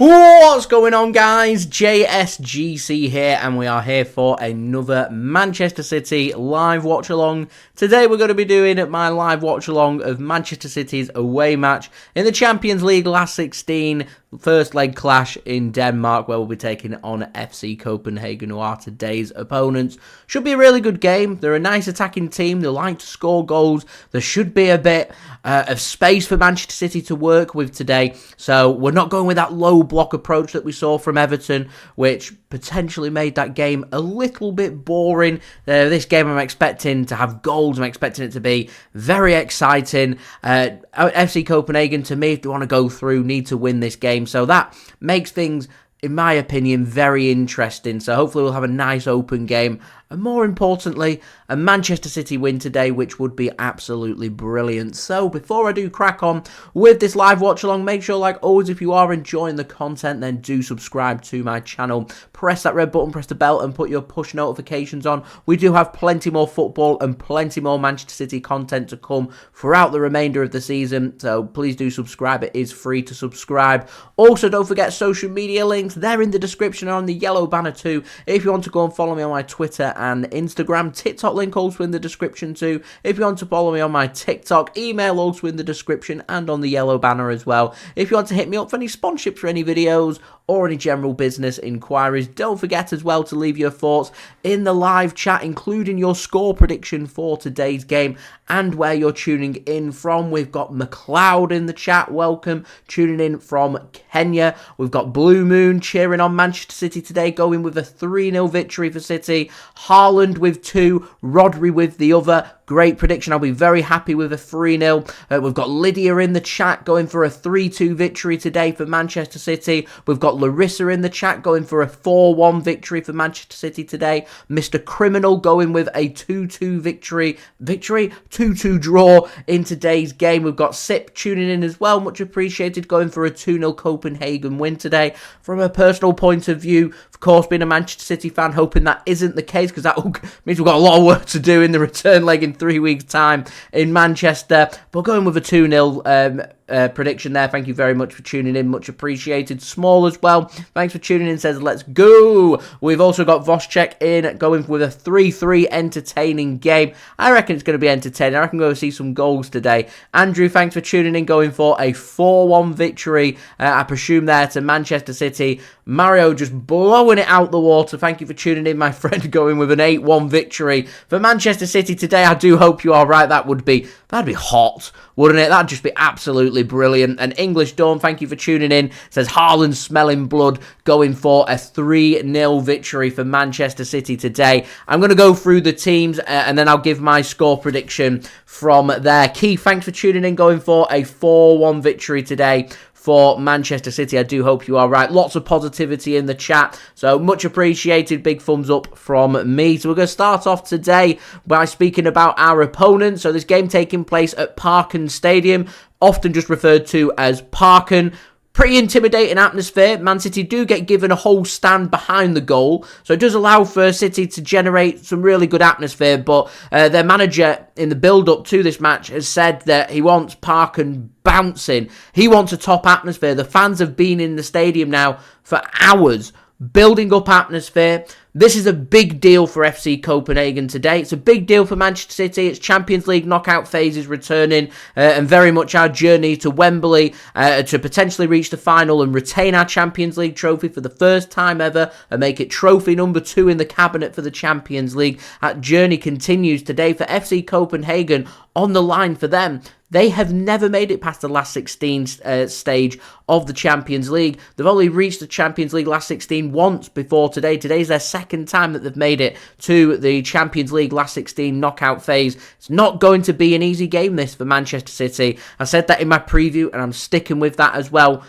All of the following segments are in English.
What's going on, guys? JSGC here, and we are here for another Manchester City live watch-along. Today we're going to be doing my live watch-along of Manchester City's away match in the Champions League last 16, first leg clash in Denmark, where we'll be taking on FC Copenhagen, who are today's opponents. Should be a really good game. They're a nice attacking team. They like to score goals. There should be a bit of space for Manchester City to work with today, so we're not going with that low block approach that we saw from Everton, which potentially made that game a little bit boring. This game I'm expecting to have goals. I'm expecting it to be very exciting. FC Copenhagen, to me, if they want to go through, need to win this game, so that makes things, in my opinion, very interesting. So hopefully we'll have a nice open game, and more importantly, a Manchester City win today, which would be absolutely brilliant. So before I do crack on with this live watch along, make sure, like always, if you are enjoying the content, then do subscribe to my channel. Press that red button, press the bell, and put your push notifications on. We do have plenty more football and plenty more Manchester City content to come throughout the remainder of the season, so please do subscribe. It is free to subscribe. Also, don't forget social media links. They're in the description on the yellow banner too. If you want to go and follow me on my Twitter and Instagram, TikTok link also in the description too. If you want to follow me on my TikTok, email also in the description and on the yellow banner as well. If you want to hit me up for any sponsorships for any videos or any general business inquiries, don't forget as well to leave your thoughts in the live chat, including your score prediction for today's game and where you're tuning in from. We've got McLeod in the chat, welcome, tuning in from Kenya. We've got Blue Moon cheering on Manchester City today, going with a 3-0 victory for City. Haaland with 2, Rodri with the other. Great prediction. I'll be very happy with a 3-0. We've got Lydia in the chat going for a 3-2 victory today for Manchester City. We've got Larissa in the chat going for a 4-1 victory for Manchester City today. Mr. Criminal going with a 2-2 victory, 2-2 draw in today's game. We've got Sip tuning in as well, much appreciated, going for a 2-0 Copenhagen win today. From a personal point of view, of course, being a Manchester City fan, hoping that isn't the case, because that means we've got a lot of work to do in the return leg in 3 weeks' time in Manchester. But going with a 2-0 prediction there. Thank you very much for tuning in. Much appreciated. Small as well, thanks for tuning in, says let's go. We've also got Voschek in going with a 3-3 entertaining game. I reckon it's going to be entertaining. I reckon we're going to see some goals today. Andrew, thanks for tuning in, going for a 4-1 victory, I presume, there to Manchester City. Mario just blowing it out the water. Thank you for tuning in, my friend, going with an 8-1 victory for Manchester City today. I do hope you are right. That'd be hot, wouldn't it? That'd just be absolutely brilliant. And English Dawn, thank you for tuning in, says Haaland smelling blood, going for a 3-0 victory for Manchester City today. I'm going to go through the teams and then I'll give my score prediction from there. Keith, thanks for tuning in, going for a 4-1 victory today for Manchester City. I do hope you are right. Lots of positivity in the chat, so much appreciated. Big thumbs up from me. So we're going to start off today by speaking about our opponent. So this game taking place at Parken Stadium, often just referred to as Parken. Pretty intimidating atmosphere. Man City do get given a whole stand behind the goal, so it does allow for City to generate some really good atmosphere, but their manager in the build-up to this match has said that he wants Parken bouncing. He wants a top atmosphere. The fans have been in the stadium now for hours, building up atmosphere. This is a big deal for FC Copenhagen today. It's a big deal for Manchester City. It's Champions League knockout phases returning, and very much our journey to Wembley to potentially reach the final and retain our Champions League trophy for the first time ever and make it trophy number 2 in the cabinet for the Champions League. That journey continues today for FC Copenhagen, on the line for them. They have never made it past the last 16 stage of the Champions League. They've only reached the Champions League last 16 once before today. Today's their second time that they've made it to the Champions League last 16 knockout phase. It's not going to be an easy game, this, for Manchester City. I said that in my preview, and I'm sticking with that as well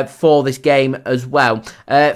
for this game as well.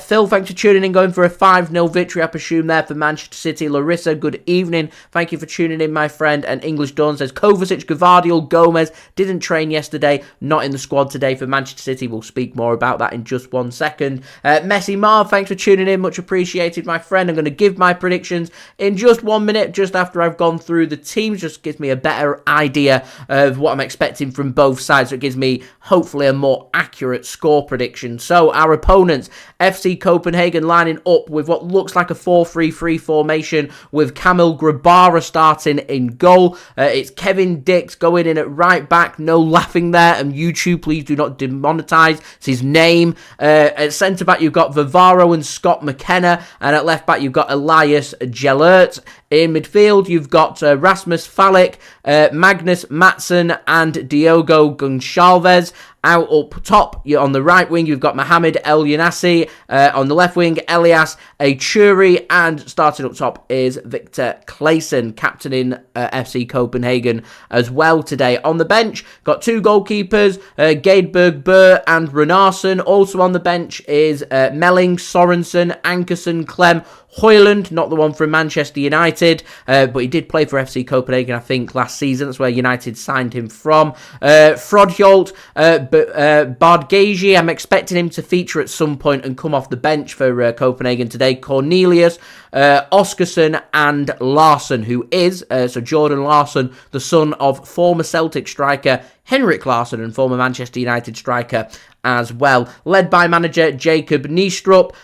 Phil, thanks for tuning in, going for a 5-0 victory, I presume, there for Manchester City. Larissa, good evening. Thank you for tuning in, my friend. And English Dawn says Kovacic, Gvardiol, Gomez, didn't train yesterday, not in the squad today for Manchester City. We'll speak more about that in just 1 second. Messi Marv, thanks for tuning in. Much appreciated, my friend. I'm going to give my predictions in just 1 minute, just after I've gone through the teams. Just gives me a better idea of what I'm expecting from both sides. So it gives me, hopefully, a more accurate score prediction. So our opponents, FC Copenhagen, lining up with what looks like a 4-3-3 formation with Kamil Grabara starting in goal. It's Kevin Dix going in at right back. No laughing there. And YouTube, please do not demonetize. It's his name. At centre back, you've got Vivaro and Scott McKenna. And at left back, you've got Elias Gellert. In midfield, you've got Rasmus Fallick, Magnus Matson, and Diogo Goncalves. Out up top, you're on the right wing, you've got Mohamed Elyounoussi. On the left wing, Elias Achuri. And starting up top is Viktor Klaesson, captaining FC Copenhagen as well today. On the bench, got 2 goalkeepers, Gadeberg Burr and Runarsson. Also on the bench is Melling, Sorensen, Ankerson, Clem, Højlund, not the one from Manchester United, but he did play for FC Copenhagen, I think, last season. That's where United signed him from. Frodholt, Bardghji, I'm expecting him to feature at some point and come off the bench for Copenhagen today. Cornelius, Oscarson and Larsson, who is, so Jordan Larsson, the son of former Celtic striker Henrik Larsson and former Manchester United striker as well. Led by manager Jacob Neestrup.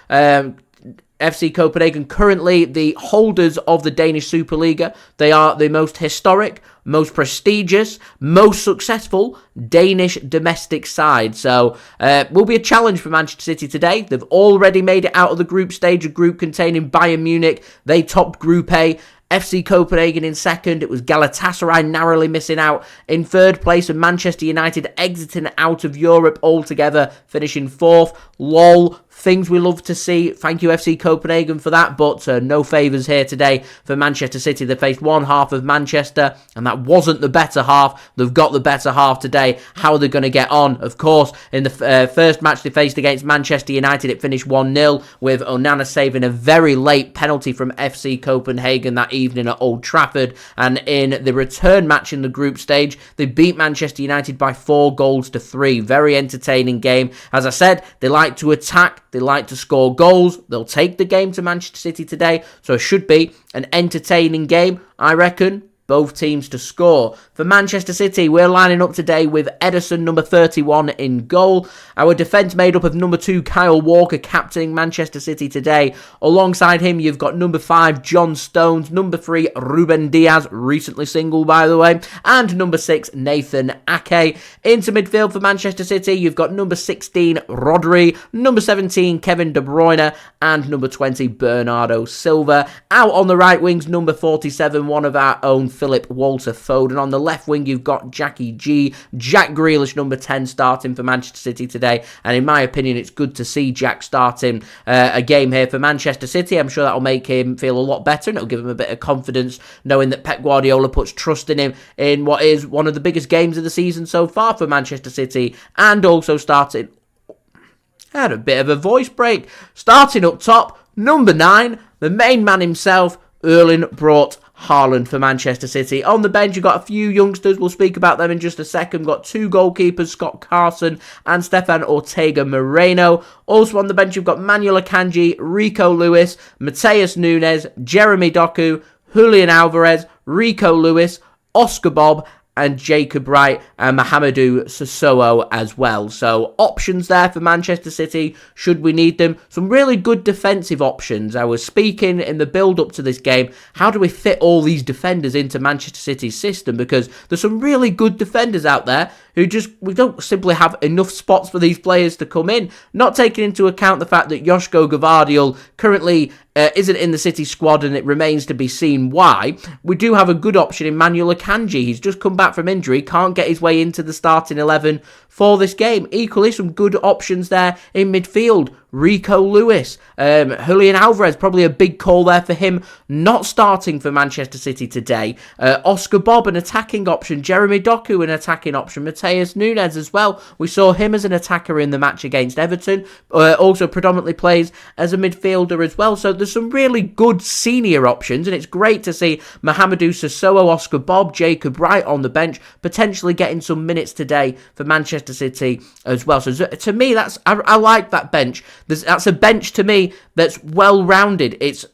FC Copenhagen currently the holders of the Danish Superliga. They are the most historic, most prestigious, most successful Danish domestic side. So will be a challenge for Manchester City today. They've already made it out of the group stage, a group containing Bayern Munich. They topped Group A. FC Copenhagen in second. It was Galatasaray narrowly missing out in third place, and Manchester United exiting out of Europe altogether, finishing fourth. Lol. Things we love to see. Thank you, FC Copenhagen, for that, but no favours here today for Manchester City. They faced one half of Manchester, and that wasn't the better half. They've got the better half today. How are they going to get on? Of course, in the first match they faced against Manchester United, it finished 1-0, with Onana saving a very late penalty from FC Copenhagen that evening at Old Trafford. And in the return match in the group stage, they beat Manchester United by 4-3. Very entertaining game. As I said, they like to attack. They like to score goals. They'll take the game to Manchester City today. So it should be an entertaining game, I reckon. Both teams to score. For Manchester City, we're lining up today with Ederson, number 31, in goal. Our defence made up of number 2, Kyle Walker, captaining Manchester City today. Alongside him, you've got number 5, John Stones, number 3, Ruben Dias, recently single, by the way, and number 6, Nathan Ake. Into midfield for Manchester City, you've got number 16, Rodri, number 17, Kevin De Bruyne, and number 20, Bernardo Silva. Out on the right wings, number 47, one of our own, Philip Walter Foden. On the left wing, you've got Jackie G, Jack Grealish, number 10, starting for Manchester City today. And in my opinion, it's good to see Jack starting a game here for Manchester City. I'm sure that'll make him feel a lot better, and it'll give him a bit of confidence, knowing that Pep Guardiola puts trust in him in what is one of the biggest games of the season so far for Manchester City. And also starting... had a bit of a voice break. Starting up top, number 9, the main man himself, Erling Braut Haaland for Manchester City. On the bench, you've got a few youngsters. We'll speak about them in just a second. We've got 2 goalkeepers, Scott Carson and Stefan Ortega-Moreno. Also on the bench, you've got Manuel Akanji, Rico Lewis, Matheus Nunes, Jeremy Doku, Julian Alvarez, Rico Lewis, Oscar Bobb, and Jacob Wright and Mahamadou Sissoko as well. So options there for Manchester City should we need them. Some really good defensive options. I was speaking in the build-up to this game, how do we fit all these defenders into Manchester City's system? Because there's some really good defenders out there who we don't simply have enough spots for these players to come in. Not taking into account the fact that Josko Gvardiol currently isn't in the City squad, and it remains to be seen why. We do have a good option in Manuel Akanji. He's just come back from injury, can't get his way into the starting 11 for this game. Equally, some good options there in midfield. Rico Lewis, Julian Alvarez, probably a big call there for him not starting for Manchester City today. Oscar Bobb, an attacking option. Jeremy Doku, an attacking option. Matheus Nunes as well. We saw him as an attacker in the match against Everton. Also predominantly plays as a midfielder as well. So there's some really good senior options, and it's great to see Mamadou Sissoko, Oscar Bobb, Jacob Wright on the bench, potentially getting some minutes today for Manchester City as well. So to me, I like that bench. That's a bench to me that's well-rounded. It's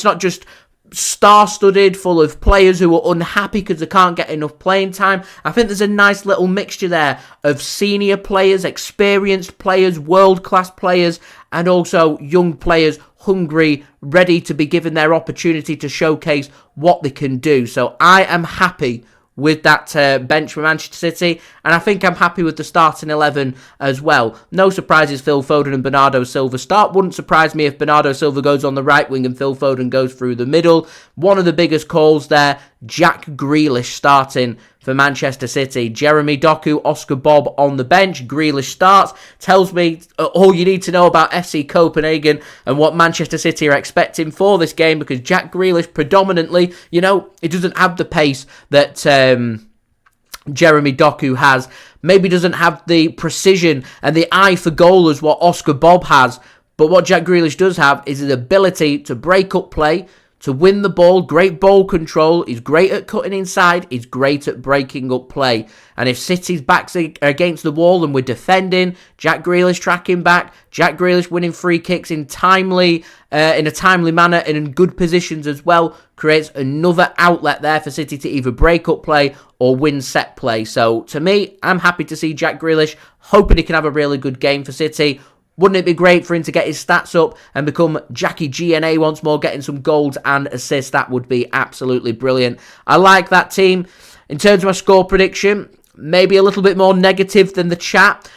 not just star-studded, full of players who are unhappy because they can't get enough playing time. I think there's a nice little mixture there of senior players, experienced players, world-class players, and also young players hungry, ready to be given their opportunity to showcase what they can do. So I am happy with that bench for Manchester City, and I think I'm happy with the starting 11 as well. No surprises, Phil Foden and Bernardo Silva start. Wouldn't surprise me if Bernardo Silva goes on the right wing and Phil Foden goes through the middle. One of the biggest calls there, Jack Grealish starting for Manchester City. Jeremy Doku, Oscar Bobb on the bench. Grealish starts. Tells me all you need to know about FC Copenhagen and what Manchester City are expecting for this game, because Jack Grealish predominantly, he doesn't have the pace that Jeremy Doku has. Maybe doesn't have the precision and the eye for goal as what Oscar Bobb has. But what Jack Grealish does have is his ability to break up play, to win the ball, great ball control. He's great at cutting inside. He's great at breaking up play. And if City's backs are against the wall and we're defending, Jack Grealish tracking back, Jack Grealish winning free kicks in a timely manner and in good positions as well, creates another outlet there for City to either break up play or win set play. So to me, I'm happy to see Jack Grealish, hoping he can have a really good game for City. Wouldn't it be great for him to get his stats up and become Jackie GNA once more, getting some goals and assists? That would be absolutely brilliant. I like that team. In terms of my score prediction, maybe a little bit more negative than the chat.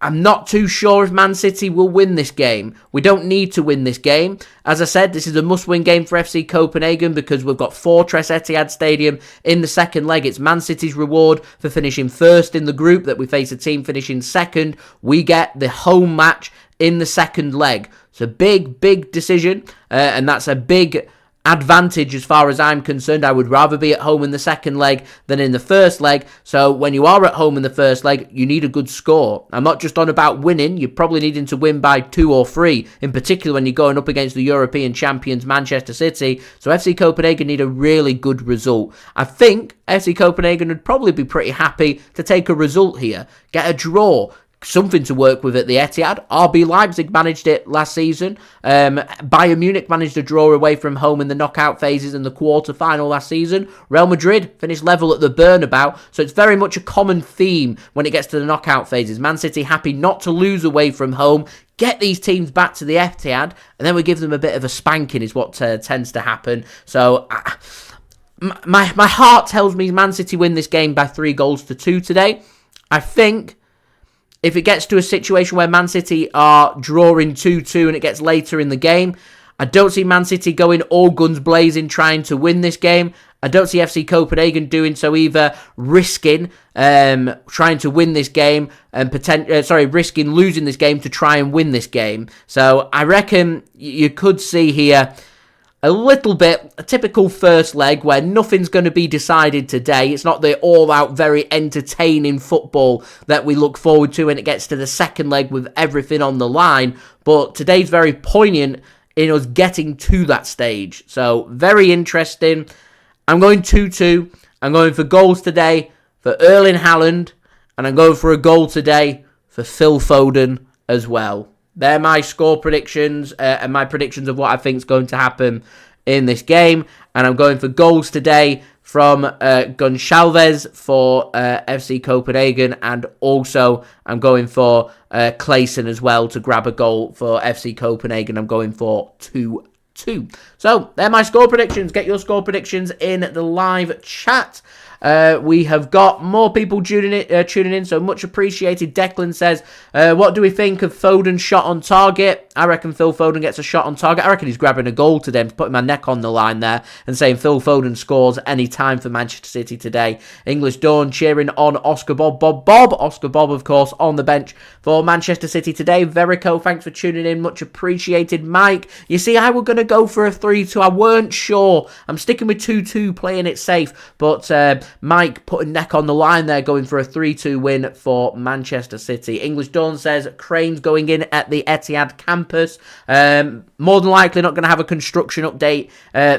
I'm not too sure if Man City will win this game. We don't need to win this game. As I said, this is a must-win game for FC Copenhagen because we've got Fortress Etihad Stadium in the second leg. It's Man City's reward for finishing first in the group that we face a team finishing second. We get the home match in the second leg. It's a big, big decision, and that's a big advantage as far as I'm concerned. I would rather be at home in the second leg than in the first leg. So when you are at home in the first leg, you need a good score. I'm not just on about winning. You're probably needing to win by 2 or 3, in particular when you're going up against the European champions Manchester City. So FC Copenhagen need a really good result. I think FC Copenhagen would probably be pretty happy to take a result here, get a draw, something to work with at the Etihad. RB Leipzig managed it last season. Bayern Munich managed a draw away from home in the knockout phases in the quarter-final last season. Real Madrid finished level at the Bernabeu. So it's very much a common theme when it gets to the knockout phases. Man City happy not to lose away from home. Get these teams back to the Etihad, and then we give them a bit of a spanking is what tends to happen. So my heart tells me Man City win this game by 3-2 today. I think if it gets to a situation where Man City are drawing 2-2 and it gets later in the game, I don't see Man City going all guns blazing trying to win this game. I don't see FC Copenhagen doing so either, risking trying to win this game and risking losing this game to try and win this game. So I reckon you could see here a little bit, a typical first leg where nothing's going to be decided today. It's not the all-out, very entertaining football that we look forward to when it gets to the second leg with everything on the line. But today's very poignant in us getting to that stage. So, very interesting. I'm going 2-2. I'm going for goals today for Erling Haaland. And I'm going for a goal today for Phil Foden as well. They're my score predictions and my predictions of what I think is going to happen in this game. And I'm going for goals today from Goncalves for FC Copenhagen. And also I'm going for Klaesson as well to grab a goal for FC Copenhagen. I'm going for 2-2. So, they're my score predictions. Get your score predictions in the live chat. We have got more people tuning in, so much appreciated. Declan says, what do we think of Foden's shot on target? I reckon Phil Foden gets a shot on target. I reckon he's grabbing a goal today. I'm putting my neck on the line there and saying Phil Foden scores any time for Manchester City today. English Dawn cheering on Oscar Bobb. Oscar Bobb, of course, on the bench for Manchester City today. Verico, thanks for tuning in. Much appreciated. Mike, you see, I was going to go for a 3-2. I weren't sure. I'm sticking with 2-2, playing it safe. But Mike putting neck on the line there, going for a 3-2 win for Manchester City. English Dawn says cranes going in at the Etihad campus. More than likely not going to have a construction update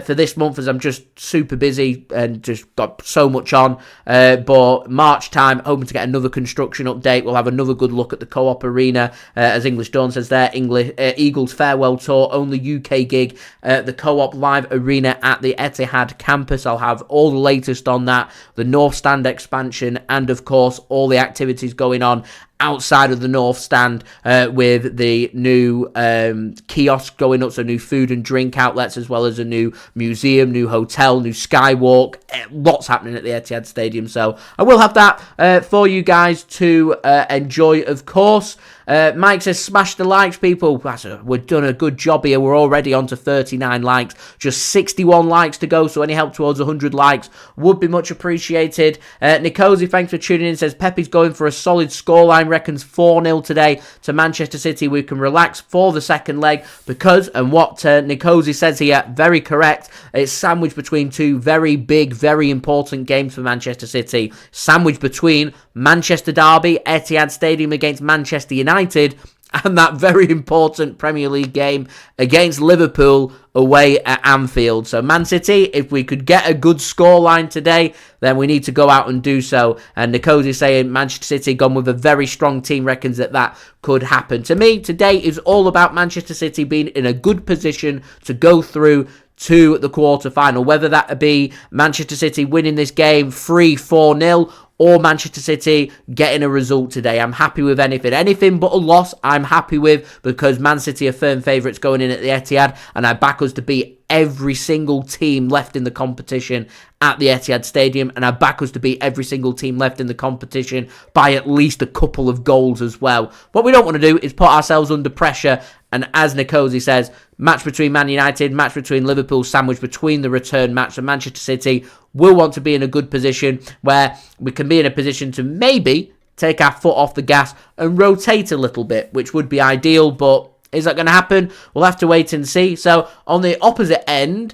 for this month, as I'm just super busy and just got so much on. But March time, hoping to get another construction update. We'll have another good look at the Co-op Arena, as English Dawn says there. Eagles farewell tour, only UK gig, the Co-op Live Arena at the Etihad campus. I'll have all the latest on that, the North Stand expansion, and of course all the activities going on outside of the North Stand, with the new kiosk going up, so new food and drink outlets, as well as a new museum, new hotel, new skywalk. Lots happening at the Etihad Stadium, so I will have that for you guys to enjoy, of course. Mike says, smash the likes, people. We've done a good job here. We're already on to 39 likes. Just 61 likes to go, so any help towards 100 likes would be much appreciated. Nikosi, thanks for tuning in, says Pepe's going for a solid scoreline, reckons 4-0 today to Manchester City. We can relax for the second leg because, and what Nikosi says here, very correct, it's sandwiched between two very big, very important games for Manchester City. Sandwiched between Manchester Derby, Etihad Stadium against Manchester United, and that very important Premier League game against Liverpool away at Anfield. So Man City, if we could get a good scoreline today, then we need to go out and do so. And Nikosi is saying Manchester City gone with a very strong team, reckons that could happen. To me, today is all about Manchester City being in a good position to go through to the quarter-final, whether that be Manchester City winning this game 3-4-0 or Manchester City getting a result today. I'm happy with anything but a loss. I'm happy with, because Man City are firm favourites going in at the Etihad, and I back us to beat every single team left in the competition at the Etihad Stadium, and I back us to beat every single team left in the competition by at least a couple of goals as well. What we don't want to do is put ourselves under pressure, and as Nikosi says, match between Man United, match between Liverpool, sandwich between the return match, and Manchester City will want to be in a good position where we can be in a position to maybe take our foot off the gas and rotate a little bit, which would be ideal, but is that going to happen? We'll have to wait and see. So on the opposite end,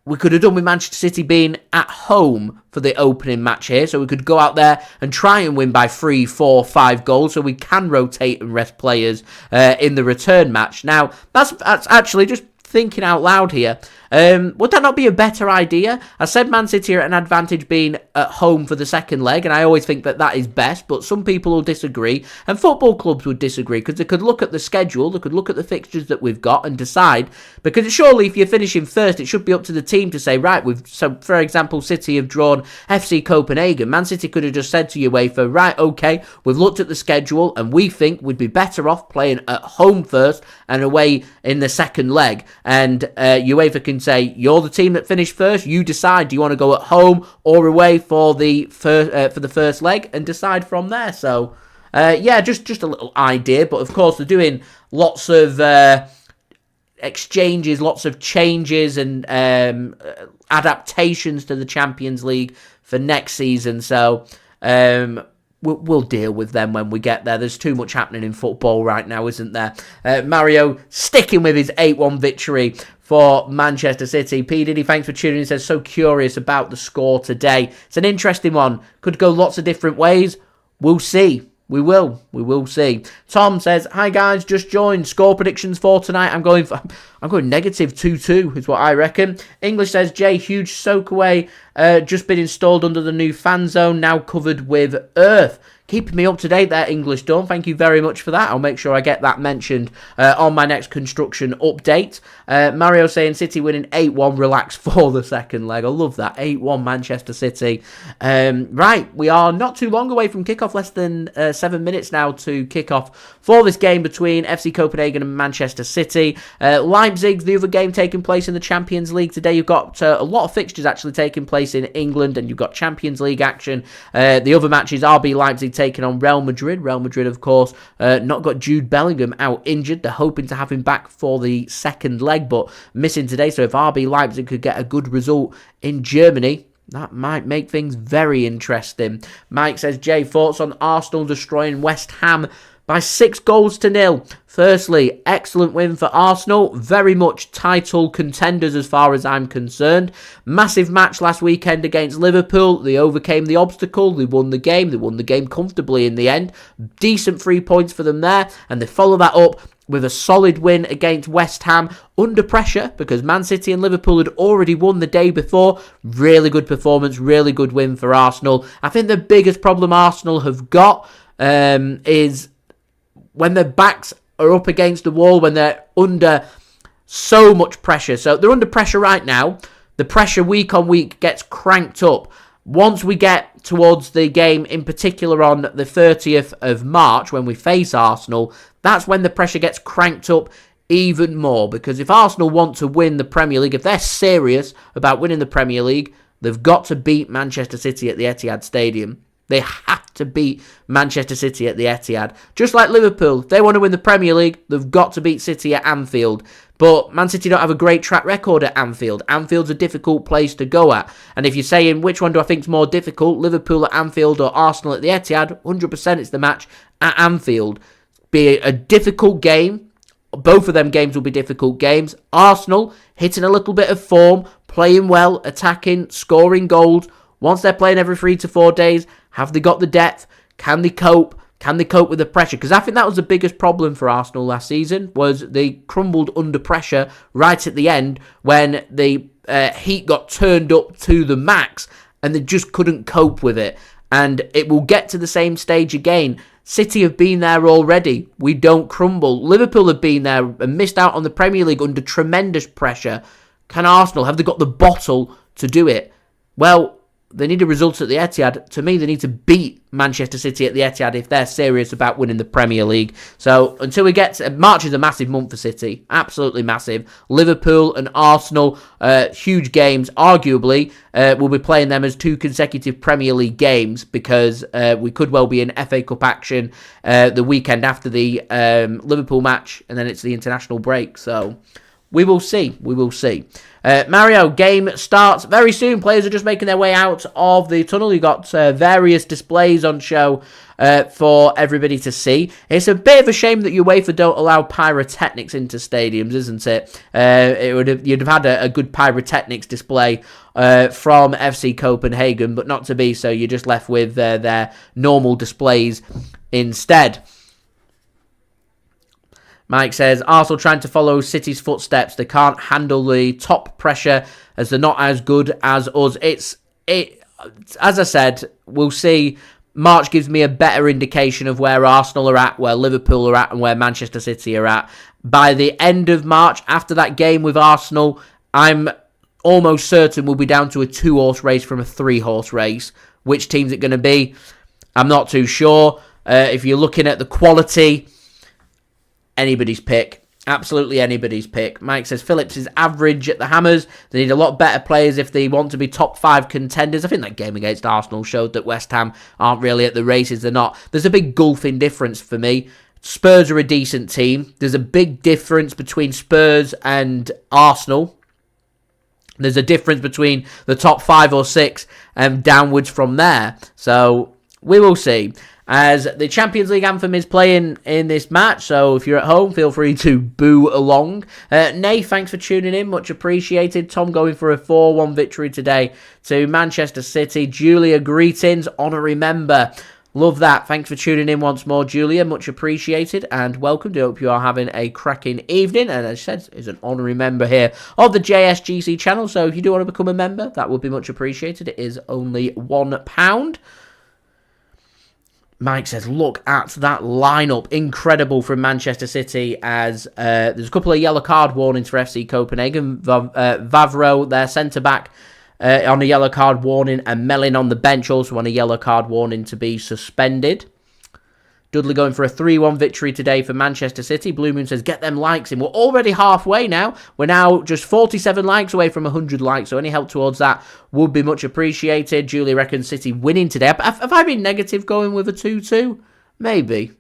we could have done with Manchester City being at home for the opening match here. So we could go out there and try and win by 3, 4, 5 goals, so we can rotate and rest players in the return match. Now, that's actually just thinking out loud here. Would that not be a better idea? I said Man City are at an advantage being at home for the second leg, and I always think that is best, but some people will disagree, and football clubs would disagree, because they could look at the schedule, they could look at the fixtures that we've got and decide, because surely if you're finishing first, it should be up to the team to say, right, so for example, City have drawn FC Copenhagen. Man City could have just said to UEFA, right, okay, we've looked at the schedule, and we think we'd be better off playing at home first and away in the second leg, and UEFA can say, you're the team that finished first, you decide, do you want to go at home or away for the first leg, and decide from there. So yeah, just a little idea, but of course they're doing lots of exchanges, lots of changes and adaptations to the Champions League for next season, so we'll deal with them when we get there. There's too much happening in football right now, isn't there? Mario sticking with his 8-1 victory for Manchester City. P. Diddy, thanks for tuning in. Says, so curious about the score today. It's an interesting one. Could go lots of different ways. We'll see. We will see. Tom says, hi guys, just joined. Score predictions for tonight. I'm going negative 2-2 is what I reckon. English says, Jay, huge soak away. Just been installed under the new fan zone, now covered with earth. Keeping me up to date there, English Dawn. Thank you very much for that. I'll make sure I get that mentioned on my next construction update. Mario saying City winning 8-1, relax for the second leg. I love that. 8-1 Manchester City. Right, we are not too long away from kickoff, less than 7 minutes now to kick off for this game between FC Copenhagen and Manchester City. Live Leipzig, the other game taking place in the Champions League today. You've got a lot of fixtures actually taking place in England, and you've got Champions League action. The other matches, RB Leipzig taking on Real Madrid. Real Madrid, of course, not got Jude Bellingham out injured. They're hoping to have him back for the second leg, but missing today. So if RB Leipzig could get a good result in Germany, that might make things very interesting. Mike says, Jay, thoughts on Arsenal destroying West Ham by 6-0. Firstly, excellent win for Arsenal. Very much title contenders as far as I'm concerned. Massive match last weekend against Liverpool. They overcame the obstacle. They won the game. They won the game comfortably in the end. Decent 3 points for them there. And they follow that up with a solid win against West Ham under pressure because Man City and Liverpool had already won the day before. Really good performance. Really good win for Arsenal. I think the biggest problem Arsenal have got is when their backs are up against the wall, when they're under so much pressure. So they're under pressure right now. The pressure week on week gets cranked up. Once we get towards the game, in particular on the 30th of March, when we face Arsenal, that's when the pressure gets cranked up even more. Because if Arsenal want to win the Premier League, if they're serious about winning the Premier League, they've got to beat Manchester City at the Etihad Stadium. They have to beat Manchester City at the Etihad. Just like Liverpool, if they want to win the Premier League, they've got to beat City at Anfield. But Man City don't have a great track record at Anfield. Anfield's a difficult place to go at. And if you're saying, which one do I think is more difficult, Liverpool at Anfield or Arsenal at the Etihad, 100% it's the match at Anfield. Be a difficult game. Both of them games will be difficult games. Arsenal hitting a little bit of form, playing well, attacking, scoring goals. Once they're playing every 3 to 4 days, have they got the depth? Can they cope? Can they cope with the pressure? Because I think that was the biggest problem for Arsenal last season, was they crumbled under pressure right at the end when the heat got turned up to the max and they just couldn't cope with it. And it will get to the same stage again. City have been there already. We don't crumble. Liverpool have been there and missed out on the Premier League under tremendous pressure. Can Arsenal, have they got the bottle to do it? Well, they need a result at the Etihad. To me, they need to beat Manchester City at the Etihad if they're serious about winning the Premier League. So until we get to, March is a massive month for City. Absolutely massive. Liverpool and Arsenal, huge games. Arguably, we'll be playing them as 2 consecutive Premier League games because we could well be in FA Cup action the weekend after the Liverpool match, and then it's the international break. So we will see. We will see. Mario, game starts very soon. Players are just making their way out of the tunnel. You've got various displays on show for everybody to see. It's a bit of a shame that UEFA don't allow pyrotechnics into stadiums, isn't it? You'd have had a good pyrotechnics display from FC Copenhagen, but not to be, so you're just left with their normal displays instead. Mike says, Arsenal trying to follow City's footsteps. They can't handle the top pressure as they're not as good as us. As I said, we'll see. March gives me a better indication of where Arsenal are at, where Liverpool are at, and where Manchester City are at. By the end of March, after that game with Arsenal, I'm almost certain we'll be down to a 2-horse race from a 3-horse race. Which team's it going to be? I'm not too sure. If you're looking at the quality, anybody's pick. Absolutely anybody's pick. Mike says Phillips is average at the Hammers. They need a lot better players if they want to be top 5 contenders. I think that game against Arsenal showed that West Ham aren't really at the races. They're not. There's a big gulf in difference for me. Spurs are a decent team. There's a big difference between Spurs and Arsenal. There's a difference between the top 5 or 6 and downwards from there. So we will see. As the Champions League anthem is playing in this match, so if you're at home, feel free to boo along. Nay, thanks for tuning in, much appreciated. Tom going for a 4-1 victory today to Manchester City. Julia, greetings, honorary member. Love that. Thanks for tuning in once more, Julia, much appreciated, and welcome. I hope you are having a cracking evening, and as I said, is an honorary member here of the JSGC channel, so if you do want to become a member, that would be much appreciated. It is only £1. Mike says, look at that lineup. Incredible from Manchester City as there's a couple of yellow card warnings for FC Copenhagen. Vavro, their centre-back, on a yellow card warning, and Mellin on the bench also on a yellow card warning to be suspended. Dudley going for a 3-1 victory today for Manchester City. Blue Moon says, get them likes in. We're already halfway now. We're now just 47 likes away from 100 likes, so any help towards that would be much appreciated. Julie reckons City winning today. Have I been negative going with a 2-2? Maybe.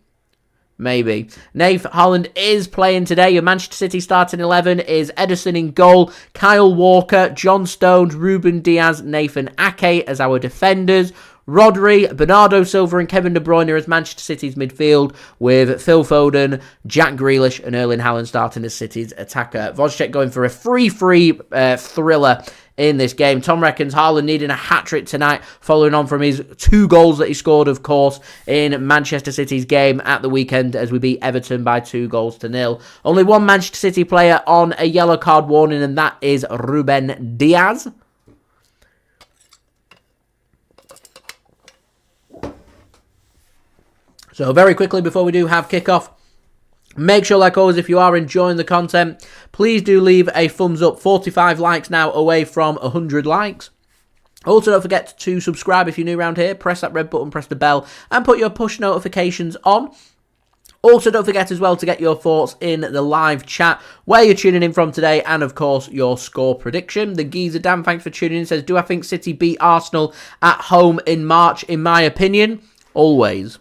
Nath, Haaland is playing today. Your Manchester City starting 11 is Ederson in goal, Kyle Walker, John Stones, Ruben Dias, Nathan Ake as our defenders. Rodri, Bernardo Silva and Kevin De Bruyne as Manchester City's midfield, with Phil Foden, Jack Grealish and Erling Haaland starting as City's attacker. Watchalong going for a free thriller in this game. Tom reckons Haaland needing a hat-trick tonight, following on from his 2 goals that he scored, of course, in Manchester City's game at the weekend as we beat Everton by 2-0. Only one Manchester City player on a yellow card warning, and that is Ruben Dias. So very quickly before we do have kickoff, make sure, like always, if you are enjoying the content, please do leave a thumbs up. 45 likes now away from 100 likes. Also, don't forget to subscribe if you're new around here. Press that red button, press the bell, and put your push notifications on. Also, don't forget as well to get your thoughts in the live chat, where you're tuning in from today, and of course, your score prediction. The Geezer Dan, thanks for tuning in, says, do I think City beat Arsenal at home in March? In my opinion, always.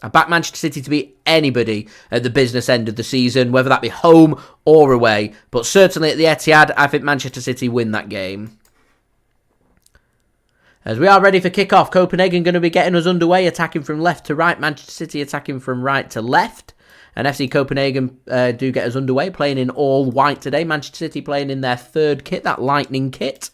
I back Manchester City to beat anybody at the business end of the season, whether that be home or away. But certainly at the Etihad, I think Manchester City win that game. As we are ready for kick-off, Copenhagen going to be getting us underway, attacking from left to right. Manchester City attacking from right to left. And FC Copenhagen do get us underway, playing in all white today. Manchester City playing in their 3rd kit, that Lightning kit,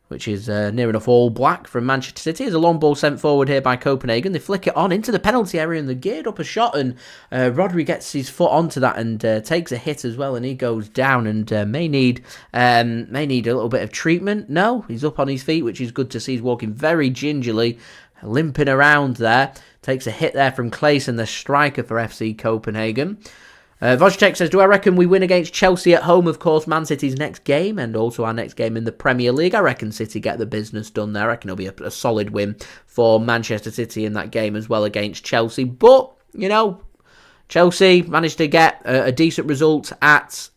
which is near enough all black from Manchester City. There's a long ball sent forward here by Copenhagen. They flick it on into the penalty area and they're geared up a shot, and Rodri gets his foot onto that and takes a hit as well, and he goes down and may need a little bit of treatment. No, he's up on his feet, which is good to see. He's walking very gingerly, limping around there. Takes a hit there from Klaesson, the striker for FC Copenhagen. Watchalong says, do I reckon we win against Chelsea at home? Of course, Man City's next game and also our next game in the Premier League. I reckon City get the business done there. I reckon it'll be a solid win for Manchester City in that game as well against Chelsea. But, you know, Chelsea managed to get a decent result at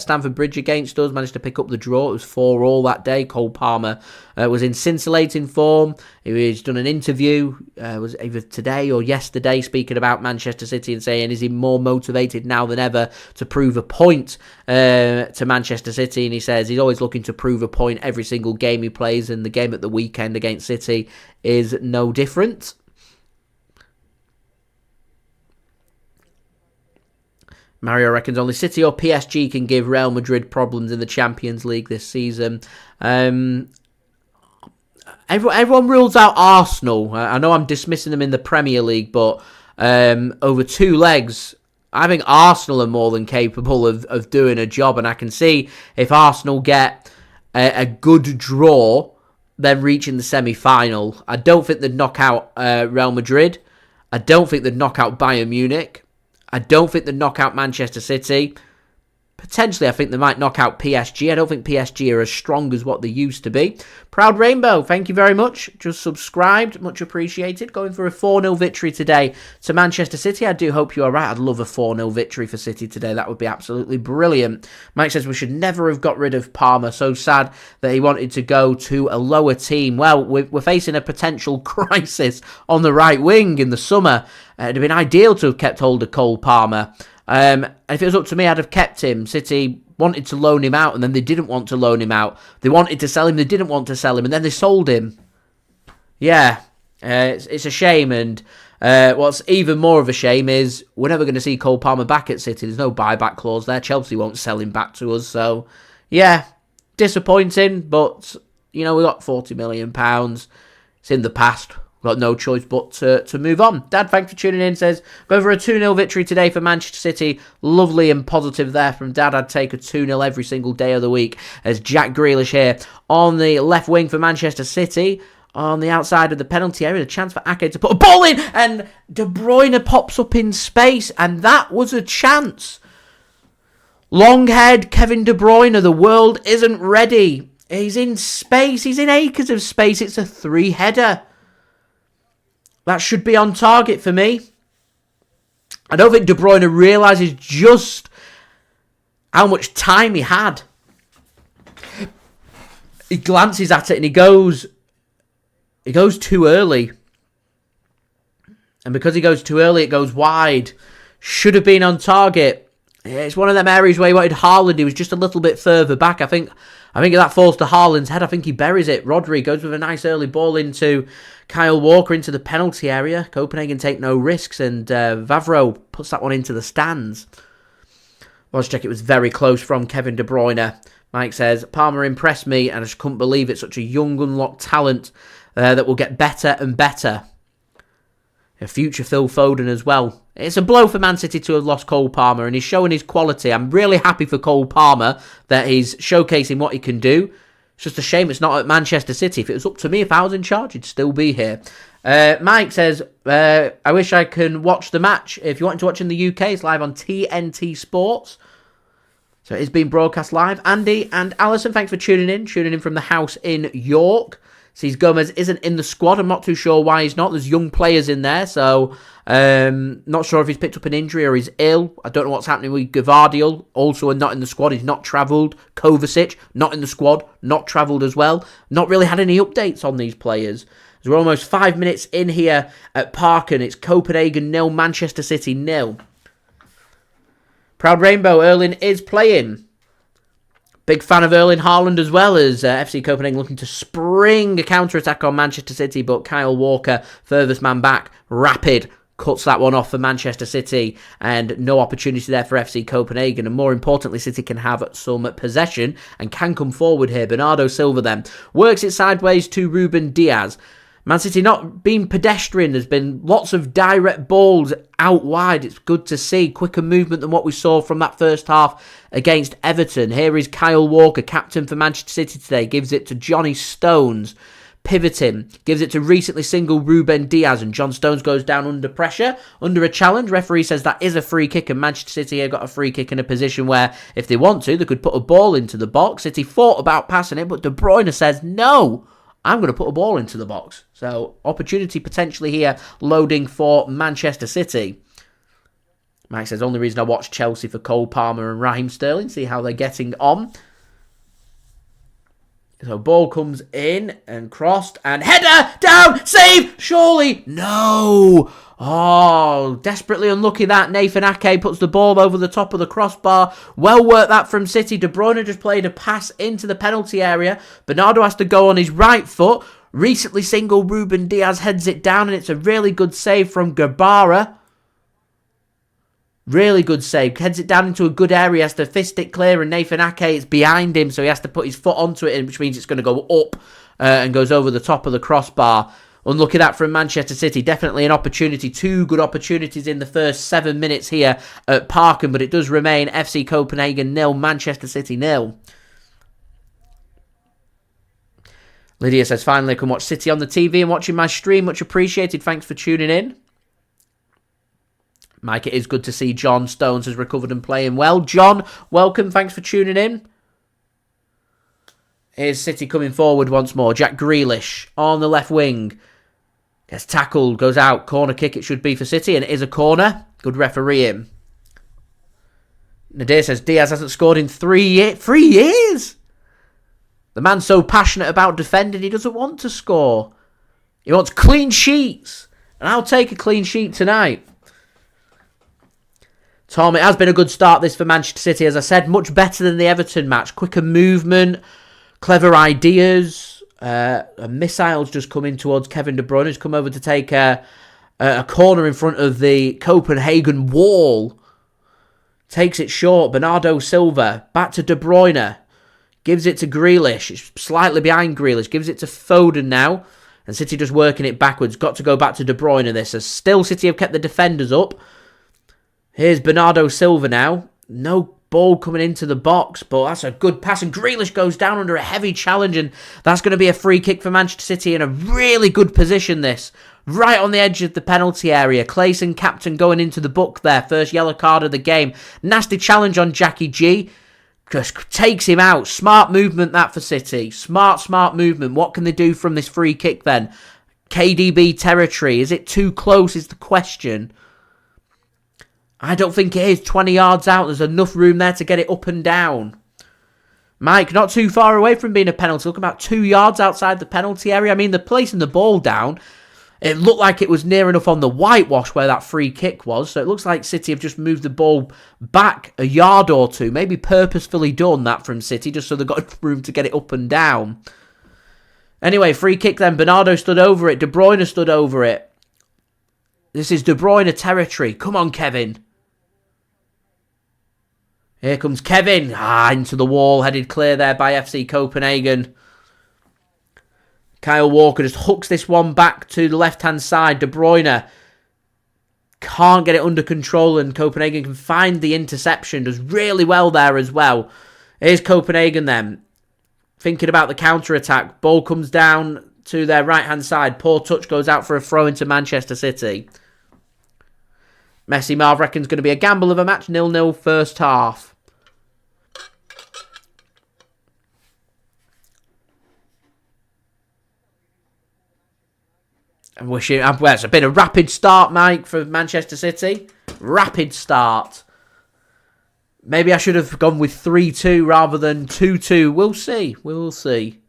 Stamford Bridge against us, managed to pick up the draw. It was 4-4 that day. Cole Palmer was in scintillating form. He's done an interview, was either today or yesterday, speaking about Manchester City and saying, is he more motivated now than ever to prove a point to Manchester City? And he says he's always looking to prove a point every single game he plays, and the game at the weekend against City is no different. Mario reckons only City or PSG can give Real Madrid problems in the Champions League this season. Everyone rules out Arsenal. I know I'm dismissing them in the Premier League, but over 2 legs, I think Arsenal are more than capable of doing a job. And I can see if Arsenal get a good draw, then reaching the semi-final. I don't think they'd knock out Real Madrid. I don't think they'd knock out Bayern Munich. I don't think they'd knock out Manchester City. Potentially, I think they might knock out PSG. I don't think PSG are as strong as what they used to be. Proud Rainbow, thank you very much. Just subscribed, much appreciated. Going for a 4-0 victory today to Manchester City. I do hope you are right. I'd love a 4-0 victory for City today. That would be absolutely brilliant. Mike says we should never have got rid of Palmer. So sad that he wanted to go to a lower team. Well, we're facing a potential crisis on the right wing in the summer. It'd have been ideal to have kept hold of Cole Palmer. And if it was up to me, I'd have kept him. City wanted to loan him out, and then they didn't want to loan him out. They wanted to sell him, they didn't want to sell him, and then they sold him. Yeah, it's a shame, and what's even more of a shame is we're never going to see Cole Palmer back at City. There's no buyback clause there. Chelsea won't sell him back to us, so yeah, disappointing, but, you know, we got £40 million. It's in the past. Got no choice but to move on. Dad, thanks for tuning in. Says, go for a 2-0 victory today for Manchester City. Lovely and positive there from Dad. I'd take a 2-0 every single day of the week. As Jack Grealish here on the left wing for Manchester City. On the outside of the penalty area, a chance for Ake to put a ball in. And De Bruyne pops up in space. And that was a chance. Long head, Kevin De Bruyne. The world isn't ready. He's in space. He's in acres of space. It's a 3-header. That should be on target for me. I don't think De Bruyne realises just how much time he had. He glances at it and he goes too early. And because he goes too early, it goes wide. Should have been on target. It's one of them areas where he wanted Haaland. He was just a little bit further back. I think if that falls to Haaland's head, I think he buries it. Rodri goes with a nice early ball into Kyle Walker into the penalty area. Copenhagen take no risks, and Vavro puts that one into the stands. Let's check. It was very close from Kevin De Bruyne. Mike says, Palmer impressed me, and I just couldn't believe it's such a young, unlocked talent that will get better and better. A future Phil Foden as well. It's a blow for Man City to have lost Cole Palmer, and he's showing his quality. I'm really happy for Cole Palmer that he's showcasing what he can do. It's just a shame it's not at Manchester City. If it was up to me, if I was in charge, he'd still be here. Mike says, I wish I can watch the match. If you want to watch in the UK, it's live on TNT Sports. So it is being broadcast live. Andy and Alison, thanks for tuning in from the house in York. Sees Gomez isn't in the squad. I'm not too sure why he's not. There's young players in there, so not sure if he's picked up an injury or he's ill. I don't know what's happening with Gvardiol, also not in the squad. He's not travelled. Kovacic, not in the squad, not travelled as well. Not really had any updates on these players. We're almost 5 minutes in here at Parken. It's Copenhagen 0, Manchester City 0. Proud Rainbow, Erling is playing. Big fan of Erling Haaland as well, as FC Copenhagen looking to spring a counter-attack on Manchester City, but Kyle Walker, furthest man back, rapid, cuts that one off for Manchester City, and no opportunity there for FC Copenhagen. And more importantly, City can have some possession and can come forward here. Bernardo Silva then works it sideways to Ruben Dias. Man City not being pedestrian. There's been lots of direct balls out wide. It's good to see. Quicker movement than what we saw from that first half against Everton. Here is Kyle Walker, captain for Manchester City today. Gives it to Johnny Stones. Pivoting. Gives it to recently single Ruben Dias. And John Stones goes down under pressure. Under a challenge. Referee says that is a free kick. And Manchester City have got a free kick in a position where, if they want to, they could put a ball into the box. City thought about passing it, but De Bruyne says no. I'm going to put a ball into the box. So, opportunity potentially here loading for Manchester City. Mike says, only reason I watch Chelsea for Cole Palmer and Raheem Sterling. See how they're getting on. So, ball comes in and crossed. And header down. Save. Surely. No. Oh, desperately unlucky that. Nathan Ake puts the ball over the top of the crossbar. Well worked that from City. De Bruyne just played a pass into the penalty area. Bernardo has to go on his right foot. Recently single Ruben Dias heads it down, and it's a really good save from Grabara. Really good save. Heads it down into a good area. Has to fist it clear, and Nathan Ake is behind him, so he has to put his foot onto it, which means it's going to go up and goes over the top of the crossbar. Unlucky that from Manchester City. Definitely an opportunity. Two good opportunities in the first 7 minutes here at Parken, but it does remain FC Copenhagen 0, Manchester City 0. Lydia says, finally I can watch City on the TV and watching my stream. Much appreciated. Thanks for tuning in. Mike, it is good to see John Stones has recovered and playing well. John, welcome. Thanks for tuning in. Here's City coming forward once more. Jack Grealish on the left wing. Gets tackled, goes out. Corner kick it should be for City, and it is a corner. Good refereeing. Nadir says Diaz hasn't scored in 3 years. 3 years? The man's so passionate about defending, he doesn't want to score. He wants clean sheets. And I'll take a clean sheet tonight. Tom, it has been a good start this for Manchester City. As I said, much better than the Everton match. Quicker movement, clever ideas. A missile's just come in towards Kevin De Bruyne. He's come over to take a corner in front of the Copenhagen wall. Takes it short. Bernardo Silva. Back to De Bruyne. Gives it to Grealish. It's slightly behind Grealish. Gives it to Foden now. And City just working it backwards. Got to go back to De Bruyne in this. As still City have kept the defenders up. Here's Bernardo Silva now. No ball coming into the box, but that's a good pass. And Grealish goes down under a heavy challenge, and that's going to be a free kick for Manchester City in a really good position, this. Right on the edge of the penalty area. Klaesson, captain, going into the book there. First yellow card of the game. Nasty challenge on Jackie G. Just takes him out. Smart movement that for City. Smart movement. What can they do from this free kick then? KDB territory. Is it too close is the question. I don't think it is. 20 yards out. There's enough room there to get it up and down. Mike, not too far away from being a penalty. Look, about 2 yards outside the penalty area. I mean, they're placing the ball down. It looked like it was near enough on the whitewash where that free kick was. So it looks like City have just moved the ball back a yard or two. Maybe purposefully done that from City, just so they've got room to get it up and down. Anyway, free kick then. Bernardo stood over it. De Bruyne stood over it. This is De Bruyne territory. Come on, Kevin. Here comes Kevin. Into the wall. Headed clear there by FC Copenhagen. Kyle Walker just hooks this one back to the left-hand side. De Bruyne can't get it under control, and Copenhagen can find the interception. Does really well there as well. Here's Copenhagen then. Thinking about the counter-attack. Ball comes down to their right-hand side. Poor touch, goes out for a throw into Manchester City. Messi Marv reckons going to be a gamble of a match. 0-0 first half. Well, it's been a rapid start, Mike, for Manchester City. Rapid start. Maybe I should have gone with 3-2 rather than 2-2. We'll see. We'll see.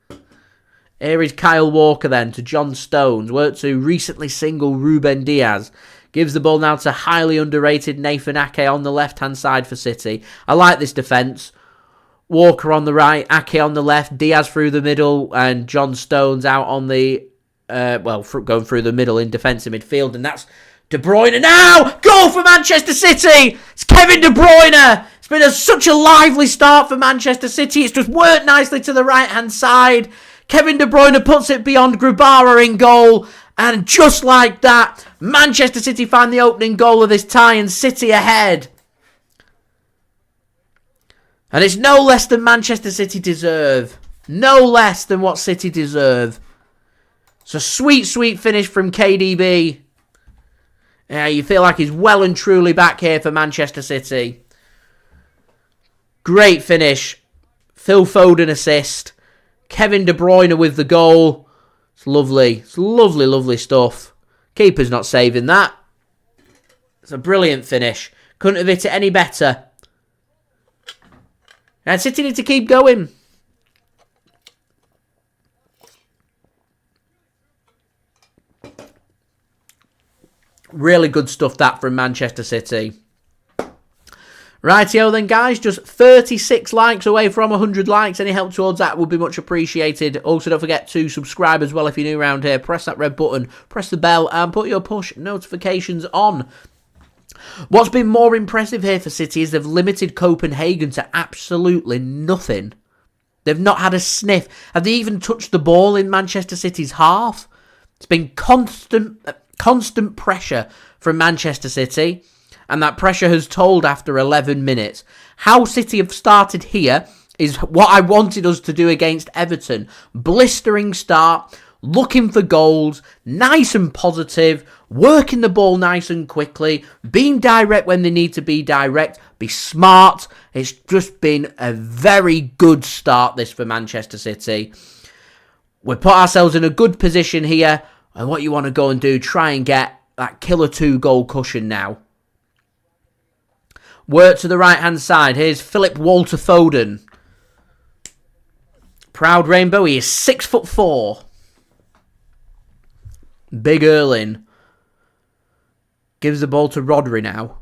Here is Kyle Walker then to John Stones. Worked to recently single Ruben Dias. Gives the ball now to highly underrated Nathan Ake on the left-hand side for City. I like this defence. Walker on the right, Ake on the left, Diaz through the middle, and John Stones out on the... going through the middle in defensive midfield, and that's De Bruyne now! Goal for Manchester City! It's Kevin De Bruyne! It's been such a lively start for Manchester City. It's just worked nicely to the right-hand side. Kevin De Bruyne puts it beyond Grabara in goal, and just like that, Manchester City find the opening goal of this tie, and City ahead. And it's no less than Manchester City deserve. No less than what City deserve. It's a sweet, sweet finish from KDB. Yeah, you feel like he's well and truly back here for Manchester City. Great finish. Phil Foden assist. Kevin De Bruyne with the goal. It's lovely. It's lovely, lovely stuff. Keeper's not saving that. It's a brilliant finish. Couldn't have hit it any better. And City need to keep going. Really good stuff that from Manchester City. Rightio then, guys. Just 36 likes away from 100 likes. Any help towards that would be much appreciated. Also, don't forget to subscribe as well if you're new around here. Press that red button, press the bell, and put your push notifications on. What's been more impressive here for City is they've limited Copenhagen to absolutely nothing. They've not had a sniff. Have they even touched the ball in Manchester City's half? It's been constant pressure from Manchester City, and that pressure has told after 11 minutes. How City have started here is what I wanted us to do against Everton. Blistering start, looking for goals, nice and positive, working the ball nice and quickly, being direct when they need to be direct, be smart. It's just been a very good start, this, for Manchester City. We put ourselves in a good position here, and what you want to go and do, try and get that killer 2-goal cushion now. Work to the right-hand side. Here's Philip Walter Foden. Proud Rainbow. He is 6'4". Big Erling. Gives the ball to Rodri now.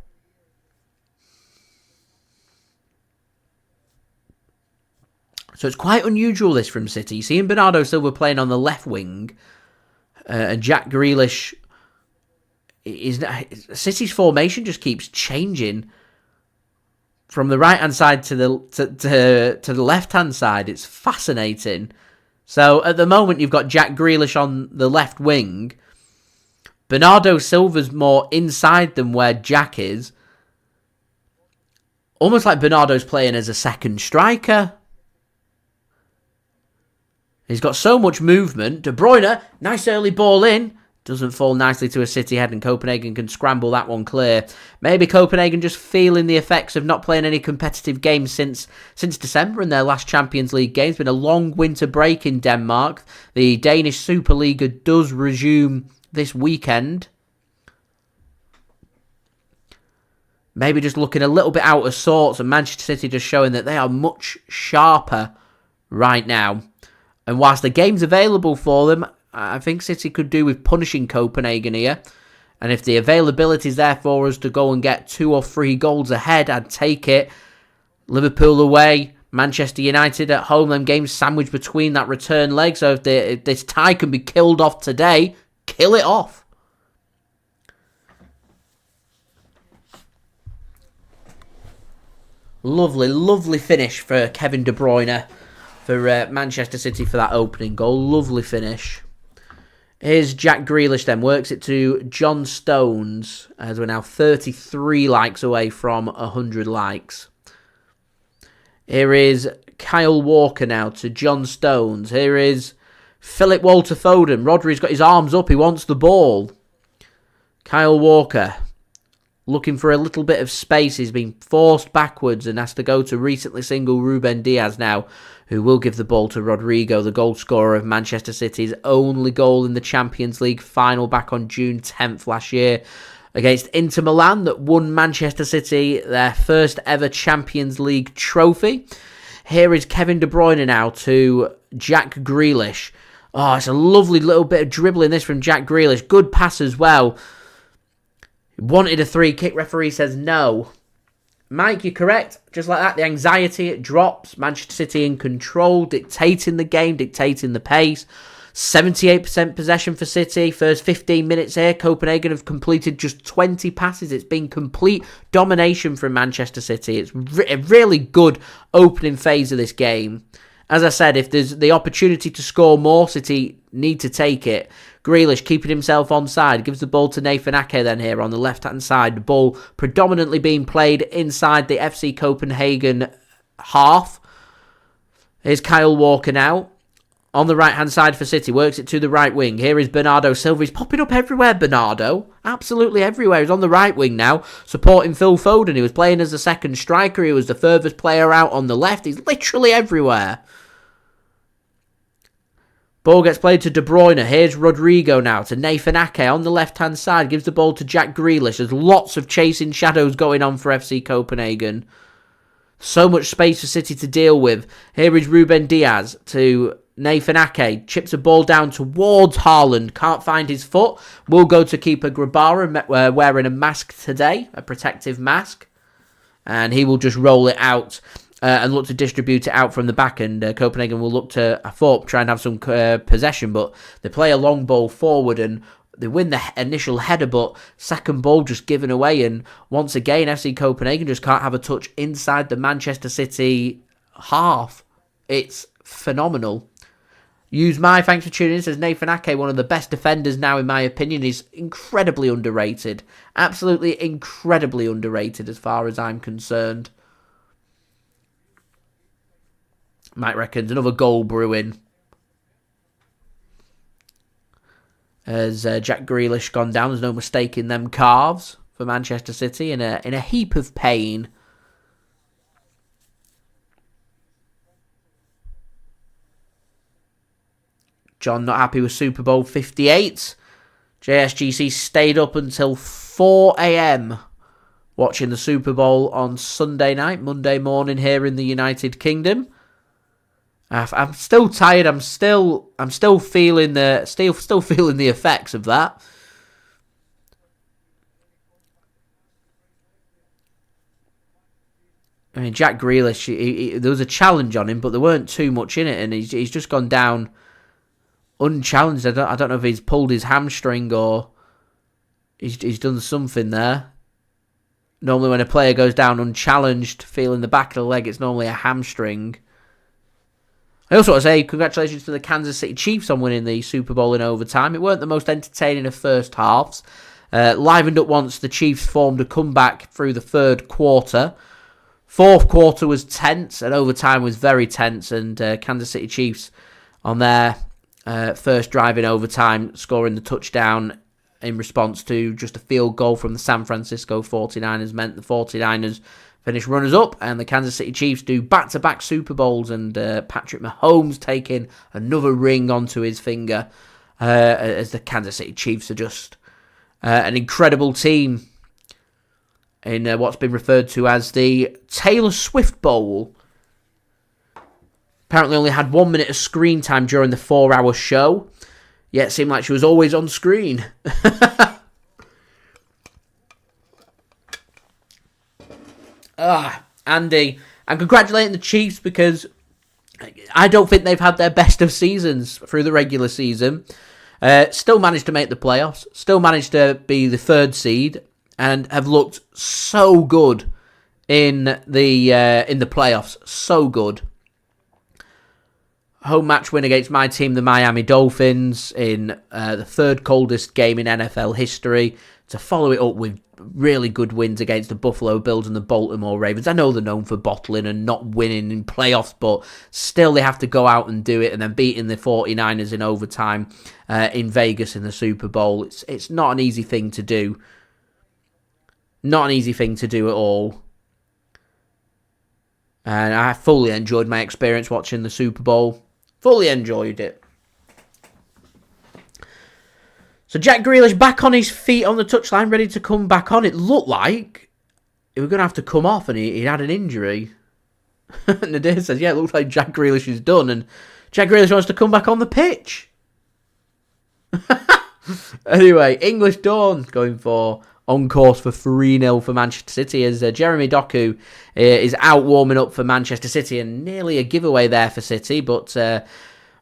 So it's quite unusual, this, from City. Seeing Bernardo Silva playing on the left wing, and Jack Grealish, City's formation just keeps changing from the right hand side to the left hand side. It's fascinating. So at the moment you've got Jack Grealish on the left wing. Bernardo Silva's more inside than where Jack is. Almost like Bernardo's playing as a second striker. He's got so much movement. De Bruyne, nice early ball in. Doesn't fall nicely to a City head, and Copenhagen can scramble that one clear. Maybe Copenhagen just feeling the effects of not playing any competitive games since December in their last Champions League game. It's been a long winter break in Denmark. The Danish Superliga does resume this weekend. maybe just looking a little bit out of sorts, and Manchester City just showing that they are much sharper right now. And whilst the game's available for them, I think City could do with punishing Copenhagen here. And if the availability is there for us to go and get 2 or 3 goals ahead, I'd take it. Liverpool away, Manchester United at home, them games sandwiched between that return leg. So if this tie can be killed off today, kill it off. Lovely, lovely finish for Kevin De Bruyne for Manchester City for that opening goal. Lovely finish. Here's Jack Grealish then. Works it to John Stones as we're now 33 likes away from 100 likes. Here is Kyle Walker now to John Stones. Here is Philip Walter Foden. Rodri's got his arms up. He wants the ball. Kyle Walker looking for a little bit of space. He's been forced backwards and has to go to recently single Ruben Dias now, who will give the ball to Rodrigo, the goal scorer of Manchester City's only goal in the Champions League final back on June 10th last year against Inter Milan that won Manchester City their first ever Champions League trophy. Here is Kevin De Bruyne now to Jack Grealish. Oh, it's a lovely little bit of dribbling this from Jack Grealish. Good pass as well. Wanted a free kick, referee says no. Mike, you're correct. Just like that, the anxiety, it drops. Manchester City in control, dictating the game, dictating the pace. 78% possession for City. First 15 minutes here, Copenhagen have completed just 20 passes. It's been complete domination from Manchester City. It's a really good opening phase of this game. As I said, if there's the opportunity to score more, City need to take it. Grealish keeping himself onside, gives the ball to Nathan Ake then here on the left-hand side. The ball predominantly being played inside the FC Copenhagen half. Here's Kyle Walker now. On the right-hand side for City, works it to the right wing. Here is Bernardo Silva. He's popping up everywhere, Bernardo. Absolutely everywhere. He's on the right wing now, supporting Phil Foden. He was playing as the second striker. He was the furthest player out on the left. He's literally everywhere. Ball gets played to De Bruyne. Here's Rodrigo now to Nathan Ake on the left-hand side. Gives the ball to Jack Grealish. There's lots of chasing shadows going on for FC Copenhagen. So much space for City to deal with. Here is Ruben Dias to Nathan Ake. Chips a ball down towards Haaland. Can't find his foot. Will go to keeper Grabara, wearing a mask today. A protective mask. And he will just roll it out. And look to distribute it out from the back, and Copenhagen will look to, I thought, try and have some possession, but they play a long ball forward and they win the initial header, but second ball just given away, and once again FC Copenhagen just can't have a touch inside the Manchester City half. It's phenomenal. Use my thanks for tuning in, says Nathan Ake, one of the best defenders now in my opinion. He's incredibly underrated. Absolutely incredibly underrated as far as I'm concerned. Mike reckons another goal brewing. As Jack Grealish gone down, there's no mistaking them calves for Manchester City in a heap of pain. John not happy with Super Bowl 58. JSGC stayed up until 4 a.m. watching the Super Bowl on Sunday night, Monday morning here in the United Kingdom. I'm still tired. I'm still feeling the feeling the effects of that. I mean, Jack Grealish, there was a challenge on him, but there weren't too much in it, and he's just gone down unchallenged. I don't know if he's pulled his hamstring or he's done something there. Normally, when a player goes down unchallenged, feeling the back of the leg, it's normally a hamstring. I also want to say congratulations to the Kansas City Chiefs on winning the Super Bowl in overtime. It weren't the most entertaining of first halves. Livened up once the Chiefs formed a comeback through the third quarter. Fourth quarter was tense and overtime was very tense. And Kansas City Chiefs on their first drive in overtime scoring the touchdown in response to just a field goal from the San Francisco 49ers meant the 49ers finish runners-up, and the Kansas City Chiefs do back-to-back Super Bowls, and Patrick Mahomes taking another ring onto his finger as the Kansas City Chiefs are just an incredible team. in what's been referred to as the Taylor Swift Bowl. Apparently only had 1 minute of screen time during the 4-hour show, yet it seemed like she was always on screen. Andy, I'm congratulating the Chiefs because I don't think they've had their best of seasons through the regular season. Still managed to make the playoffs, still managed to be the 3rd seed, and have looked so good in the playoffs. So good. Home match win against my team, the Miami Dolphins, in the 3rd coldest game in NFL history, to follow it up with really good wins against the Buffalo Bills and the Baltimore Ravens. I know they're known for bottling and not winning in playoffs, but still they have to go out and do it, and then beating the 49ers in overtime in Vegas in the Super Bowl. It's not an easy thing to do. Not an easy thing to do at all. And I fully enjoyed my experience watching the Super Bowl. Fully enjoyed it. So Jack Grealish back on his feet on the touchline, ready to come back on. It looked like he was going to have to come off and he had an injury. Nadir says, yeah, it looks like Jack Grealish is done. And Jack Grealish wants to come back on the pitch. Anyway, English Dawn going for on course for 3-0 for Manchester City as Jeremy Doku is out warming up for Manchester City, and nearly a giveaway there for City, but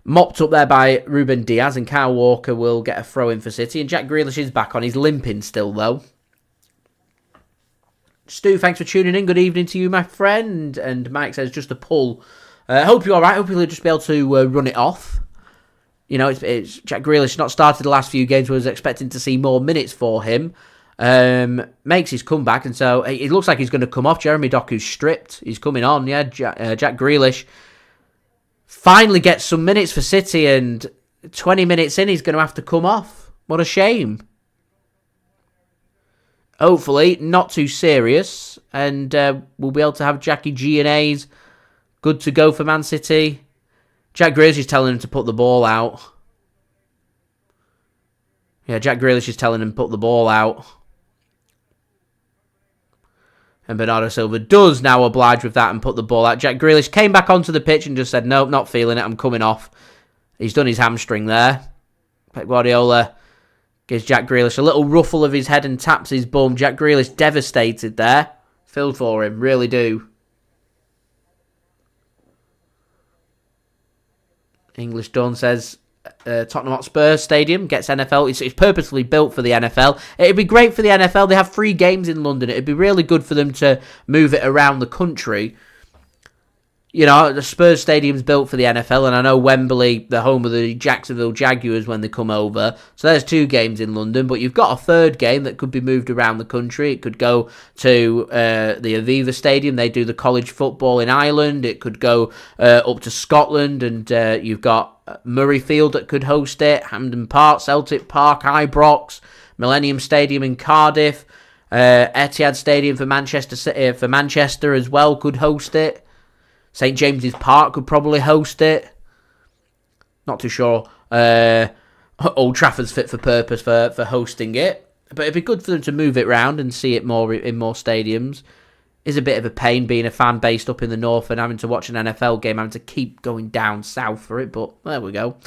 mopped up there by Ruben Dias, and Kyle Walker will get a throw in for City, and Jack Grealish is back on. He's limping still though. Stu, thanks for tuning in. Good evening to you, my friend. And Mike says just a pull. Hope you're alright. Hope you'll just be able to run it off. You know, it's Jack Grealish not started the last few games. Was expecting to see more minutes for him. Makes his comeback, and so it looks like he's going to come off. Jeremy Doku's stripped. He's coming on, yeah. Jack Grealish finally gets some minutes for City, and 20 minutes in, he's going to have to come off. What a shame. Hopefully, not too serious, and we'll be able to have Jackie G&A's good to go for Man City. Jack Grealish is telling him to put the ball out. Yeah, Jack Grealish is telling him to put the ball out. And Bernardo Silva does now oblige with that and put the ball out. Jack Grealish came back onto the pitch and just said, nope, not feeling it, I'm coming off. He's done his hamstring there. Pep Guardiola gives Jack Grealish a little ruffle of his head and taps his bum. Jack Grealish devastated there. Feel for him, really do. English Dawn says, Tottenham Hotspur Stadium gets NFL. It's purposely built for the NFL. It'd be great for the NFL. They have 3 games in London. It'd be really good for them to move it around the country. You know, the Spurs Stadium's built for the NFL, and I know Wembley, the home of the Jacksonville Jaguars when they come over. So there's 2 games in London, but you've got a 3rd game that could be moved around the country. It could go to the Aviva Stadium. They do the college football in Ireland. It could go up to Scotland, and you've got Murrayfield that could host it, Hampden Park, Celtic Park, Ibrox, Millennium Stadium in Cardiff, Etihad Stadium for Manchester as well could host it. St James's Park could probably host it. Not too sure. Old Trafford's fit for purpose for hosting it, but it'd be good for them to move it round and see it more in more stadiums. Is a bit of a pain being a fan based up in the north and having to watch an NFL game, having to keep going down south for it, but there we go.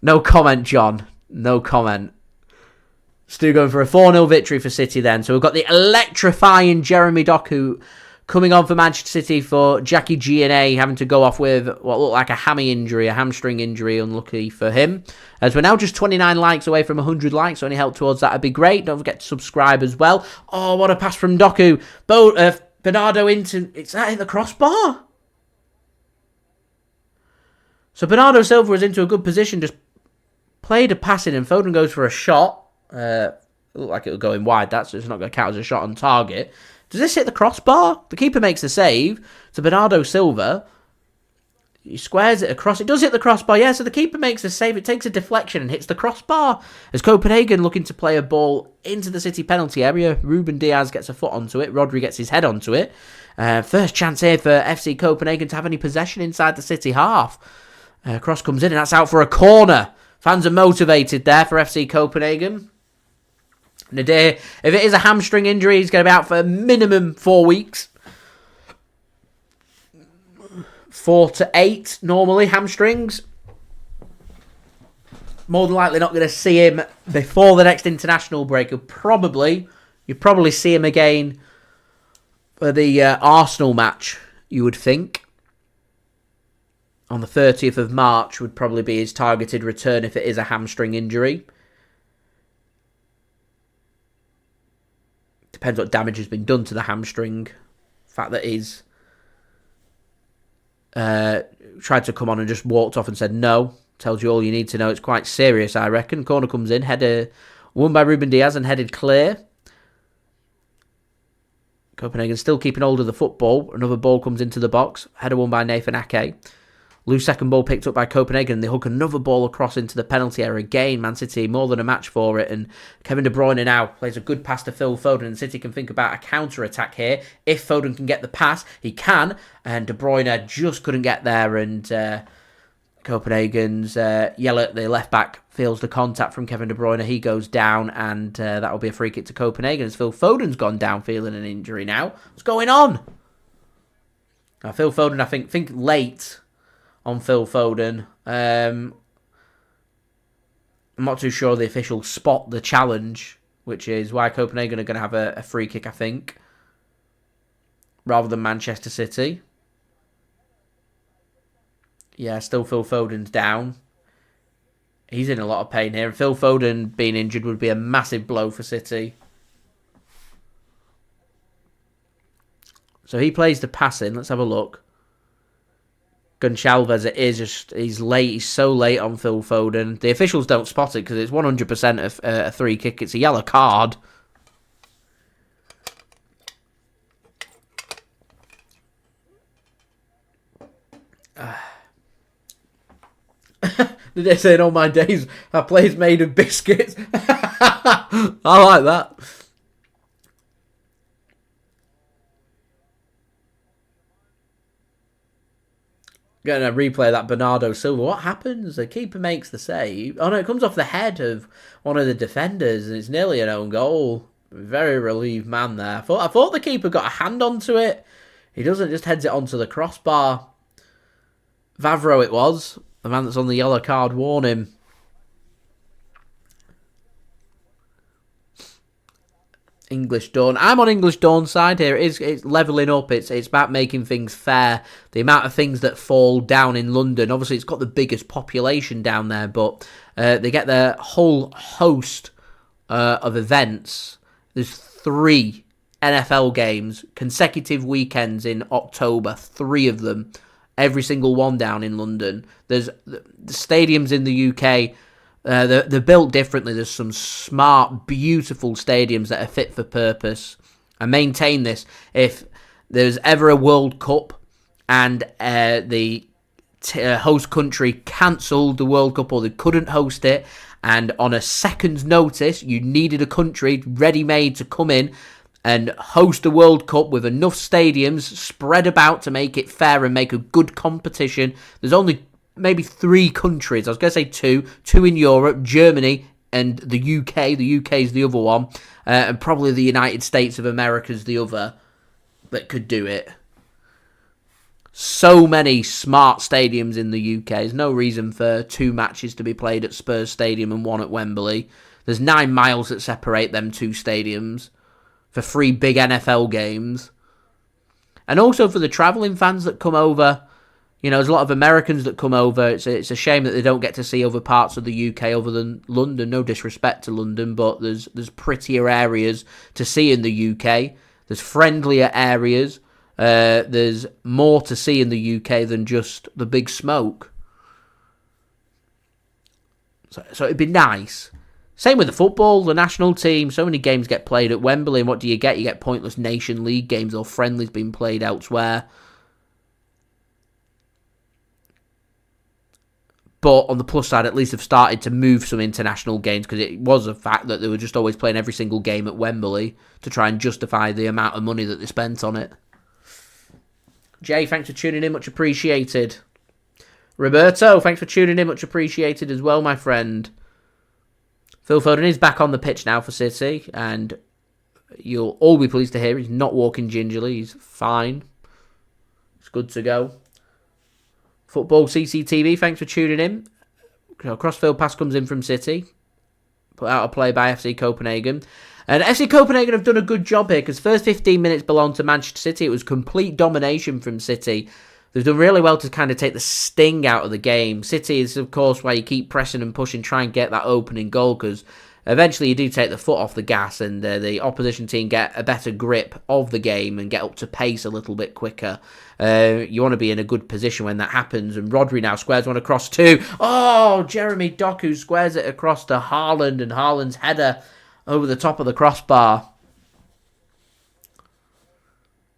No comment, John. No comment. Stu going for a 4-0 victory for City then. So we've got the electrifying Jeremy Doku coming on for Manchester City for Jackie G&A having to go off with what looked like a hamstring injury, unlucky for him. As we're now just 29 likes away from 100 likes, so any help towards that would be great. Don't forget to subscribe as well. Oh, what a pass from Doku. Bernardo into... It's that in the crossbar? So Bernardo Silva was into a good position, just played a pass in, and Foden goes for a shot. It looked like it was going wide, so it's not going to count as a shot on target. Does this hit the crossbar? The keeper makes the save to Bernardo Silva. He squares it across. It does hit the crossbar, yeah, so the keeper makes the save. It takes a deflection and hits the crossbar. As Copenhagen looking to play a ball into the City penalty area, Ruben Dias gets a foot onto it. Rodri gets his head onto it. First chance here for FC Copenhagen to have any possession inside the City half. Cross comes in and that's out for a corner. Fans are motivated there for FC Copenhagen. Nadir, if it is a hamstring injury, he's going to be out for a minimum 4 weeks. 4 to 8, normally, hamstrings. More than likely not going to see him before the next international break. You'll probably see him again for the Arsenal match, you would think. On the 30th of March would probably be his targeted return if it is a hamstring injury. Depends what damage has been done to the hamstring. The fact that he's tried to come on and just walked off and said no tells you all you need to know. It's quite serious, I reckon. Corner comes in, header won by Ruben Dias and headed clear. Copenhagen still keeping hold of the football. Another ball comes into the box. Header won by Nathan Ake. Loose second ball picked up by Copenhagen. They hook another ball across into the penalty area. Again, Man City more than a match for it. And Kevin De Bruyne now plays a good pass to Phil Foden. And City can think about a counter-attack here. If Foden can get the pass, he can. And De Bruyne just couldn't get there. And Copenhagen's Yellow, the left-back, feels the contact from Kevin De Bruyne. He goes down. And that will be a free kick to Copenhagen as Phil Foden's gone down feeling an injury now. What's going on? Now, Phil Foden, I think late on Phil Foden. I'm not too sure the officials spot the challenge, which is why Copenhagen are going to have a free kick, I think, rather than Manchester City. Yeah, still Phil Foden's down. He's in a lot of pain here. And Phil Foden being injured would be a massive blow for City. So he plays the pass in. Let's have a look. Goncalves, it is just, he's late. He's so late on Phil Foden. The officials don't spot it because it's 100% a free kick. It's a yellow card. They're saying all my days are plays made of biscuits. I like that. Going to replay that Bernardo Silva. What happens? The keeper makes the save. Oh no, it comes off the head of one of the defenders and it's nearly an own goal. Very relieved man there. I thought the keeper got a hand onto it. He doesn't, just heads it onto the crossbar. Vavro it was. The man that's on the yellow card warned him. English Dawn. I'm on English Dawn's side here. It's levelling up. It's about making things fair. The amount of things that fall down in London. Obviously, it's got the biggest population down there, but they get their whole host of events. There's 3 NFL games, consecutive weekends in October. 3 of them. Every single one down in London. There's the stadiums in the UK. They're built differently. There's some smart, beautiful stadiums that are fit for purpose. I maintain this. If there's ever a World Cup and the host country cancelled the World Cup or they couldn't host it, and on a second's notice you needed a country ready-made to come in and host a World Cup with enough stadiums spread about to make it fair and make a good competition, there's only maybe 3 countries. I was going to say 2. 2 in Europe, Germany and the UK. The UK is the other one. And probably the United States of America is the other that could do it. So many smart stadiums in the UK. There's no reason for 2 matches to be played at Spurs Stadium and 1 at Wembley. There's 9 miles that separate them 2 stadiums for 3 big NFL games. And also for the travelling fans that come over. You know, there's a lot of Americans that come over. It's a shame that they don't get to see other parts of the UK other than London. No disrespect to London, but there's prettier areas to see in the UK. There's friendlier areas. There's more to see in the UK than just the big smoke. So it'd be nice. Same with the football, the national team. So many games get played at Wembley, and what do you get? You get pointless Nation League games or friendlies being played elsewhere. But on the plus side, at least they've started to move some international games because it was a fact that they were just always playing every single game at Wembley to try and justify the amount of money that they spent on it. Jay, thanks for tuning in. Much appreciated. Roberto, thanks for tuning in. Much appreciated as well, my friend. Phil Foden is back on the pitch now for City, and you'll all be pleased to hear he's not walking gingerly. He's fine. It's good to go. Football CCTV, thanks for tuning in. Crossfield pass comes in from City. Put out a play by FC Copenhagen. And FC Copenhagen have done a good job here, because first 15 minutes belonged to Manchester City. It was complete domination from City. They've done really well to kind of take the sting out of the game. City is, of course, why you keep pressing and pushing, try and get that opening goal, because eventually you do take the foot off the gas, and the opposition team get a better grip of the game and get up to pace a little bit quicker. You want to be in a good position when that happens. And Rodri now squares one across two. Oh, Jeremy Doku squares it across to Haaland, and Haaland's header over the top of the crossbar.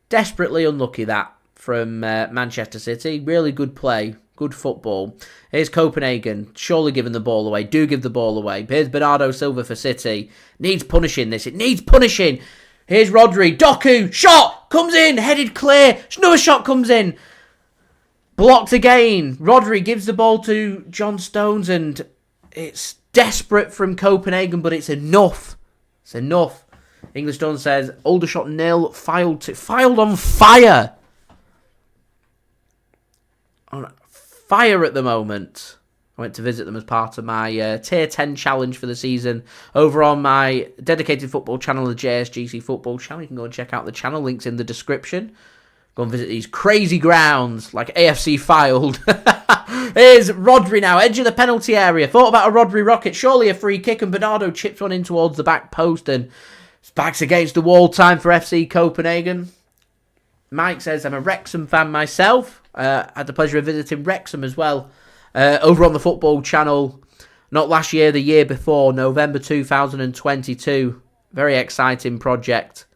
Desperately unlucky that from Manchester City. Really good play. Good football. Here's Copenhagen. Surely giving the ball away. Do give the ball away. Here's Bernardo Silva for City. Needs punishing this. It needs punishing. Here's Rodri. Doku. Shot. Comes in. Headed clear. Another shot comes in. Blocked again. Rodri gives the ball to John Stones, and it's desperate from Copenhagen, but it's enough. It's enough. English Dawn says, Aldershot 0, filed on fire. On fire at the moment. I went to visit them as part of my Tier 10 challenge for the season over on my dedicated football channel, the JSGC football channel. You can go and check out the channel. Links in the description. Go and visit these crazy grounds like AFC Filed. Here's Rodri now, edge of the penalty area. Thought about a Rodri rocket. Surely a free kick, and Bernardo chips one in towards the back post, and it's backs against the wall. Time for FC Copenhagen. Mike says, I'm a Wrexham fan myself. Had the pleasure of visiting Wrexham as well. Over on the football channel. Not last year, the year before. November 2022. Very exciting project.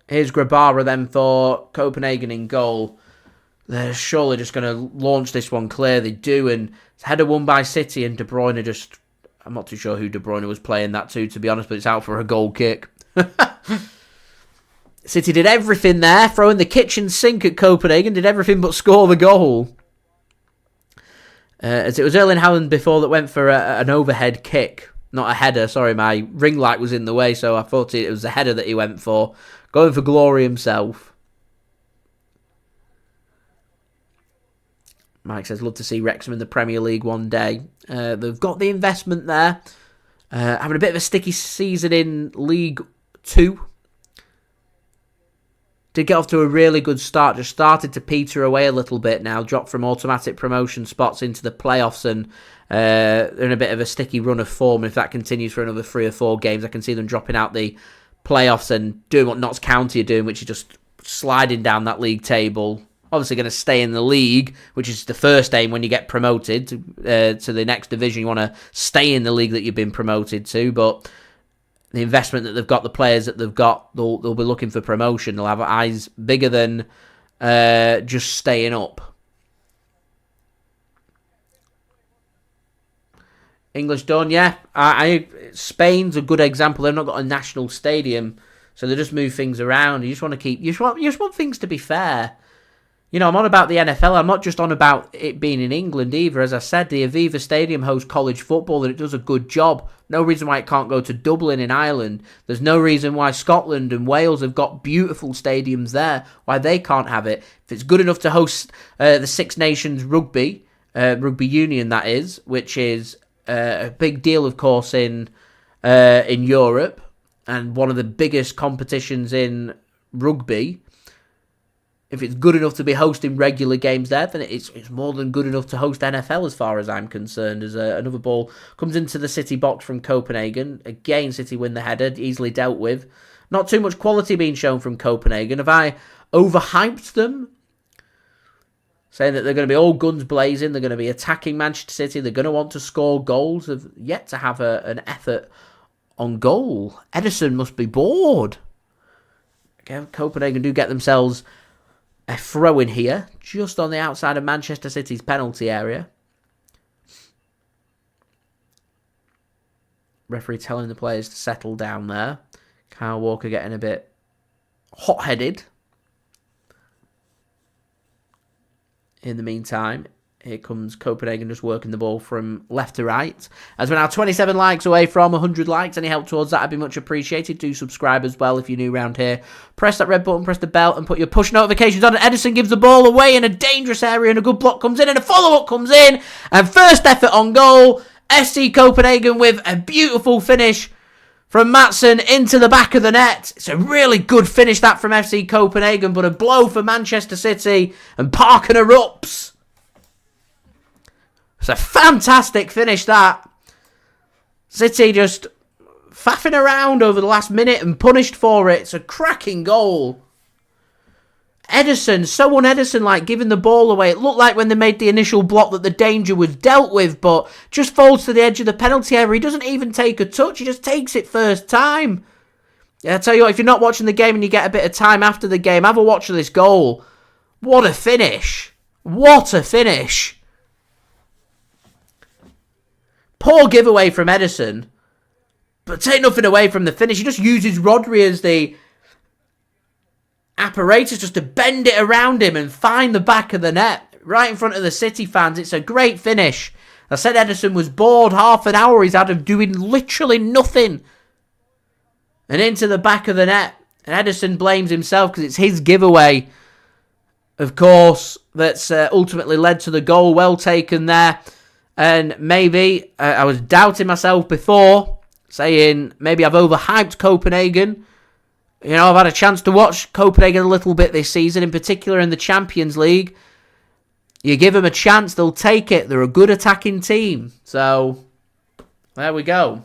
Here's Grabara then for Copenhagen in goal. They're surely just going to launch this one clear. They do, and it's header won by City, and De Bruyne just... I'm not too sure who De Bruyne was playing that to be honest, but it's out for a goal kick. City did everything there, throwing the kitchen sink at Copenhagen, did everything but score the goal. As it was Erling Haaland before that went for an overhead kick. Not a header, sorry, my ring light was in the way, so I thought it was a header that he went for. Going for glory himself. Mike says, love to see Wrexham in the Premier League one day. They've got the investment there. Having a bit of a sticky season in League 2. Did get off to a really good start. Just started to peter away a little bit now. Dropped from automatic promotion spots into the playoffs, and they're in a bit of a sticky run of form. If that continues for another 3 or 4 games, I can see them dropping out the playoffs and doing what Notts County are doing, which is just sliding down that league table. Obviously going to stay in the league, which is the first aim when you get promoted to the next division. You want to stay in the league that you've been promoted to, but the investment that they've got, the players that they've got, they'll be looking for promotion. They'll have eyes bigger than just staying up. English done, yeah. Spain's a good example. They've not got a national stadium, so they just move things around. You just want to keep. You just want things to be fair. You know, I'm on about the NFL. I'm not just on about it being in England either. As I said, the Aviva Stadium hosts college football, and it does a good job. No reason why it can't go to Dublin in Ireland. There's no reason why Scotland and Wales have got beautiful stadiums there, why they can't have it. If it's good enough to host the Six Nations rugby union, that is, which is a big deal, of course, in Europe, and one of the biggest competitions in rugby. If it's good enough to be hosting regular games there, then it's more than good enough to host NFL as far as I'm concerned. As another ball comes into the City box from Copenhagen. Again, City win the header, easily dealt with. Not too much quality being shown from Copenhagen. Have I overhyped them? Saying that they're going to be all guns blazing, they're going to be attacking Manchester City, they're going to want to score goals. They've yet to have an effort on goal. Ederson must be bored. Okay, Copenhagen do get themselves a throw in here, just on the outside of Manchester City's penalty area. Referee telling the players to settle down there. Kyle Walker getting a bit hot-headed. in the meantime. Here comes Copenhagen just working the ball from left to right. As we're now 27 likes away from 100 likes. Any help towards that would be much appreciated. Do subscribe as well if you're new around here. Press that red button, press the bell, and put your push notifications on. Ederson gives the ball away in a dangerous area, and a good block comes in, and a follow-up comes in. And first effort on goal. FC Copenhagen with a beautiful finish from Maatsen into the back of the net. It's a really good finish, that, from FC Copenhagen, but a blow for Manchester City, and Parken erupts. It's a fantastic finish, that. City just faffing around over the last minute and punished for it. It's a cracking goal. Ederson, so un-Ederson-like, giving the ball away. It looked like when they made the initial block that the danger was dealt with, but just falls to the edge of the penalty area. He doesn't even take a touch. He just takes it first time. Yeah, I tell you what, if you're not watching the game and you get a bit of time after the game, have a watch of this goal. What a finish. What a finish. Poor giveaway from Ederson, but take nothing away from the finish. He just uses Rodri as the apparatus just to bend it around him and find the back of the net right in front of the City fans. It's a great finish. I said Ederson was bored. Half an hour he's had of doing literally nothing. And into the back of the net. And Ederson blames himself because it's his giveaway, of course, that's ultimately led to the goal. Well taken there. And maybe, I was doubting myself before, saying maybe I've overhyped Copenhagen. You know, I've had a chance to watch Copenhagen a little bit this season, in particular in the Champions League. You give them a chance, they'll take it. They're a good attacking team. So, there we go.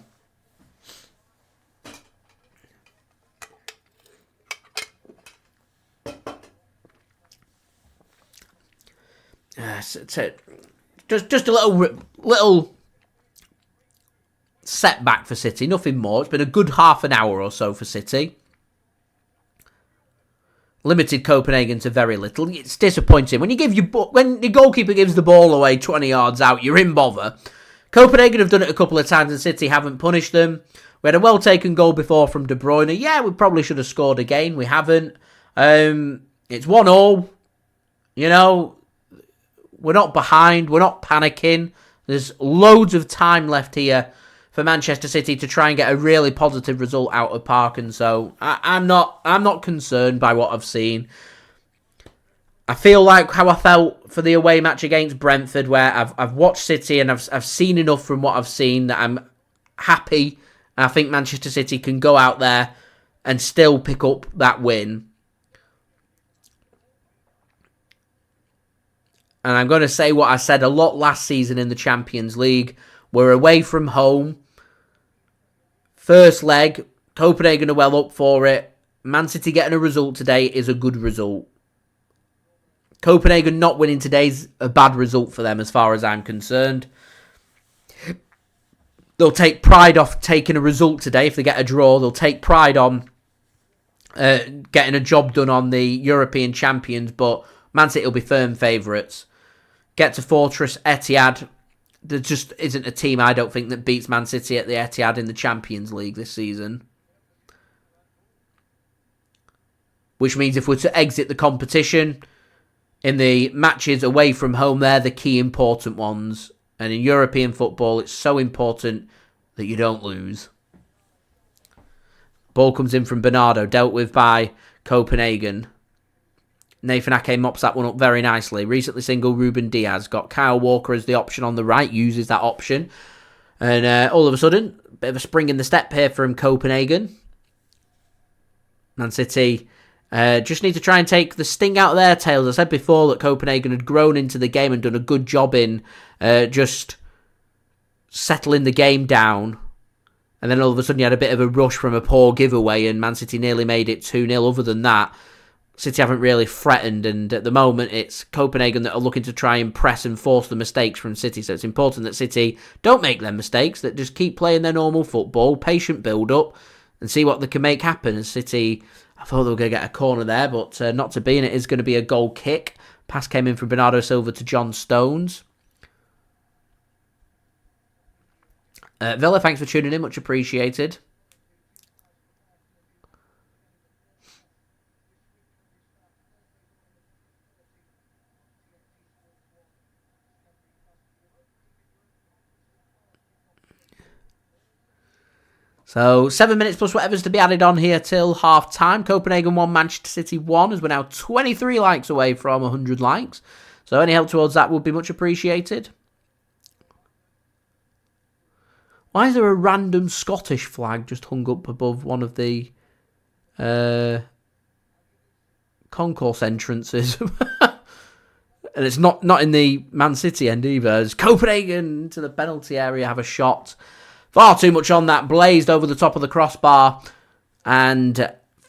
Just a little setback for City. Nothing more. It's been a good half an hour or so for City. Limited Copenhagen to very little. It's disappointing. When your goalkeeper gives the ball away 20 yards out, you're in bother. Copenhagen have done it a couple of times and City haven't punished them. We had a well-taken goal before from De Bruyne. Yeah, we probably should have scored again. We haven't. It's 1-1. You know, we're not behind. We're not panicking. There's loads of time left here for Manchester City to try and get a really positive result out of Parken. So I'm not concerned by what I've seen. I feel like how I felt for the away match against Brentford, where I've watched City and I've seen enough from what I've seen that I'm happy. And I think Manchester City can go out there and still pick up that win. And I'm going to say what I said a lot last season in the Champions League. We're away from home. First leg, Copenhagen are well up for it. Man City getting a result today is a good result. Copenhagen not winning today is a bad result for them as far as I'm concerned. They'll take pride off taking a result today. If they get a draw, they'll take pride on getting a job done on the European champions. But Man City will be firm favourites. Get to Fortress Etihad. There just isn't a team, I don't think, that beats Man City at the Etihad in the Champions League this season. Which means if we're to exit the competition in the matches away from home, they're the key important ones. And in European football, it's so important that you don't lose. Ball comes in from Bernardo, dealt with by Copenhagen. Nathan Ake mops that one up very nicely. Recently single Ruben Dias. Got Kyle Walker as the option on the right. Uses that option. And all of a sudden, a bit of a spring in the step here from Copenhagen. Man City just need to try and take the sting out of their tails. I said before that Copenhagen had grown into the game and done a good job in just settling the game down. And then all of a sudden you had a bit of a rush from a poor giveaway and Man City nearly made it 2-0. Other than that, City haven't really threatened, and at the moment it's Copenhagen that are looking to try and press and force the mistakes from City. So it's important that City don't make them mistakes, that just keep playing their normal football, patient build-up, and see what they can make happen. As City, I thought they were going to get a corner there, but not to be, and it is going to be a goal kick. Pass came in from Bernardo Silva to John Stones. Villa, thanks for tuning in, much appreciated. So 7 minutes plus whatever's to be added on here till half time. Copenhagen 1, Manchester City 1, as we're now 23 likes away from 100 likes. So any help towards that would be much appreciated. Why is there a random Scottish flag just hung up above one of the concourse entrances? And it's not in the Man City end either. As Copenhagen to the penalty area have a shot. Far too much on that. Blazed over the top of the crossbar. And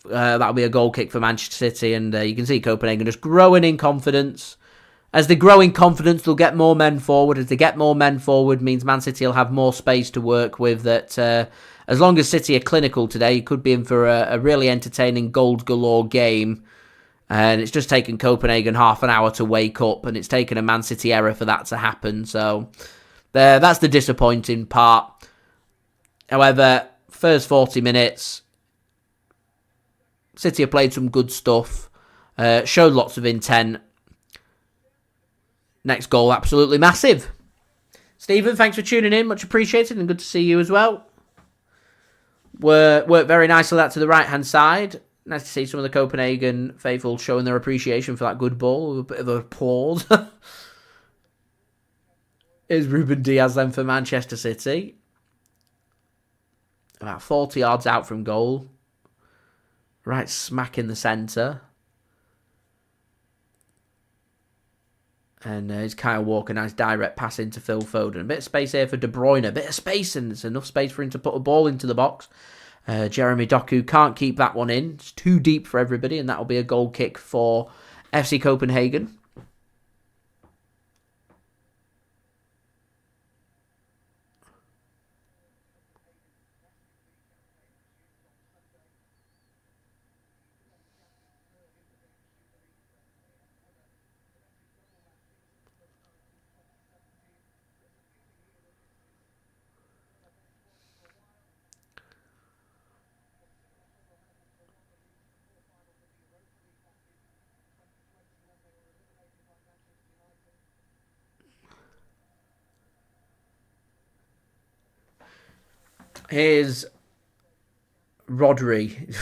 that'll be a goal kick for Manchester City. And you can see Copenhagen just growing in confidence. As they grow in confidence, they'll get more men forward. As they get more men forward, means Man City will have more space to work with. That as long as City are clinical today, you could be in for a really entertaining goals galore game. And it's just taken Copenhagen half an hour to wake up, and it's taken a Man City error for that to happen. So that's the disappointing part. However, first 40 minutes, City have played some good stuff, showed lots of intent. Next goal, absolutely massive. Stephen, thanks for tuning in. Much appreciated, and good to see you as well. Worked very nicely that to the right-hand side. Nice to see some of the Copenhagen faithful showing their appreciation for that good ball with a bit of applause. Here's Ruben Dias then for Manchester City. About 40 yards out from goal. Right smack in the centre. And it's Kyle Walker, nice direct pass into Phil Foden. A bit of space here for De Bruyne. A bit of space, and there's enough space for him to put a ball into the box. Jeremy Doku can't keep that one in. It's too deep for everybody, and that'll be a goal kick for FC Copenhagen. Here's Rodri.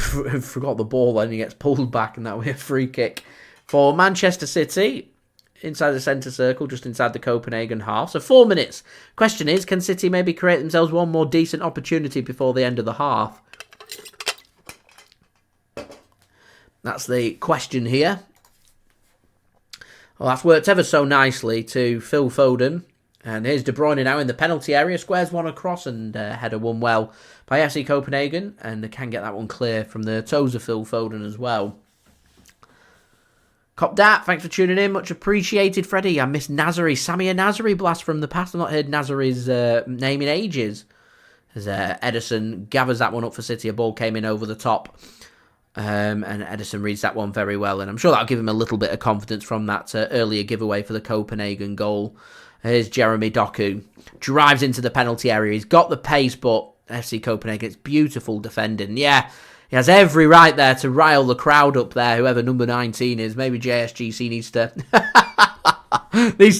Forgot the ball then. He gets pulled back, and that'll be a free kick for Manchester City. Inside the centre circle, just inside the Copenhagen half. So 4 minutes. Question is, can City maybe create themselves one more decent opportunity before the end of the half? That's the question here. Well, that's worked ever so nicely to Phil Foden. And here's De Bruyne now in the penalty area. Squares one across, and header won well by FC Copenhagen. And they can get that one clear from the toes of Phil Foden as well. Cop Dat, thanks for tuning in. Much appreciated, Freddie. I missed Nazari. Samir Nazari blast from the past. I've not heard Nazari's name in ages. As Ederson gathers that one up for City. A ball came in over the top. And Ederson reads that one very well. And I'm sure that'll give him a little bit of confidence from that earlier giveaway for the Copenhagen goal. Here's Jeremy Doku. Drives into the penalty area. He's got the pace, but FC Copenhagen, it's beautiful defending. Yeah, he has every right there to rile the crowd up there, whoever number 19 is. Maybe JSGC needs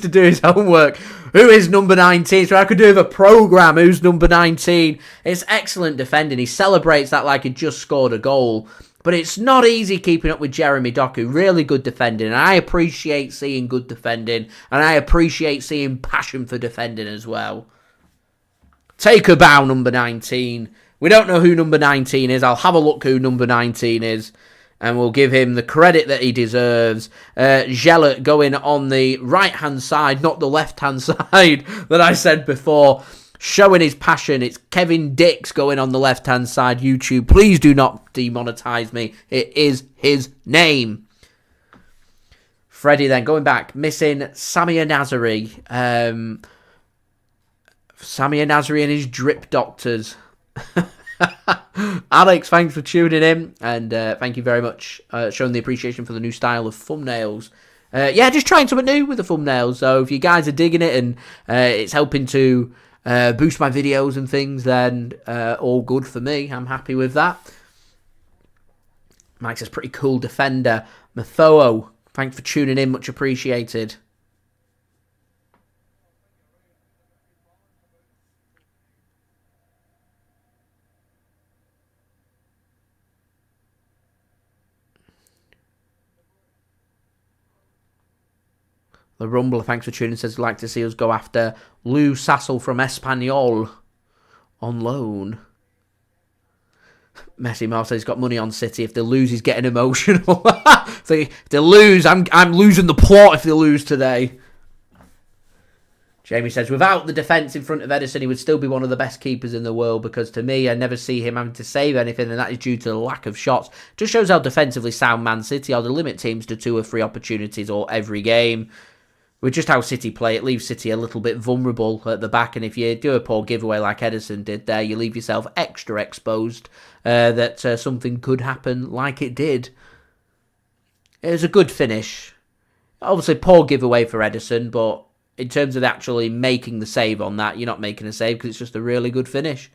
to do his homework. Who is number 19? So I could do with a programme. Who's number 19? It's excellent defending. He celebrates that like he just scored a goal. But it's not easy keeping up with Jeremy Doku. Really good defending. And I appreciate seeing good defending. And I appreciate seeing passion for defending as well. Take a bow, number 19. We don't know who number 19 is. I'll have a look who number 19 is. And we'll give him the credit that he deserves. Gellert going on the right-hand side, not the left-hand side that I said before. Showing his passion. It's Kevin Dix going on the left-hand side. YouTube, please do not demonetize me. It is his name. Freddie then going back. Missing Samir Nazari. Samir Nazari and his drip doctors. Alex, thanks for tuning in. And thank you very much. Showing the appreciation for the new style of thumbnails. Yeah, just trying something new with the thumbnails. So if you guys are digging it and it's helping to boost my videos and things, then all good for me. I'm happy with that. Mike says, pretty cool defender. Mathoo, thanks for tuning in. Much appreciated. The Rumbler, thanks for tuning, says, like to see us go after Lou Sassel from Espanyol on loan. Messi Mar says he's got money on City. If they lose, he's getting emotional. So if they lose, I'm losing the plot if they lose today. Jamie says, without the defence in front of Ederson, he would still be one of the best keepers in the world, because to me, I never see him having to save anything, and that is due to the lack of shots. Just shows how defensively sound Man City are. They limit teams to 2 or 3 opportunities or every game. With just how City play, it leaves City a little bit vulnerable at the back, and if you do a poor giveaway like Ederson did there, you leave yourself extra exposed that something could happen like it did. It was a good finish. Obviously, poor giveaway for Ederson, but in terms of actually making the save on that, you're not making a save because it's just a really good finish.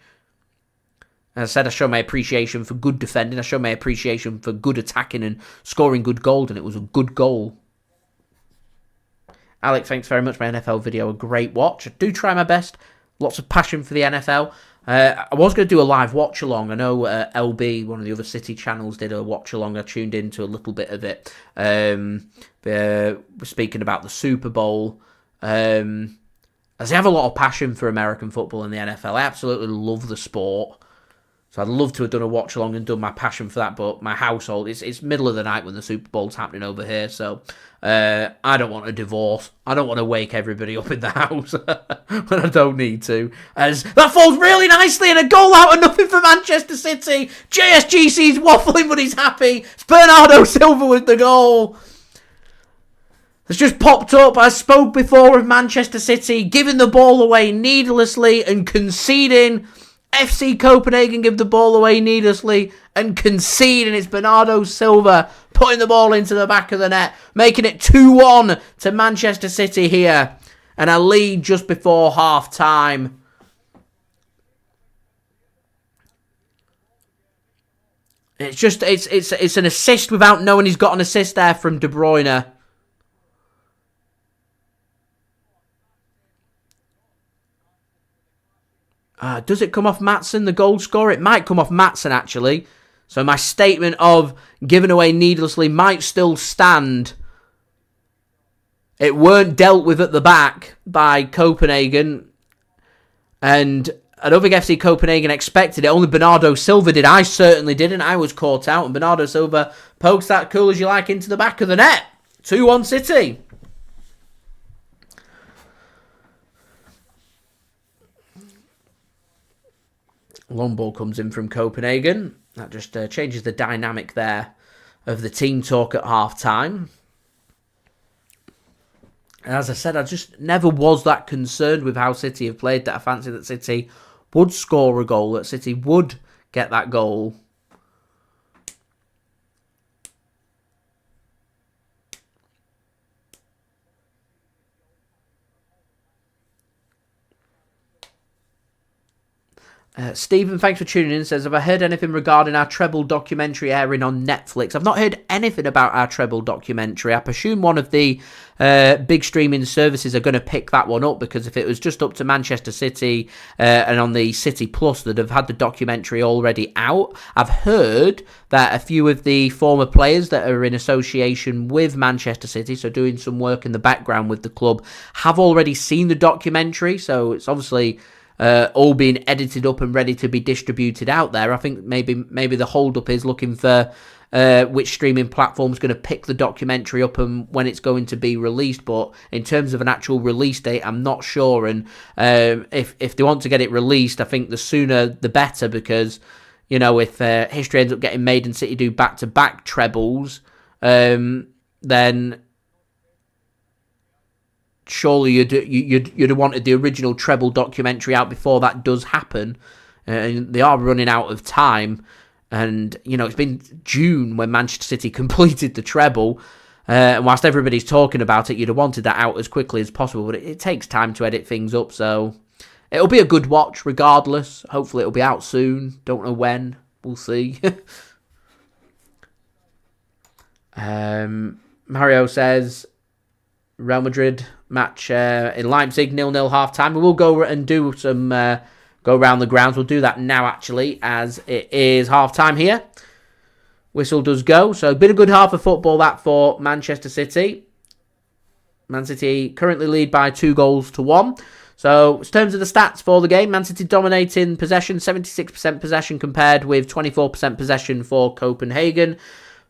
As I said, I show my appreciation for good defending. I show my appreciation for good attacking and scoring good goals, and it was a good goal. Alex, thanks very much for my NFL video. A great watch. I do try my best. Lots of passion for the NFL. I was going to do a live watch-along. I know LB, one of the other City channels, did a watch-along. I tuned into a little bit of it. We're speaking about the Super Bowl. As I have a lot of passion for American football and the NFL. I absolutely love the sport. So I'd love to have done a watch-along and done my passion for that, but my household, it's middle of the night when the Super Bowl's happening over here, so I don't want a divorce. I don't want to wake everybody up in the house when I don't need to. As that falls really nicely, and a goal out of nothing for Manchester City. JSGC's waffling, but he's happy. It's Bernardo Silva with the goal. It's just popped up. I spoke before of Manchester City giving the ball away needlessly and conceding. FC Copenhagen give the ball away needlessly and concede, and it's Bernardo Silva putting the ball into the back of the net, making it 2-1 to Manchester City here, and a lead just before half-time. It's just, it's an assist without knowing he's got an assist there from De Bruyne. Does it come off Maatsen, the goal scorer? It might come off Maatsen, actually. So my statement of giving away needlessly might still stand. It weren't dealt with at the back by Copenhagen. And I don't think FC Copenhagen expected it. Only Bernardo Silva did. I certainly didn't. I was caught out. And Bernardo Silva pokes that cool as you like into the back of the net. 2-1 City. Long ball comes in from Copenhagen. That just changes the dynamic there of the team talk at half-time. As I said, I just never was that concerned with how City have played, that I fancy that City would score a goal, that City would get that goal. Stephen, thanks for tuning in, says, have I heard anything regarding our treble documentary airing on Netflix? I've not heard anything about our treble documentary. I presume one of the big streaming services are going to pick that one up, because if it was just up to Manchester City and on the City Plus, that have had the documentary already out. I've heard that a few of the former players that are in association with Manchester City, so doing some work in the background with the club, have already seen the documentary, so it's obviously all being edited up and ready to be distributed out there. I think maybe the hold-up is looking for which streaming platform's going to pick the documentary up and when it's going to be released. But in terms of an actual release date, I'm not sure. And if they want to get it released, I think the sooner the better, because, you know, if history ends up getting made and City do back-to-back trebles, then surely you'd have wanted the original treble documentary out before that does happen. And they are running out of time. And, you know, it's been June when Manchester City completed the treble. And whilst everybody's talking about it, you'd have wanted that out as quickly as possible. But it takes time to edit things up. So it'll be a good watch regardless. Hopefully it'll be out soon. Don't know when. We'll see. Mario says, Real Madrid match in Leipzig, 0-0 half-time. We will go and do some go around the grounds. We'll do that now, actually, as it is half-time here. Whistle does go. So, been a good half of football, that, for Manchester City. Man City currently lead by 2-1. So, in terms of the stats for the game, Man City dominating possession, 76% possession compared with 24% possession for Copenhagen.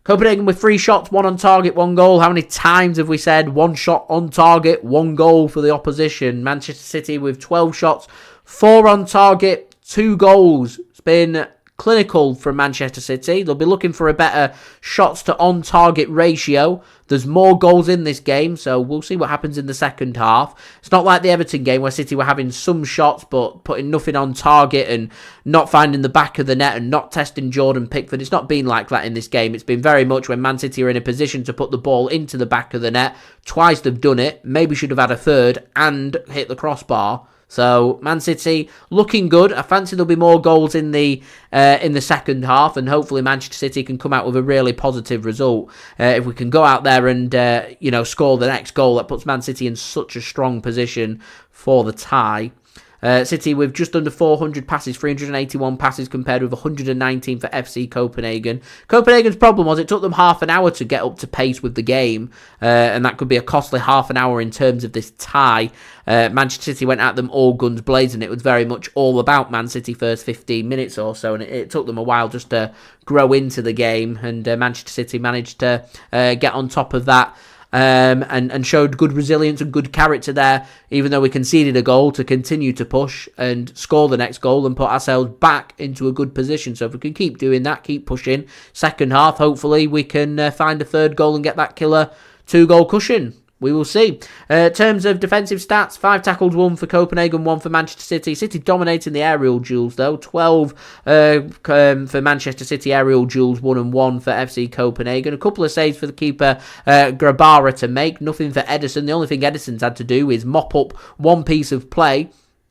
Copenhagen with 3 shots, 1 on target, 1 goal. How many times have we said 1 shot on target, 1 goal for the opposition? Manchester City with 12 shots, 4 on target, 2 goals. It's been clinical from Manchester City. They'll be looking for a better shots to on-target ratio. There's more goals in this game, so we'll see what happens in the second half. It's not like the Everton game where City were having some shots but putting nothing on target and not finding the back of the net and not testing Jordan Pickford. It's not been like that in this game. It's been very much when Man City are in a position to put the ball into the back of the net. Twice they've done it. Maybe should have had a third and hit the crossbar. So, Man City looking good. I fancy there'll be more goals in the second half, and hopefully Manchester City can come out with a really positive result. If we can go out there and score the next goal, that puts Man City in such a strong position for the tie. City with just under 400 passes, 381 passes compared with 119 for FC Copenhagen. Copenhagen's problem was it took them half an hour to get up to pace with the game, and that could be a costly half an hour in terms of this tie. Manchester City went at them all guns blazing. It was very much all about Man City first 15 minutes or so, and it took them a while just to grow into the game, and Manchester City managed to get on top of that. And showed good resilience and good character there, even though we conceded a goal, to continue to push and score the next goal and put ourselves back into a good position. So if we can keep doing that, keep pushing, second half, hopefully we can find a third goal and get that killer 2-goal cushion. We will see. In terms of defensive stats, 5 tackles, 1 for Copenhagen, 1 for Manchester City. City dominating the aerial duels, though. 12 for Manchester City aerial duels, 1 and 1 for FC Copenhagen. A couple of saves for the keeper, Grabara, to make. Nothing for Ederson. The only thing Ederson's had to do is mop up one piece of play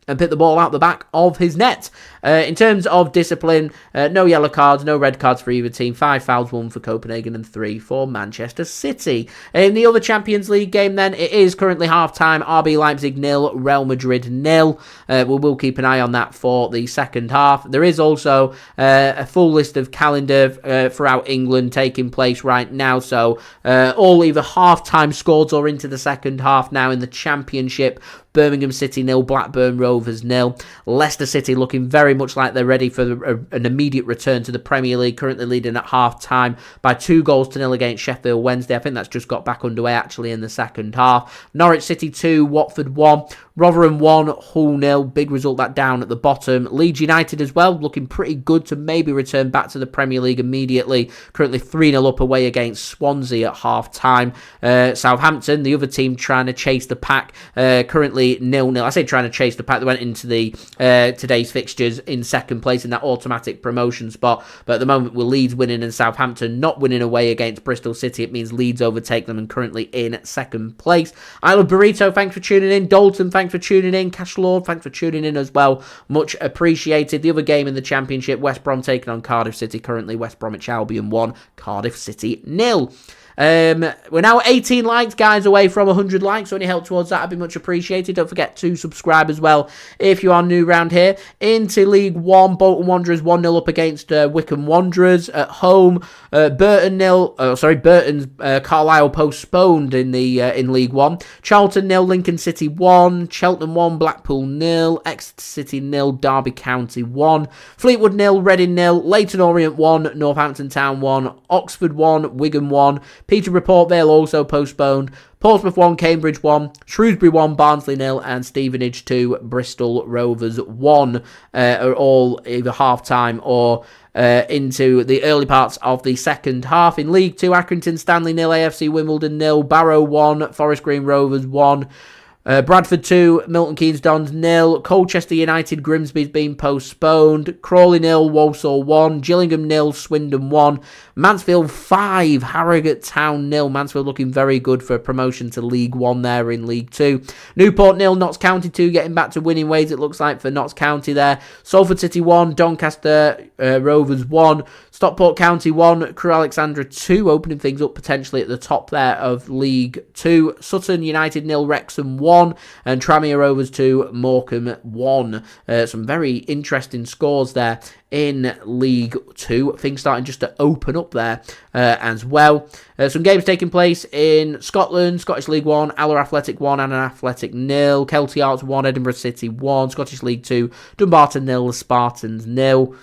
and pick the ball out the back of his net. In terms of discipline, no yellow cards, no red cards for either team. 5 fouls, 1 for Copenhagen and 3 for Manchester City. In the other Champions League game then, it is currently half-time. RB Leipzig 0, Real Madrid 0. We will keep an eye on that for the second half. There is also a full list of calendar throughout England taking place right now. So all either half-time scores or into the second half now in the Championship. Birmingham City 0, Blackburn Rovers 0. Leicester City looking very much like they're ready for an immediate return to the Premier League, currently leading at half-time by 2-0 against Sheffield Wednesday. I think that's just got back underway actually in the second half. Norwich City 2, Watford 1. Rotherham 1, Hull 0. Big result that down at the bottom. Leeds United as well, looking pretty good to maybe return back to the Premier League immediately. Currently 3-0 up away against Swansea at half-time. Southampton, the other team, trying to chase the pack, currently 0-0. I say trying to chase the pack. They went into the today's fixtures in second place in that automatic promotion spot. But at the moment, with Leeds winning and Southampton not winning away against Bristol City, it means Leeds overtake them and currently in second place. I love Burrito. Thanks for tuning in. Dalton, thanks for tuning in. Cash Lord, thanks for tuning in as well. Much appreciated. The other game in the Championship, West Brom taking on Cardiff City. Currently, West Bromwich Albion 1, Cardiff City 0. We're now 18 likes, guys, away from 100 likes, so any help towards that would be much appreciated. Don't forget to subscribe as well if you are new around here. Into League 1, Bolton Wanderers 1-0 up against Wycombe Wanderers at home. Burton's Carlisle postponed in League 1. Charlton 0, Lincoln City 1, Cheltenham 1, Blackpool 0, Exeter City 0, Derby County 1, Fleetwood 0, Reading 0, Leyton Orient 1, Northampton Town 1, Oxford 1, Wigan 1, Peterborough Port Vale also postponed. Portsmouth 1, Cambridge 1, Shrewsbury 1, Barnsley 0, and Stevenage 2, Bristol Rovers 1 are all either half-time or into the early parts of the second half. In League 2, Accrington Stanley 0, AFC Wimbledon 0, Barrow 1, Forest Green Rovers 1, Bradford 2, Milton Keynes Dons 0, Colchester United Grimsby's been postponed, Crawley 0, Walsall 1, Gillingham 0, Swindon 1, Mansfield 5, Harrogate Town 0. Mansfield looking very good for promotion to League 1 there in League 2. Newport 0, Notts County 2, getting back to winning ways it looks like for Notts County there. Salford City 1, Doncaster Rovers 1, Stockport County 1, Crewe Alexandra 2, opening things up potentially at the top there of League 2. Sutton United 0, Wrexham 1. 1, and Tranmere Rovers 2, Morecambe 1. Some very interesting scores there in League 2. Things starting just to open up there as well. Some games taking place in Scotland, Scottish League 1, Aller Athletic 1, and Athletic 0, Kelty Arts 1, Edinburgh City 1, Scottish League 2, Dumbarton 0, Spartans 0.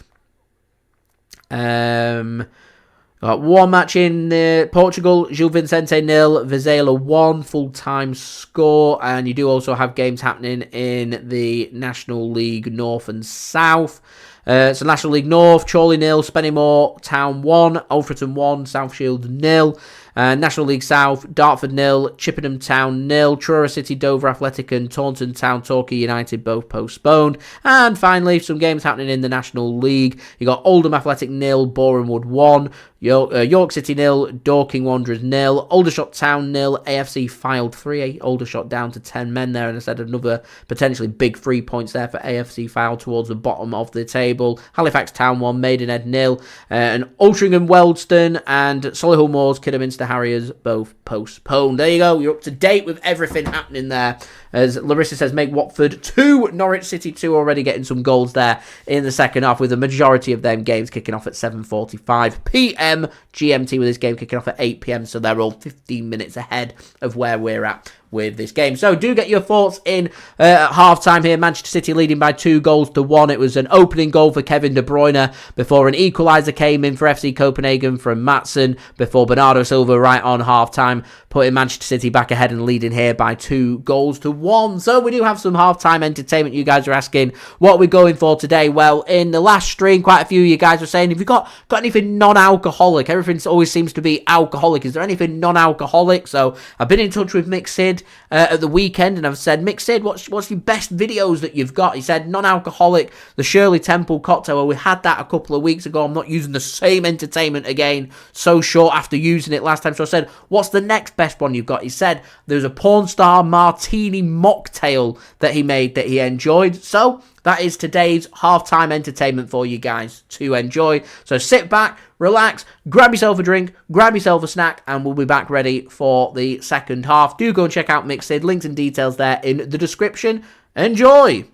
Got one match in Portugal, Gil Vicente 0, Vizela 1, full-time score. And you do also have games happening in the National League North and South. So National League North, Chorley 0, Spennymoor Town 1, Alfreton 1, South Shields 0. National League South, Dartford 0, Chippenham Town 0, Truro City, Dover Athletic and Taunton Town Torquay United both postponed. And finally, some games happening in the National League. You got Oldham Athletic 0, Borehamwood 1, York City 0, Dorking Wanderers 0, Aldershot Town 0, AFC Fylde 3, Aldershot down to 10 men there, and I said another potentially big 3 points there for AFC Fylde towards the bottom of the table. Halifax Town 1, Maidenhead 0, and Altrincham Wealdstone and Solihull Moors, Kidderminster Harriers both postponed. There you go, you're up to date with everything happening there. As Larissa says, make Watford 2, Norwich City 2, already getting some goals there in the second half, with the majority of them games kicking off at 7:45 p.m. GMT, with this game kicking off at 8 p.m. So they're all 15 minutes ahead of where we're at with this game. So do get your thoughts in at half-time here. Manchester City leading by 2-1. It was an opening goal for Kevin De Bruyne before an equaliser came in for FC Copenhagen from Matson before Bernardo Silva right on half-time, putting Manchester City back ahead and leading here by 2-1. So we do have some half-time entertainment. You guys are asking what we're going for today. Well, in the last stream, quite a few of you guys were saying, have you got anything non-alcoholic? Everything always seems to be alcoholic. Is there anything non-alcoholic? So I've been in touch with Mick Sid at the weekend, and I've said, Mick Sid, what's your best videos that you've got? He said non-alcoholic, the Shirley Temple cocktail. Well, we had that a couple of weeks ago. I'm not using the same entertainment again so short after using it last time. So I said, what's the next best one you've got? He said there's a porn star martini mocktail that he made that he enjoyed. So that is today's halftime entertainment for you guys to enjoy. So sit back, relax, grab yourself a drink, grab yourself a snack, and we'll be back ready for the second half. Do go and check out Mixed. Links and details there in the description. Enjoy!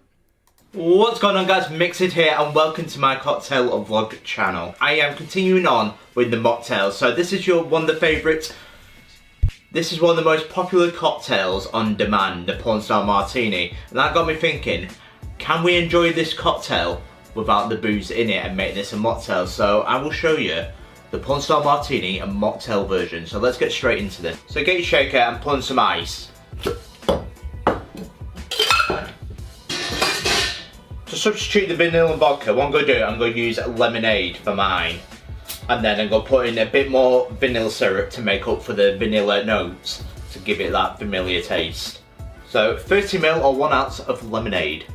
What's going on, guys? Mixed here, and welcome to my cocktail vlog channel. I am continuing on with the mocktails. So this is one of the favourites. This is one of the most popular cocktails on demand, the Porn Star Martini. And that got me thinking, can we enjoy this cocktail without the booze in it and make this a mocktail? So I will show you the Porn Star Martini and mocktail version. So let's get straight into this. So get your shaker and put in some ice. To substitute the vanilla and vodka, what I'm going to do, I'm going to use lemonade for mine. And then I'm going to put in a bit more vanilla syrup to make up for the vanilla notes, to give it that familiar taste. So 30ml or 1 ounce of lemonade.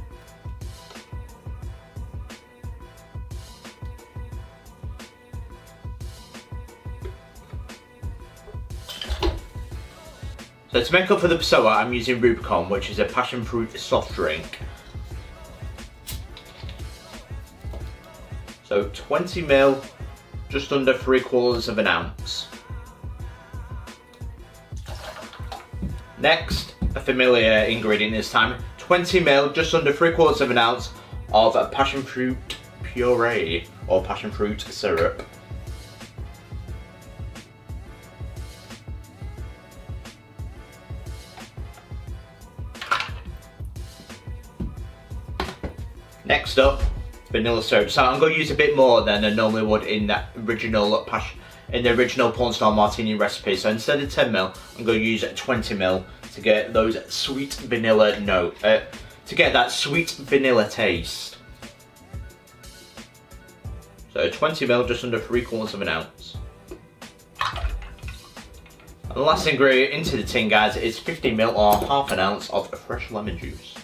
So to make up for the Passoa, I'm using Rubicon, which is a passion fruit soft drink. So 20ml, just under 3/4 of an ounce. Next, a familiar ingredient this time, 20ml, just under 3/4 of an ounce of passion fruit puree or passion fruit syrup. Next up, vanilla syrup. So I'm going to use a bit more than I normally would in the original Porn Star Martini recipe. So instead of 10ml, I'm going to use 20ml to get those sweet vanilla note, to get that sweet vanilla taste. So 20ml, just under 3/4 of an ounce. And the last ingredient into the tin, guys, is 50ml or half an ounce of fresh lemon juice.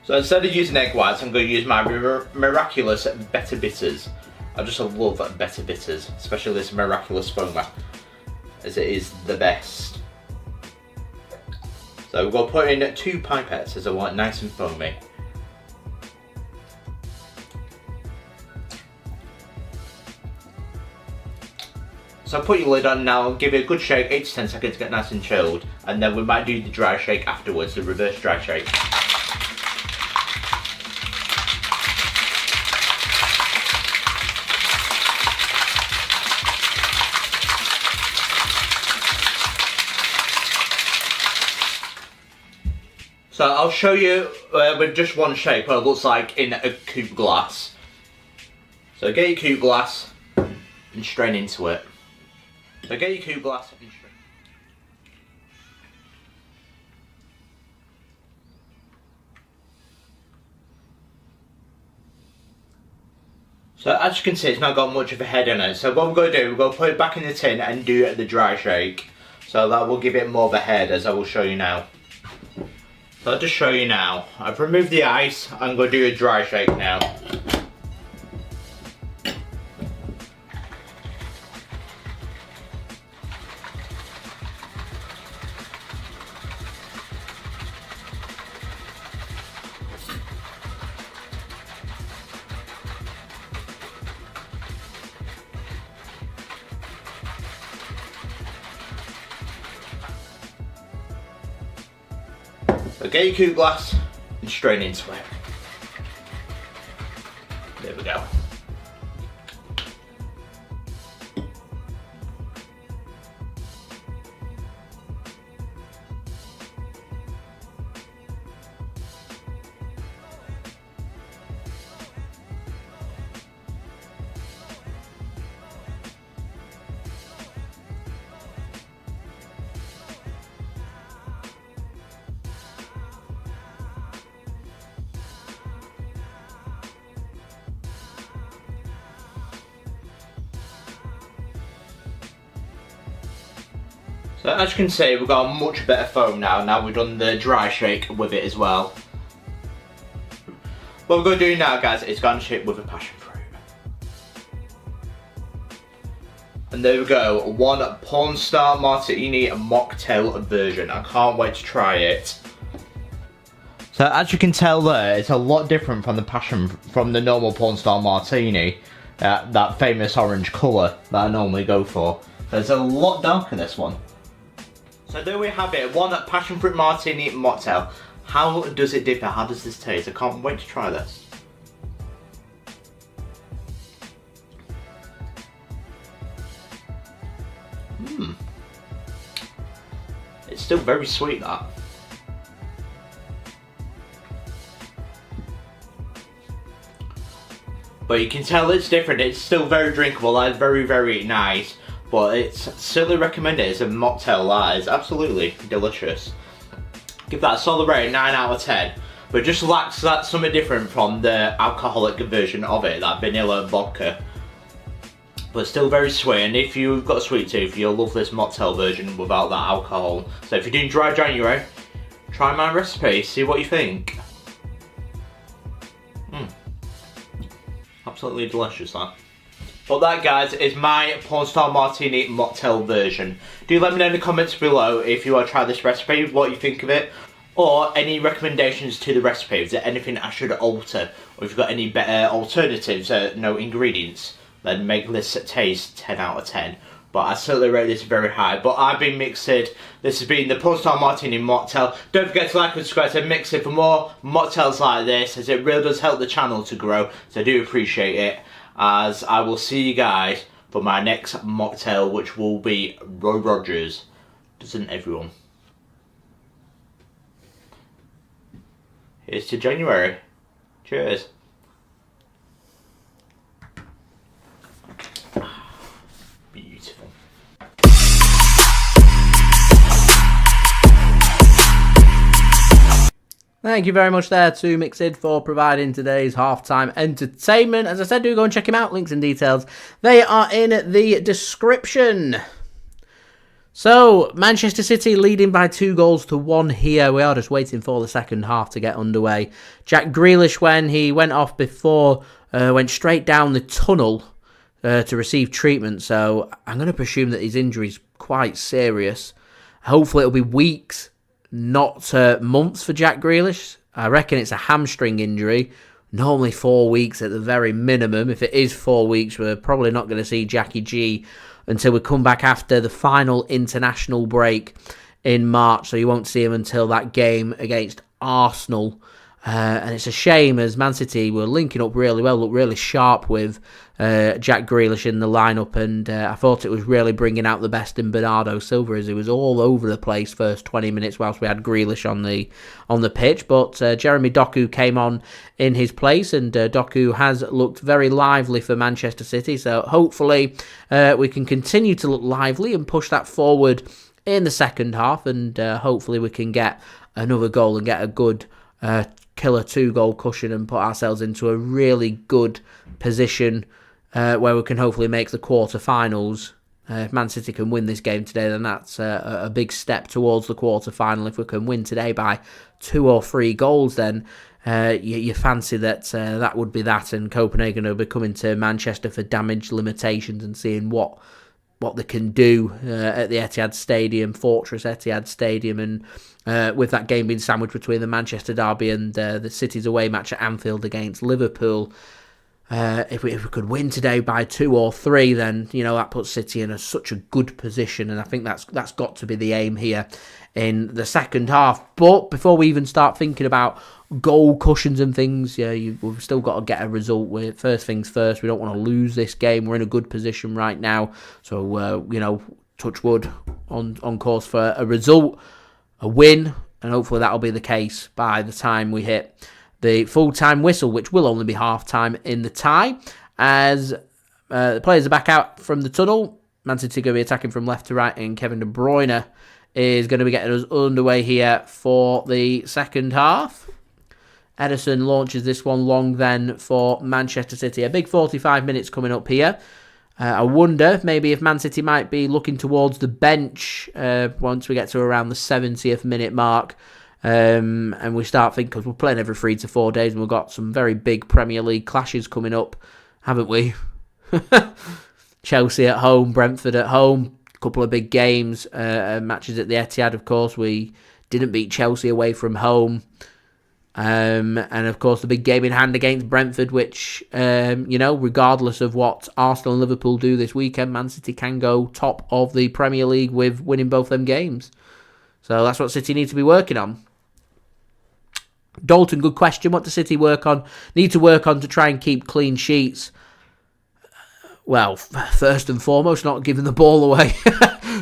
So instead of using egg whites, I'm going to use my miraculous Better Bitters. I just love Better Bitters, especially this miraculous foamer, as it is the best. So we're going to put in 2 pipettes as I want it nice and foamy. So put your lid on now, give it a good shake, 8 to 10 seconds to get nice and chilled, and then we might do the dry shake afterwards, the reverse dry shake. So I'll show you with just one shake what it looks like in a coupe glass. So get your coupe glass and strain into it. So get your coupe glass and strain. So as you can see, it's not got much of a head in it. So what we're going to do, we're going to put it back in the tin and do the dry shake. So that will give it more of a head, as I will show you now. So I'll just show you now. I've removed the ice. I'm going to do a dry shake now. So get your coupe glass and strain into it. There we go. So as you can see, we've got a much better foam now we've done the dry shake with it as well. What we're going to do now, guys, is garnish it with a passion fruit. And there we go, one Porn Star Martini mocktail version. I can't wait to try it. So as you can tell there, it's a lot different from the normal Porn Star Martini, that famous orange colour that I normally go for. There's a lot darker this one. So there we have it, one passion fruit martini mocktail. How does it differ? How does this taste? I can't wait to try this. It's still very sweet, that. But you can tell it's different. It's still very drinkable. That's very, very nice. But it's certainly recommended as a mocktail. That is absolutely delicious. Give that a solid rating, 9 out of 10. But just lacks that something different from the alcoholic version of it, that vanilla vodka. But still very sweet, and if you've got a sweet tooth, you'll love this mocktail version without that alcohol. So if you're doing dry January, try my recipe, see what you think. Absolutely delicious, that. But that, guys, is my Porn Star Martini mocktail version. Do let me know in the comments below if you want to try this recipe, what you think of it, or any recommendations to the recipe. Is there anything I should alter, or if you've got any better alternatives, no ingredients, then make this taste 10 out of 10. But I certainly rate this very high. But I've been Mixed. This has been the Porn Star Martini mocktail. Don't forget to like and subscribe to Mixed for more mocktails like this, as it really does help the channel to grow. So I do appreciate it. As I will see you guys for my next mocktail, which will be Roy Rogers. Doesn't everyone? Here's to January. Cheers. Beautiful. Thank you very much there to Mixed for providing today's halftime entertainment. As I said, do go and check him out. Links and details, they are in the description. So, Manchester City leading by 2-1 here. We are just waiting for the second half to get underway. Jack Grealish, when he went off before, went straight down the tunnel to receive treatment. So, I'm going to presume that his injury is quite serious. Hopefully it'll be weeks, not months for Jack Grealish. I reckon it's a hamstring injury. Normally 4 weeks at the very minimum. If it is 4 weeks, we're probably not going to see Jackie G until we come back after the final international break in March. So you won't see him until that game against Arsenal. And it's a shame, as Man City were linking up really well, looked really sharp with Jack Grealish in the lineup, and I thought it was really bringing out the best in Bernardo Silva, as he was all over the place first 20 minutes whilst we had Grealish on the pitch. But Jeremy Doku came on in his place, and Doku has looked very lively for Manchester City, so hopefully we can continue to look lively and push that forward in the second half, and hopefully we can get another goal and get a good killer 2-goal cushion and put ourselves into a really good position where we can hopefully make the quarter-finals. If Man City can win this game today, then that's a big step towards the quarter-final. If we can win today by 2 or 3 goals, then you fancy that that would be that, and Copenhagen will be coming to Manchester for damage limitations and seeing what they can do at the Etihad Stadium, Fortress Etihad Stadium, and with that game being sandwiched between the Manchester derby and the City's away match at Anfield against Liverpool. If we could win today by 2 or 3, then that puts City in such a good position, and I think that's got to be the aim here in the second half. But before we even start thinking about goal cushions and things, we've still got to get a result. First things first, we don't want to lose this game. We're in a good position right now, so touch wood, on course for a result, a win, and hopefully that'll be the case by the time we hit the full-time whistle, which will only be half-time in the tie, as the players are back out from the tunnel. Man City going to be attacking from left to right, and Kevin De Bruyne is going to be getting us underway here for the second half. Ederson launches this one long then for Manchester City. A big 45 minutes coming up here. I wonder maybe if Man City might be looking towards the bench once we get to around the 70th minute mark. And we start thinking, because we're playing every 3 to 4 days, and we've got some very big Premier League clashes coming up, haven't we? Chelsea at home, Brentford at home, a couple of big games, matches at the Etihad, of course. We didn't beat Chelsea away from home. And of course the big game in hand against Brentford, which, regardless of what Arsenal and Liverpool do this weekend, Man City can go top of the Premier League with winning both them games. So that's what City need to be working on. Dalton, good question. What does City need to work on to try and keep clean sheets? Well, first and foremost, not giving the ball away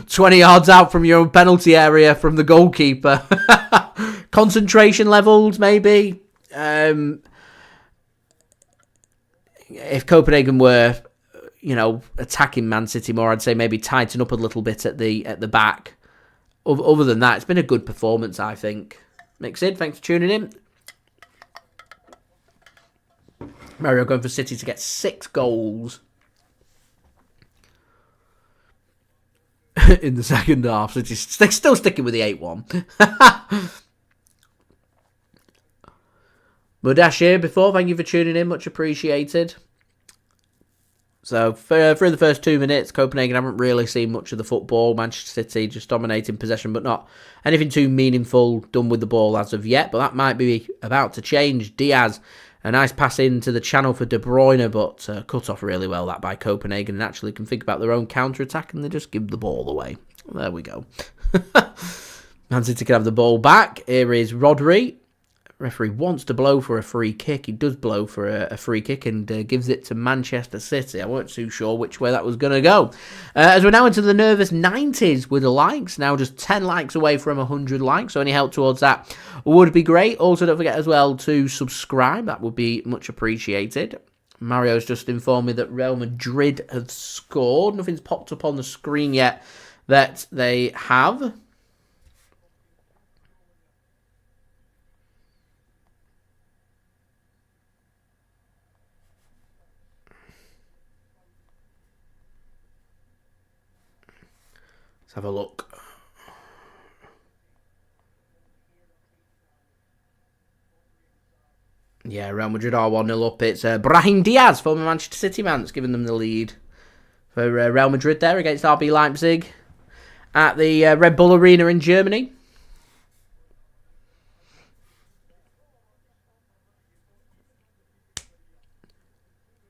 20 yards out from your own penalty area from the goalkeeper. Concentration levels, maybe. If Copenhagen were, attacking Man City more, I'd say maybe tighten up a little bit at the back. Other than that, it's been a good performance, I think. Mixed, thanks for tuning in. Mario going for City to get 6 goals in the second half. So they're still sticking with the 8-1. Mudash here before, thank you for tuning in, much appreciated. So through the first 2 minutes, Copenhagen haven't really seen much of the football. Manchester City just dominating possession, but not anything too meaningful done with the ball as of yet. But that might be about to change. Dias, a nice pass into the channel for De Bruyne, but cut off really well that by Copenhagen, and actually can think about their own counter-attack, and they just give the ball away. There we go. Man City can have the ball back. Here is Rodri. Referee wants to blow for a free kick. He does blow for a free kick and gives it to Manchester City. I weren't too sure which way that was going to go. As we're now into the nervous 90s with the likes, now just 10 likes away from 100 likes, so any help towards that would be great. Also, don't forget as well to subscribe. That would be much appreciated. Mario's just informed me that Real Madrid have scored. Nothing's popped up on the screen yet that they have. Let's have a look. Yeah, Real Madrid are 1-0 up. It's Brahim Diaz, former Manchester City man, that's giving them the lead for Real Madrid there against RB Leipzig at the Red Bull Arena in Germany.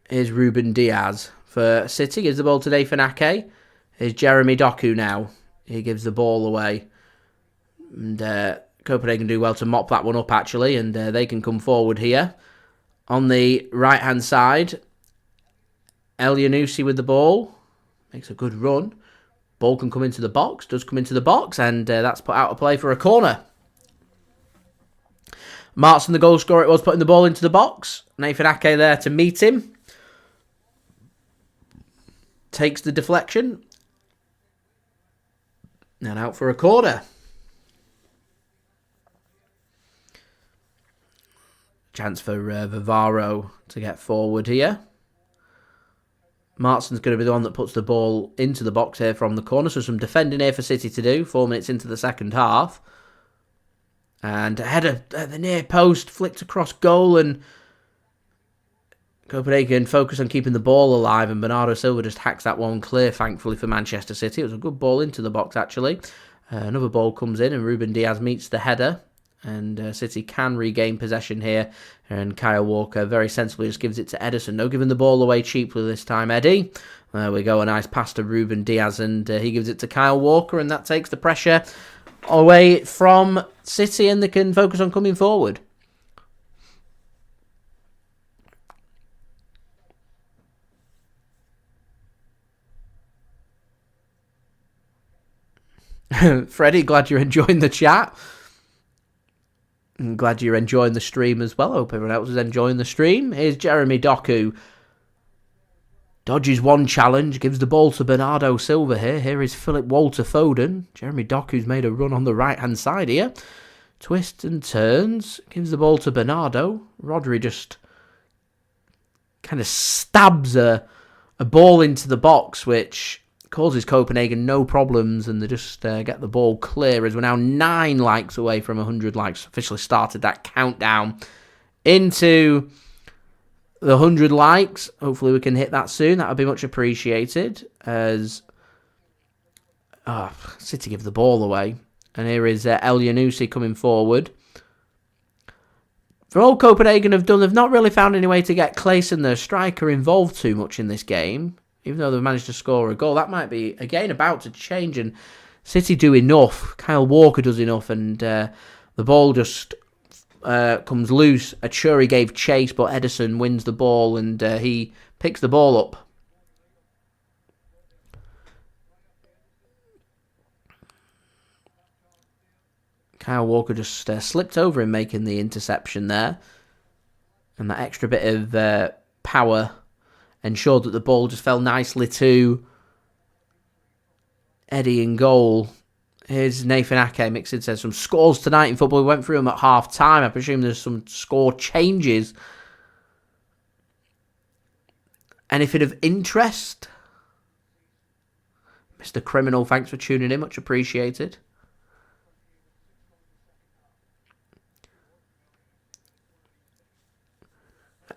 Here's Ruben Dias for City. Gives the ball to Nathan Ake. Here's Jeremy Doku now. He gives the ball away. And Copenhagen do well to mop that one up, actually. And they can come forward here. On the right-hand side, Elyounoussi with the ball. Makes a good run. Ball can come into the box. Does come into the box. And that's put out of play for a corner. Martson, the goal scorer, it was putting the ball into the box. Nathan Ake there to meet him. Takes the deflection. And out for a corner. Chance for Vivaro to get forward here. Martson's going to be the one that puts the ball into the box here from the corner. So some defending here for City to do. 4 minutes into the second half. And a header at the near post. Flicked across goal. And Copenhagen focus on keeping the ball alive. And Bernardo Silva just hacks that one clear, thankfully, for Manchester City. It was a good ball into the box, actually. Another ball comes in and Ruben Dias meets the header. And City can regain possession here. And Kyle Walker very sensibly just gives it to Ederson. No giving the ball away cheaply this time, Eddie. There we go. A nice pass to Ruben Dias. And he gives it to Kyle Walker. And that takes the pressure away from City. And they can focus on coming forward. Freddie, glad you're enjoying the chat. I'm glad you're enjoying the stream as well. I hope everyone else is enjoying the stream. Here's Jeremy Doku. Dodges one challenge. Gives the ball to Bernardo Silva here. Here is Philip Walter Foden. Jeremy Doku's made a run on the right-hand side here. Twists and turns. Gives the ball to Bernardo. Rodri just kind of stabs a ball into the box, which causes Copenhagen no problems, and they just get the ball clear as we're now 9 likes away from 100 likes. Officially started that countdown into the 100 likes. Hopefully we can hit that soon. That would be much appreciated as City give the ball away. And here is Elyounoussi coming forward. For all Copenhagen have done, they've not really found any way to get Klaesson, their striker, involved too much in this game. Even though they've managed to score a goal, that might be, again, about to change. And City do enough. Kyle Walker does enough. And the ball just comes loose. Achuri gave chase, but Ederson wins the ball. And he picks the ball up. Kyle Walker just slipped over him, making the interception there. And that extra bit of power ensured that the ball just fell nicely to Eddie in goal. Here's Nathan Ake. Mixon says some scores tonight in football. We went through them at half time. I presume there's some score changes. Anything of interest? Mr. Criminal, thanks for tuning in. Much appreciated.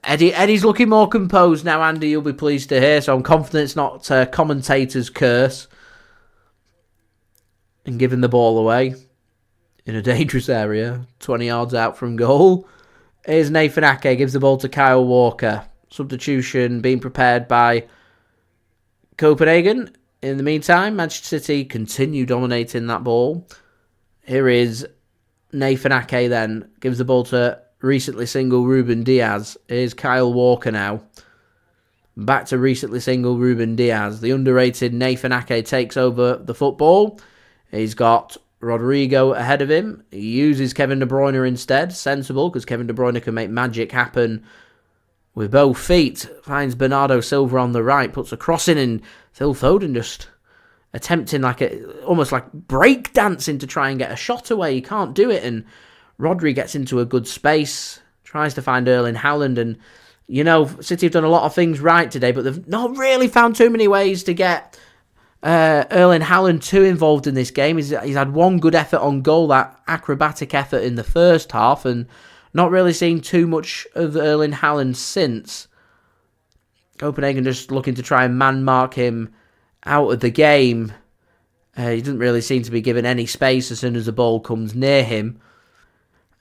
Eddie's looking more composed now, Andy, you'll be pleased to hear. So I'm confident it's not a commentator's curse. And giving the ball away in a dangerous area. 20 yards out from goal. Here's Nathan Ake, gives the ball to Kyle Walker. Substitution being prepared by Copenhagen. In the meantime, Manchester City continue dominating that ball. Here is Nathan Ake then. Gives the ball to recently single Ruben Dias. Here's Kyle Walker now. Back to recently single Ruben Dias. The underrated Nathan Ake takes over the football. He's got Rodrigo ahead of him. He uses Kevin De Bruyne instead. Sensible, because Kevin De Bruyne can make magic happen with both feet. Finds Bernardo Silva on the right. Puts a cross in, and Phil Foden just attempting almost like break dancing to try and get a shot away. He can't do it, and Rodri gets into a good space, tries to find Erling Haaland, and, you know, City have done a lot of things right today, but they've not really found too many ways to get Erling Haaland too involved in this game. He's had one good effort on goal, that acrobatic effort in the first half, and not really seen too much of Erling Haaland since. Copenhagen just looking to try and man-mark him out of the game. He doesn't really seem to be given any space as soon as the ball comes near him.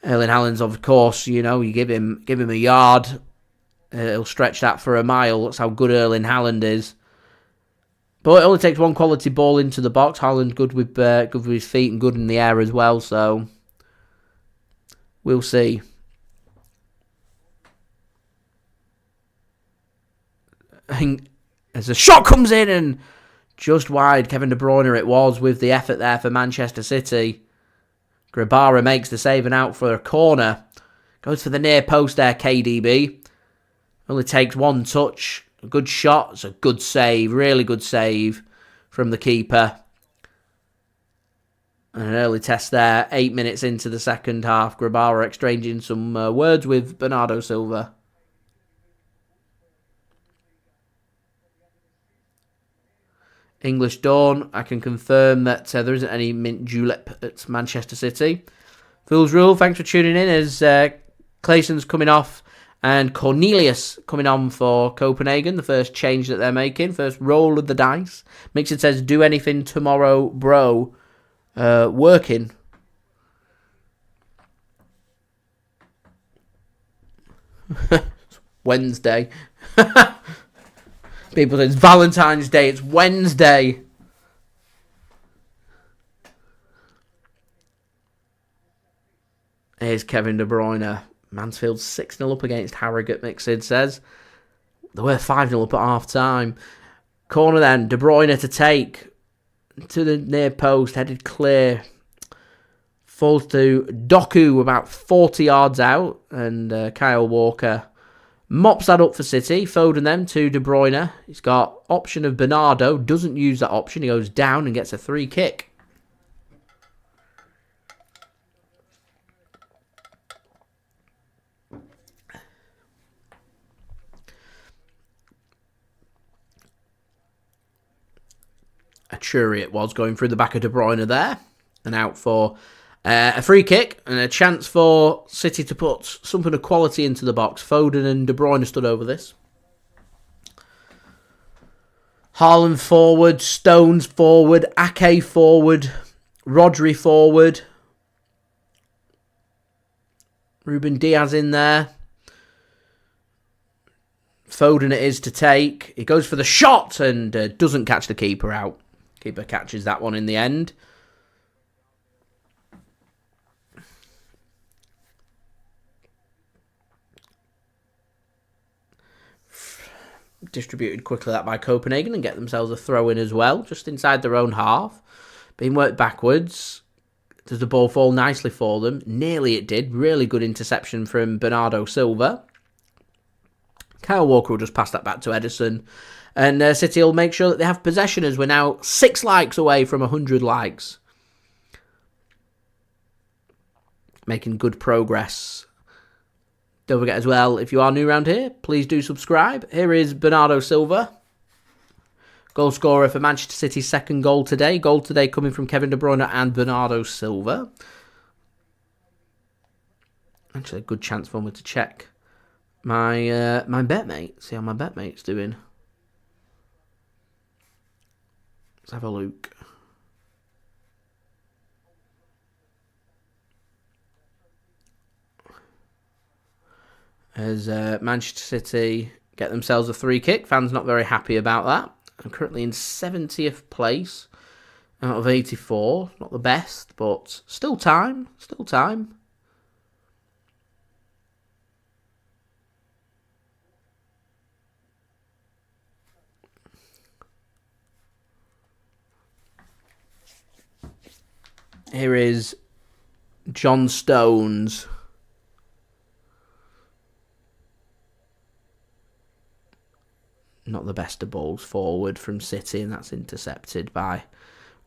Erling Haaland's, of course, you know, you give him a yard, he'll stretch that for a mile. That's how good Erling Haaland is. But it only takes one quality ball into the box. Haaland good with his feet and good in the air as well. So we'll see. As a shot comes in and just wide, Kevin De Bruyne it was with the effort there for Manchester City. Grabara makes the save and out for a corner. Goes for the near post there, KDB. Only takes one touch. A good shot. It's a good save. Really good save from the keeper. And an early test there. 8 minutes into the second half. Grabara exchanging some words with Bernardo Silva. English Dawn. I can confirm that there isn't any mint julep at Manchester City. Fool's Rule. Thanks for tuning in as Klaesson's coming off. And Cornelius coming on for Copenhagen, the first change that they're making, first roll of the dice. Mixed says, do anything tomorrow, bro. Working. Wednesday. People say it's Valentine's Day, it's Wednesday. Here's Kevin De Bruyne. Mansfield 6-0 up against Harrogate, Mixed says. They were 5-0 up at half-time. Corner then, De Bruyne to take. To the near post, headed clear. Falls to Doku about 40 yards out. And Kyle Walker mops that up for City. Foden then to De Bruyne. He's got option of Bernardo. Doesn't use that option. He goes down and gets a free kick. Churi it was going through the back of De Bruyne there and out for a free kick and a chance for City to put something of quality into the box. Foden and De Bruyne stood over this. Haaland forward, Stones forward, Ake forward, Rodri forward, Ruben Dias in there. Foden it is to take. He goes for the shot and doesn't catch the keeper out. Keeper catches that one in the end. Distributed quickly that by Copenhagen and get themselves a throw in as well, just inside their own half. Being worked backwards. Does the ball fall nicely for them? Nearly it did. Really good interception from Bernardo Silva. Kyle Walker will just pass that back to Ederson. And City will make sure that they have possession as we're now 6 likes away from 100 likes. Making good progress. Don't forget as well, if you are new around here, please do subscribe. Here is Bernardo Silva. Goal scorer for Manchester City's second goal today. Goal today coming from Kevin De Bruyne and Bernardo Silva. Actually, a good chance for me to check my my bet mate. See how my bet mate's doing. Let's have a look. As Manchester City get themselves a free kick. Fans not very happy about that. I'm currently in 70th place out of 84. Not the best, but still time. Still time. Here is John Stones. Not the best of balls forward from City, and that's intercepted by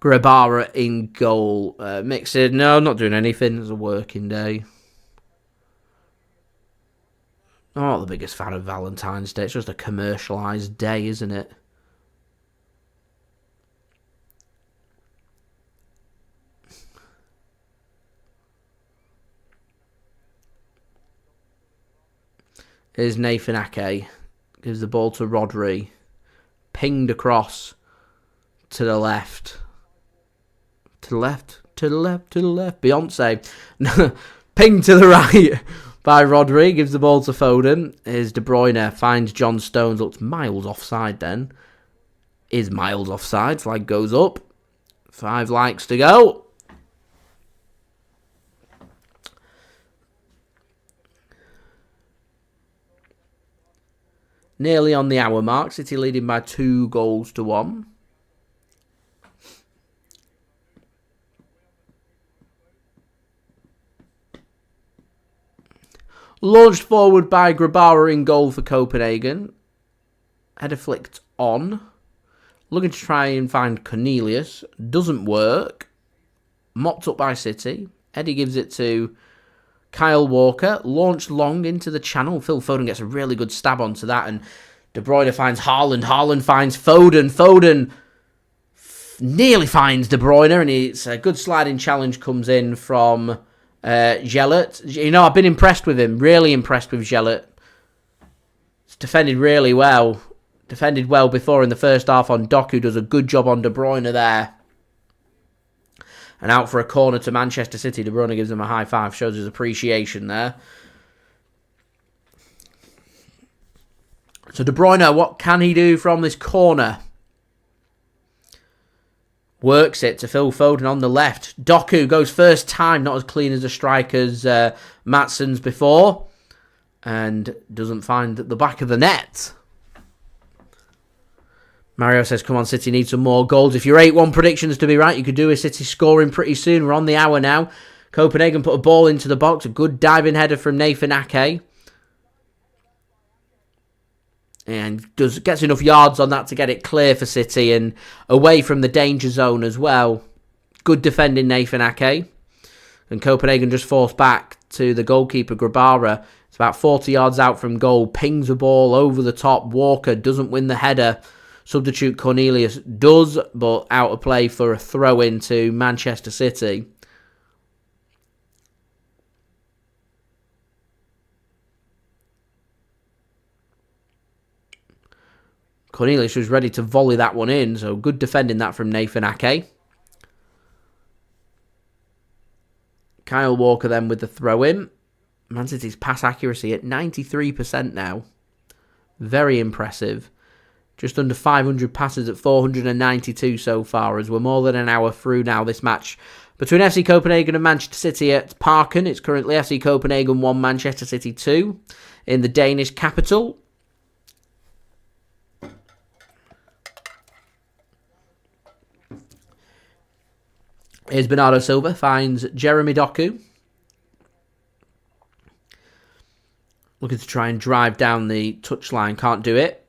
Grabara in goal. Mixed, no, not doing anything. It's a working day. I'm not the biggest fan of Valentine's Day. It's just a commercialised day, isn't it? Here's Nathan Ake. Gives the ball to Rodri. Pinged across to the left. To the left. To the left. To the left. Beyonce. Pinged to the right by Rodri. Gives the ball to Foden. Here's De Bruyne. Finds John Stones. Looks miles offside then. is miles offside. Flag goes up. 5 likes to go. Nearly on the hour mark. City leading by 2-1. Launched forward by Grabara in goal for Copenhagen. Header flicked on. Looking to try and find Cornelius. Doesn't work. Mopped up by City. Eddie gives it to Kyle Walker. Launched long into the channel. Phil Foden gets a really good stab onto that. And De Bruyne finds Haaland. Haaland finds Foden. Foden nearly finds De Bruyne. And it's a good sliding challenge comes in from Gillett. You know, I've been impressed with him. Really impressed with Gillett. It's defended really well. Defended well before in the first half on Doku. Does a good job on De Bruyne there. And out for a corner to Manchester City. De Bruyne gives them a high five. Shows his appreciation there. So De Bruyne, what can he do from this corner? Works it to Phil Foden on the left. Doku goes first time. Not as clean as the strikers Matsson's before. And doesn't find the back of the net. Mario says, come on, City need some more goals. If your 8-1 predictions to be right, you could do a City scoring pretty soon. We're on the hour now. Copenhagen put a ball into the box. A good diving header from Nathan Ake. And gets enough yards on that to get it clear for City and away from the danger zone as well. Good defending Nathan Ake. And Copenhagen just forced back to the goalkeeper Grabara. It's about 40 yards out from goal. Pings a ball over the top. Walker doesn't win the header. Substitute Cornelius does, but out of play for a throw-in to Manchester City. Cornelius was ready to volley that one in, so good defending that from Nathan Ake. Kyle Walker then with the throw-in. Man City's pass accuracy at 93% now. Very impressive. Just under 500 passes at 492 so far, as we're more than an hour through now this match between FC Copenhagen and Manchester City at Parken. It's currently FC Copenhagen 1, Manchester City 2 in the Danish capital. Here's Bernardo Silva, finds Jeremy Doku. Looking to try and drive down the touchline, can't do it.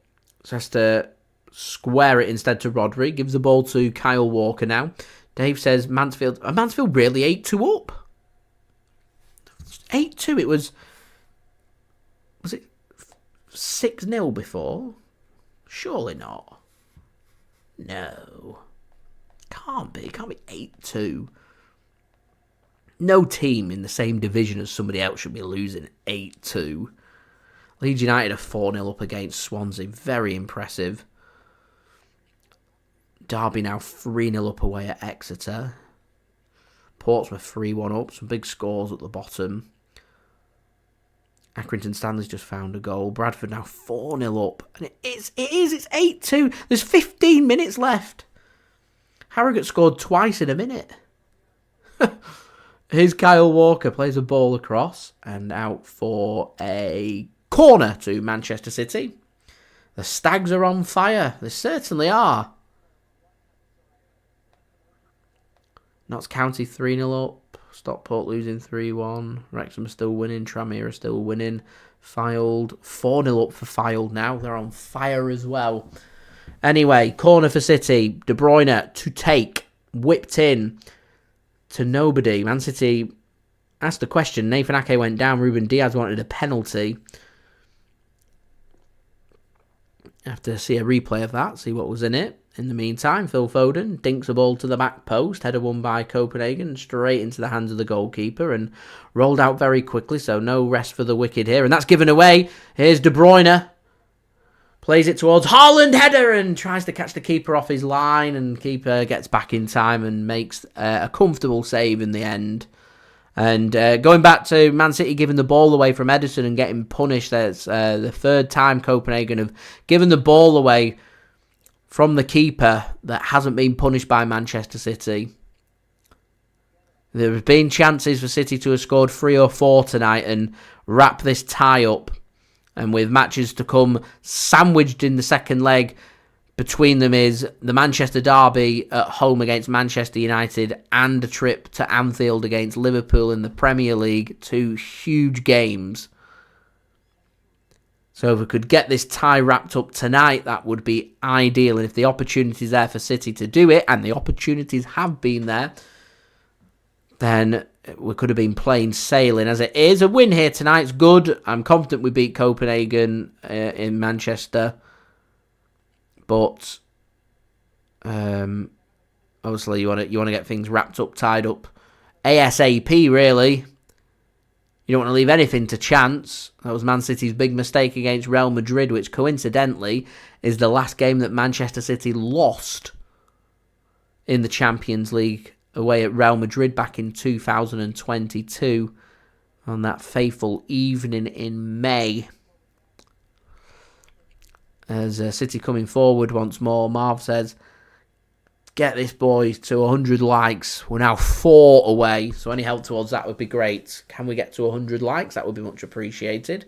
So has to square it instead to Rodri. Gives the ball to Kyle Walker now. Dave says Mansfield really 8-2 up? 8-2, it was it 6-0 before? Surely not. No. Can't be 8-2. No team in the same division as somebody else should be losing 8-2. Leeds United are 4-0 up against Swansea. Very impressive. Derby now 3-0 up away at Exeter. Portsmouth 3-1 up. Some big scores at the bottom. Accrington Stanley's just found a goal. Bradford now 4-0 up. And it's 8-2. There's 15 minutes left. Harrogate scored twice in a minute. Here's Kyle Walker. Plays a ball across. And out for a corner to Manchester City. The Stags are on fire. They certainly are. Notts County 3-0 up. Stockport losing 3-1. Wrexham are still winning. Tranmere are still winning. Fylde 4-0 up for Fylde now. They're on fire as well. Anyway, corner for City. De Bruyne to take. Whipped in to nobody. Man City asked a question. Nathan Ake went down. Ruben Dias wanted a penalty. Have to see a replay of that, see what was in it. In the meantime, Phil Foden dinks a ball to the back post. Header won by Copenhagen, straight into the hands of the goalkeeper and rolled out very quickly, so no rest for the wicked here. And that's given away. Here's De Bruyne. Plays it towards Haaland, header, and tries to catch the keeper off his line. And keeper gets back in time and makes a comfortable save in the end. And going back to Man City giving the ball away from Ederson and getting punished. That's the third time Copenhagen have given the ball away from the keeper that hasn't been punished by Manchester City. There have been chances for City to have scored 3 or 4 tonight and wrap this tie up. And with matches to come sandwiched in the second leg, between them is the Manchester derby at home against Manchester United and a trip to Anfield against Liverpool in the Premier League. 2 huge games. So if we could get this tie wrapped up tonight, that would be ideal. And if the opportunity is there for City to do it, and the opportunities have been there, then we could have been plain sailing. As it is, a win here tonight's good. I'm confident we beat Copenhagen in Manchester. But obviously you want to get things wrapped up, tied up ASAP, really. You don't want to leave anything to chance. That was Man City's big mistake against Real Madrid, which coincidentally is the last game that Manchester City lost in the Champions League away at Real Madrid back in 2022 on that fateful evening in May. As City coming forward once more, Marv says, get this boy to 100 likes. We're now 4 away, so any help towards that would be great. Can we get to 100 likes? That would be much appreciated.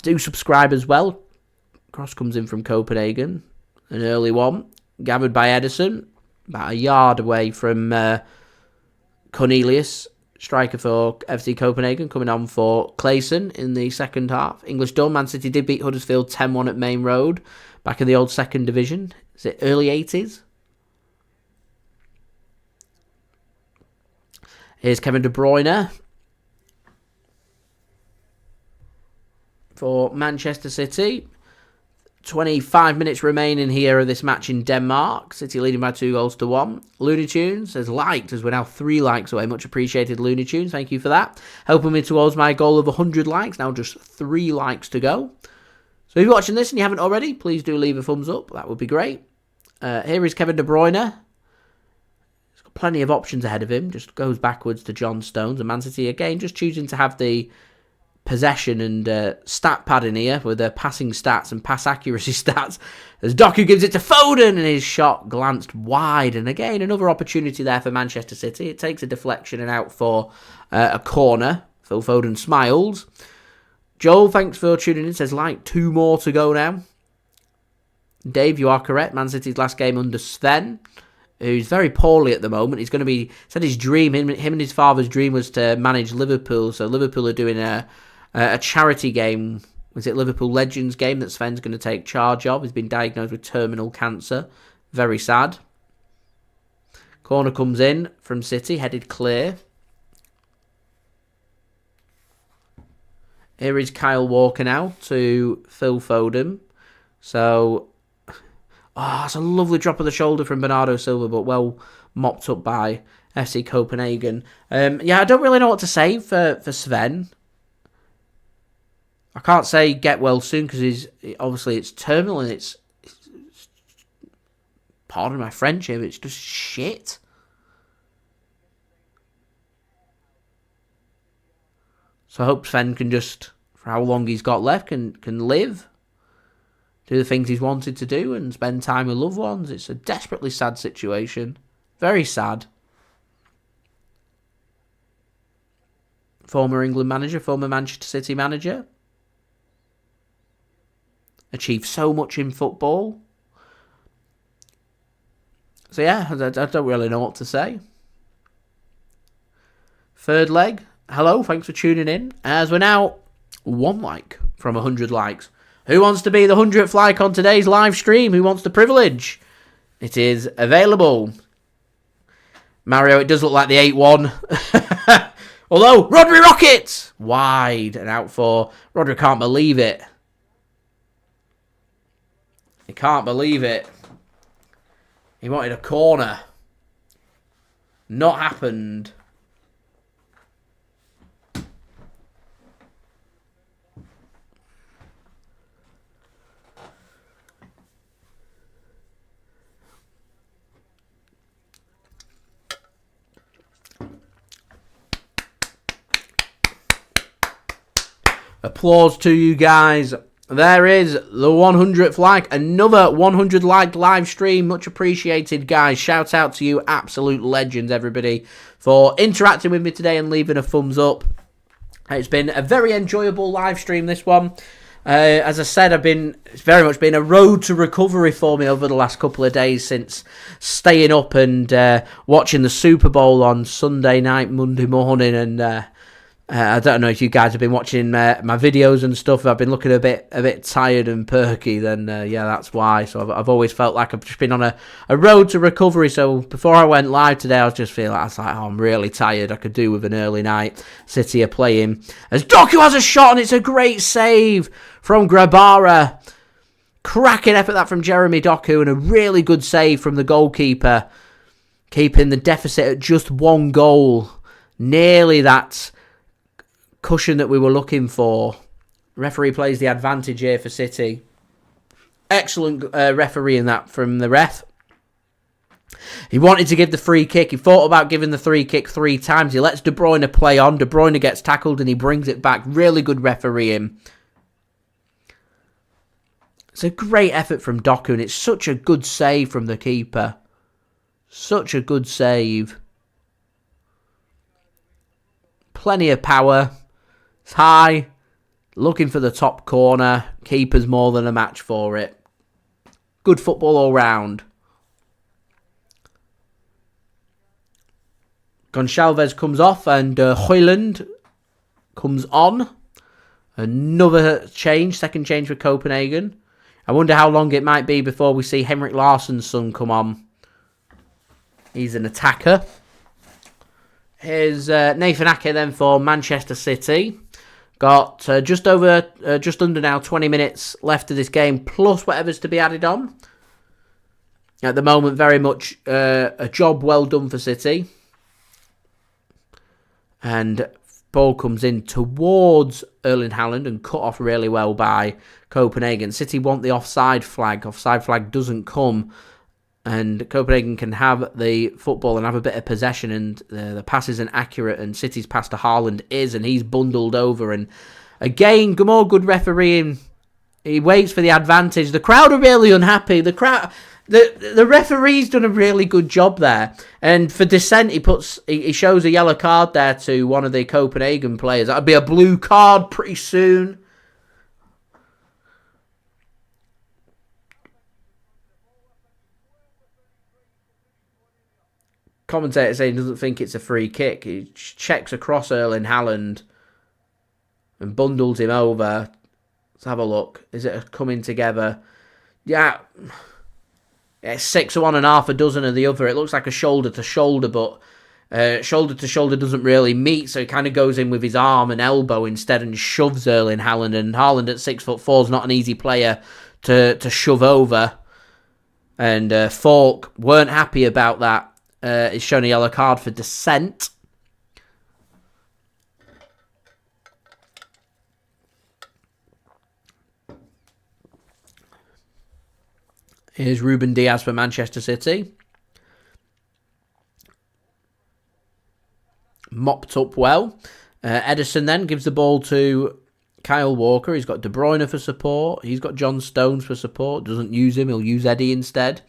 Do subscribe as well. Cross comes in from Copenhagen. An early one. Gathered by Ederson. About a yard away from Cornelius. Striker for FC Copenhagen, coming on for Klaesson in the second half. English done. Man City did beat Huddersfield 10-1 at Main Road, back in the old second division. Is it early 80s? Here's Kevin De Bruyne for Manchester City. 25 minutes remaining here of this match in Denmark. City leading by 2-1. Looney Tunes has liked, as we're now 3 likes away. Much appreciated, Looney Tunes. Thank you for that. Helping me towards my goal of 100 likes. Now just 3 likes to go. So if you're watching this and you haven't already, please do leave a thumbs up. That would be great. Here is Kevin De Bruyne. He's got plenty of options ahead of him. Just goes backwards to John Stones. And Man City, again, just choosing to have the possession and stat pad in here with the passing stats and pass accuracy stats, as Doku gives it to Foden and his shot glanced wide. And again, another opportunity there for Manchester City. It takes a deflection and out for a corner. Phil Foden smiles. Joel, thanks for tuning in, says like 2 more to go now. Dave, you are correct. Man City's last game under Sven, who's very poorly at the moment. He's going to be, said his dream, him and his father's dream was to manage Liverpool. So Liverpool are doing a charity game. Was it Liverpool Legends game that Sven's going to take charge of? He's been diagnosed with terminal cancer. Very sad. Corner comes in from City, headed clear. Here is Kyle Walker now to Phil Foden. So, it's a lovely drop of the shoulder from Bernardo Silva, but well mopped up by FC Copenhagen. I don't really know what to say for Sven. I can't say get well soon because obviously it's terminal and it's pardon my French here, but it's just shit. So I hope Sven can just, for how long he's got left, can live, do the things he's wanted to do and spend time with loved ones. It's a desperately sad situation. Very sad. Former England manager, former Manchester City manager. Achieved so much in football. So yeah, I don't really know what to say. Third leg. Hello, thanks for tuning in. As we're now 1 like from 100 likes. Who wants to be the 100th like on today's live stream? Who wants the privilege? It is available. Mario, it does look like the 8-1. Although, Rodri rockets! Wide and out for... Rodri can't believe it. He can't believe it. He wanted a corner. Not happened. Applause to you guys there is the 100th like. Another 100 liked live stream. Much appreciated, guys. Shout out to you, absolute legends, everybody, for interacting with me today and leaving a thumbs up. It's been a very enjoyable live stream, this one. As I said, it's very much been a road to recovery for me over the last couple of days since staying up and watching the Super Bowl on Sunday night, Monday morning, and I don't know if you guys have been watching my videos and stuff. I've been looking a bit tired and perky. Then yeah, that's why. So I've always felt like I've just been on a road to recovery. So before I went live today, I was just feeling like, oh, I'm really tired. I could do with an early night. City are playing as Doku has a shot, and it's a great save from Grabara. Cracking effort that from Jeremy Doku, and a really good save from the goalkeeper, keeping the deficit at just 1 goal. Nearly that cushion that we were looking for. Referee plays the advantage here for City. Excellent refereeing that from the ref. He wanted to give the free kick. He thought about giving the free kick 3 times. He lets De Bruyne play on. De Bruyne gets tackled and he brings it back. Really good refereeing. It's a great effort from Doku, and it's such a good save from the keeper. Such a good save. Plenty of power. It's high. Looking for the top corner. Keeper's more than a match for it. Good football all round. Goncalves comes off and Haaland comes on. Another change. Second change for Copenhagen. I wonder how long it might be before we see Henrik Larsson's son come on. He's an attacker. Here's Nathan Ake then for Manchester City. Got just under now 20 minutes left of this game, plus whatever's to be added on. At the moment, very much a job well done for City. And ball comes in towards Erling Haaland and cut off really well by Copenhagen. City want the offside flag. Offside flag doesn't come. And Copenhagen can have the football and have a bit of possession, and the pass isn't accurate, and City's pass to Haaland is, and he's bundled over. And again, more good refereeing. He waits for the advantage. The crowd are really unhappy. The referee's done a really good job there. And for dissent, he shows a yellow card there to one of the Copenhagen players. That'll be a blue card pretty soon. Commentator saying he doesn't think it's a free kick. He checks across Erling Haaland and bundles him over. Let's have a look. Is it a coming together? Yeah. It's 6 of one and half a dozen of the other. It looks like a shoulder to shoulder, but shoulder to shoulder doesn't really meet, so he kind of goes in with his arm and elbow instead and shoves Erling Haaland. And Haaland at 6'4" is not an easy player to shove over. And Falk weren't happy about that. He's shown a yellow card for dissent. Here's Ruben Dias for Manchester City. Mopped up well. Ederson then gives the ball to Kyle Walker. He's got De Bruyne for support. He's got John Stones for support. Doesn't use him. He'll use Eddie instead.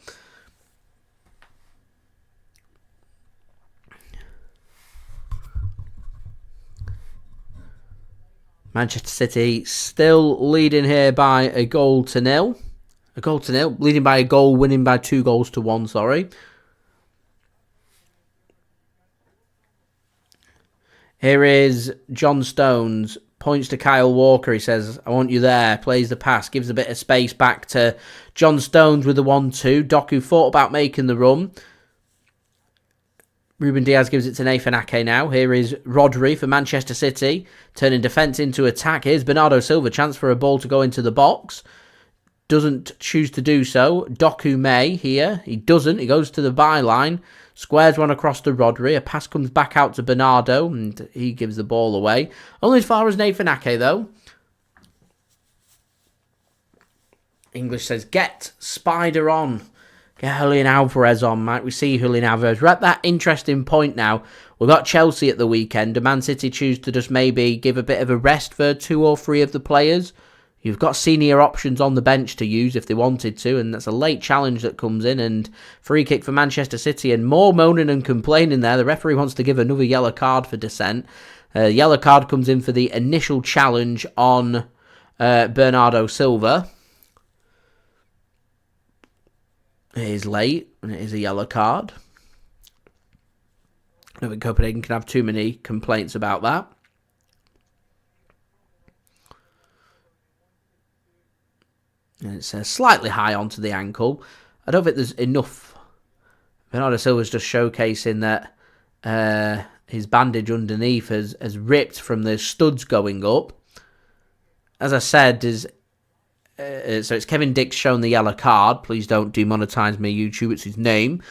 Manchester City still leading here by a goal to nil. A goal to nil. Leading by a goal, winning by 2 goals to 1, sorry. Here is John Stones. Points to Kyle Walker. He says, I want you there. Plays the pass. Gives a bit of space back to John Stones with the 1-2. Doku thought about making the run. Ruben Dias gives it to Nathan Ake now. Here is Rodri for Manchester City. Turning defence into attack. Here's Bernardo Silva. Chance for a ball to go into the box. Doesn't choose to do so. Doku may here. He doesn't. He goes to the byline. Squares one across to Rodri. A pass comes back out to Bernardo. And he gives the ball away. Only as far as Nathan Ake though. English says, get Spider on. Get Julian Alvarez on, might we see Julian Alvarez? We're at that interesting point now. We've got Chelsea at the weekend. Do Man City choose to just maybe give a bit of a rest for 2 or 3 of the players You've got senior options on the bench to use if they wanted to, and that's a late challenge that comes in, and free kick for Manchester City, and more moaning and complaining there. The referee wants to give another yellow card for dissent. Yellow card comes in for the initial challenge on Bernardo Silva. It is late, and it is a yellow card. I don't think Copenhagen can have too many complaints about that. And it's slightly high onto the ankle. I don't think there's enough. Bernardo Silva's just showcasing that his bandage underneath has ripped from the studs going up. As I said, so it's Kevin Dix showing the yellow card. Please don't demonetize me, YouTube. It's his name.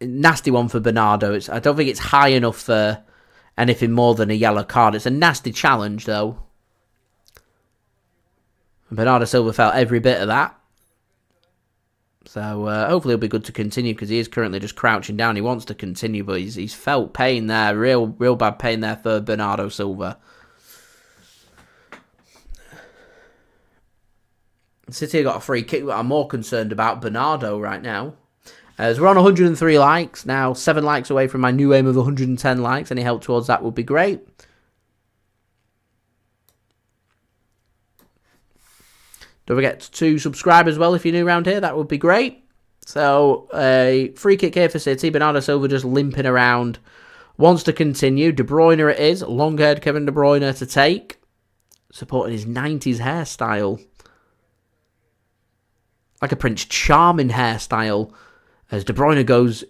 Nasty one for Bernardo. I don't think it's high enough for anything more than a yellow card. It's a nasty challenge, though. Bernardo Silva felt every bit of that. So hopefully it'll be good to continue, because he is currently just crouching down. He wants to continue, but he's felt pain there. Real bad pain there for Bernardo Silva. City have got a free kick, but I'm more concerned about Bernardo right now. As we're on 103 likes, now 7 likes away from my new aim of 110 likes. Any help towards that would be great. Don't forget to subscribe as well if you're new around here. That would be great. So, a free kick here for City. Bernardo Silva just limping around. Wants to continue. De Bruyne it is. Long-haired Kevin De Bruyne to take. Supporting his 90s hairstyle. Like a Prince Charming hairstyle. As De Bruyne goes,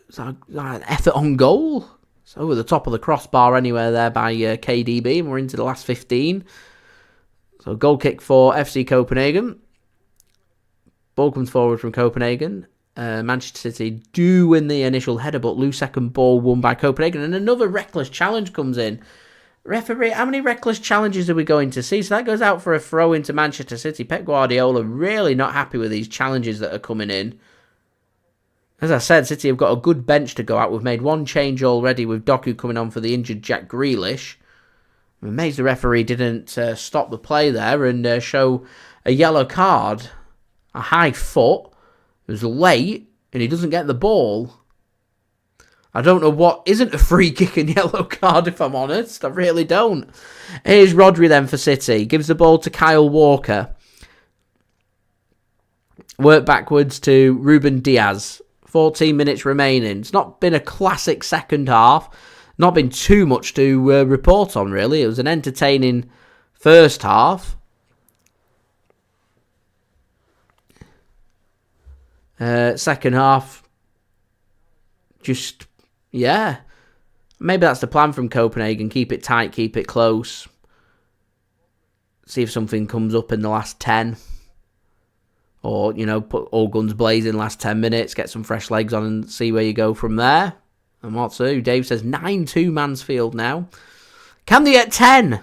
it's an effort on goal. It's over the top of the crossbar anywhere there by KDB, and we're into the last 15. So goal kick for FC Copenhagen. Ball comes forward from Copenhagen. Manchester City do win the initial header, but loose second ball won by Copenhagen. And another reckless challenge comes in. Referee, how many reckless challenges are we going to see? So that goes out for a throw into Manchester City. Pep Guardiola really not happy with these challenges that are coming in. As I said, City have got a good bench to go out. We've made one change already with Doku coming on for the injured Jack Grealish. I'm amazed the referee didn't stop the play there and show a yellow card. A high foot. It was late and he doesn't get the ball. I don't know what isn't a free kick and yellow card, if I'm honest. I really don't. Here's Rodri then for City. Gives the ball to Kyle Walker. Work backwards to Ruben Dias. 14 minutes remaining. It's not been a classic second half. Not been too much to report on, really. It was an entertaining first half. Second half, just, yeah. Maybe that's the plan from Copenhagen. Keep it tight, keep it close. See if something comes up in the last 10. Or, you know, put all guns blazing last 10 minutes, get some fresh legs on and see where you go from there. And what to? Dave says 9-2 Mansfield now. Can they get 10?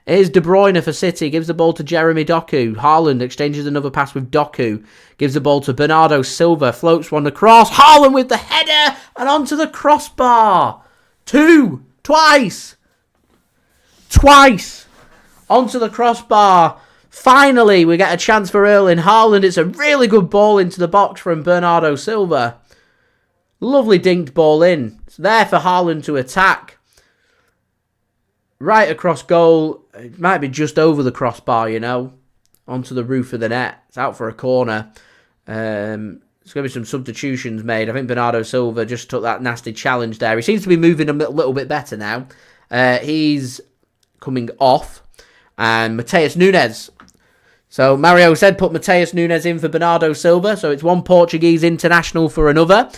Here's De Bruyne for City. Gives the ball to Jeremy Doku. Haaland exchanges another pass with Doku. Gives the ball to Bernardo Silva. Floats one across. Haaland with the header. And onto the crossbar. Twice. Onto the crossbar. Finally, we get a chance for Erling Haaland. It's a really good ball into the box from Bernardo Silva. Lovely dinked ball in. It's there for Haaland to attack. Right across goal. It might be just over the crossbar, you know. Onto the roof of the net. It's out for a corner. There's going to be some substitutions made. I think Bernardo Silva just took that nasty challenge there. He seems to be moving a little bit better now. He's coming off. And Matheus Nunes. So Mario said put Matheus Nunes in for Bernardo Silva. So it's one Portuguese international for another.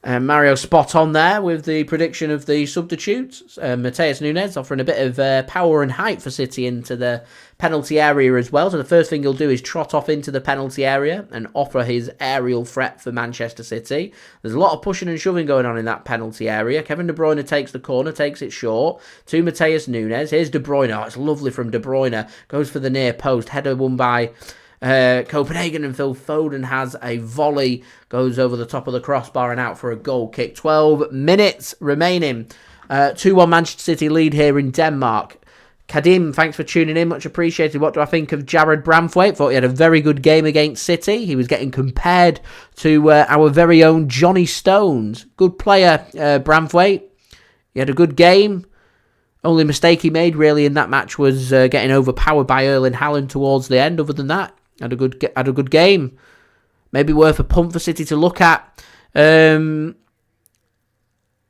And Mario spot on there with the prediction of the substitutes. Matheus Nunes offering a bit of power and height for City into the penalty area as well. So the first thing he'll do is trot off into the penalty area and offer his aerial threat for Manchester City. There's a lot of pushing and shoving going on in that penalty area. Kevin De Bruyne takes the corner, takes it short to Matheus Nunes. Here's De Bruyne. Oh, it's lovely from De Bruyne. Goes for the near post. Header won by Copenhagen, and Phil Foden has a volley, goes over the top of the crossbar and out for a goal kick. 12 minutes remaining. 2-1 Manchester City lead here in Denmark. Kadim, thanks for tuning in. Much appreciated. What do I think of Jared Branthwaite? Thought he had a very good game against City. He was getting compared to our very own Johnny Stones. Good player, Branthwaite. He had a good game. Only mistake he made, really, in that match was getting overpowered by Erling Haaland towards the end. Other than that, had a good game. Maybe worth a punt for City to look at. As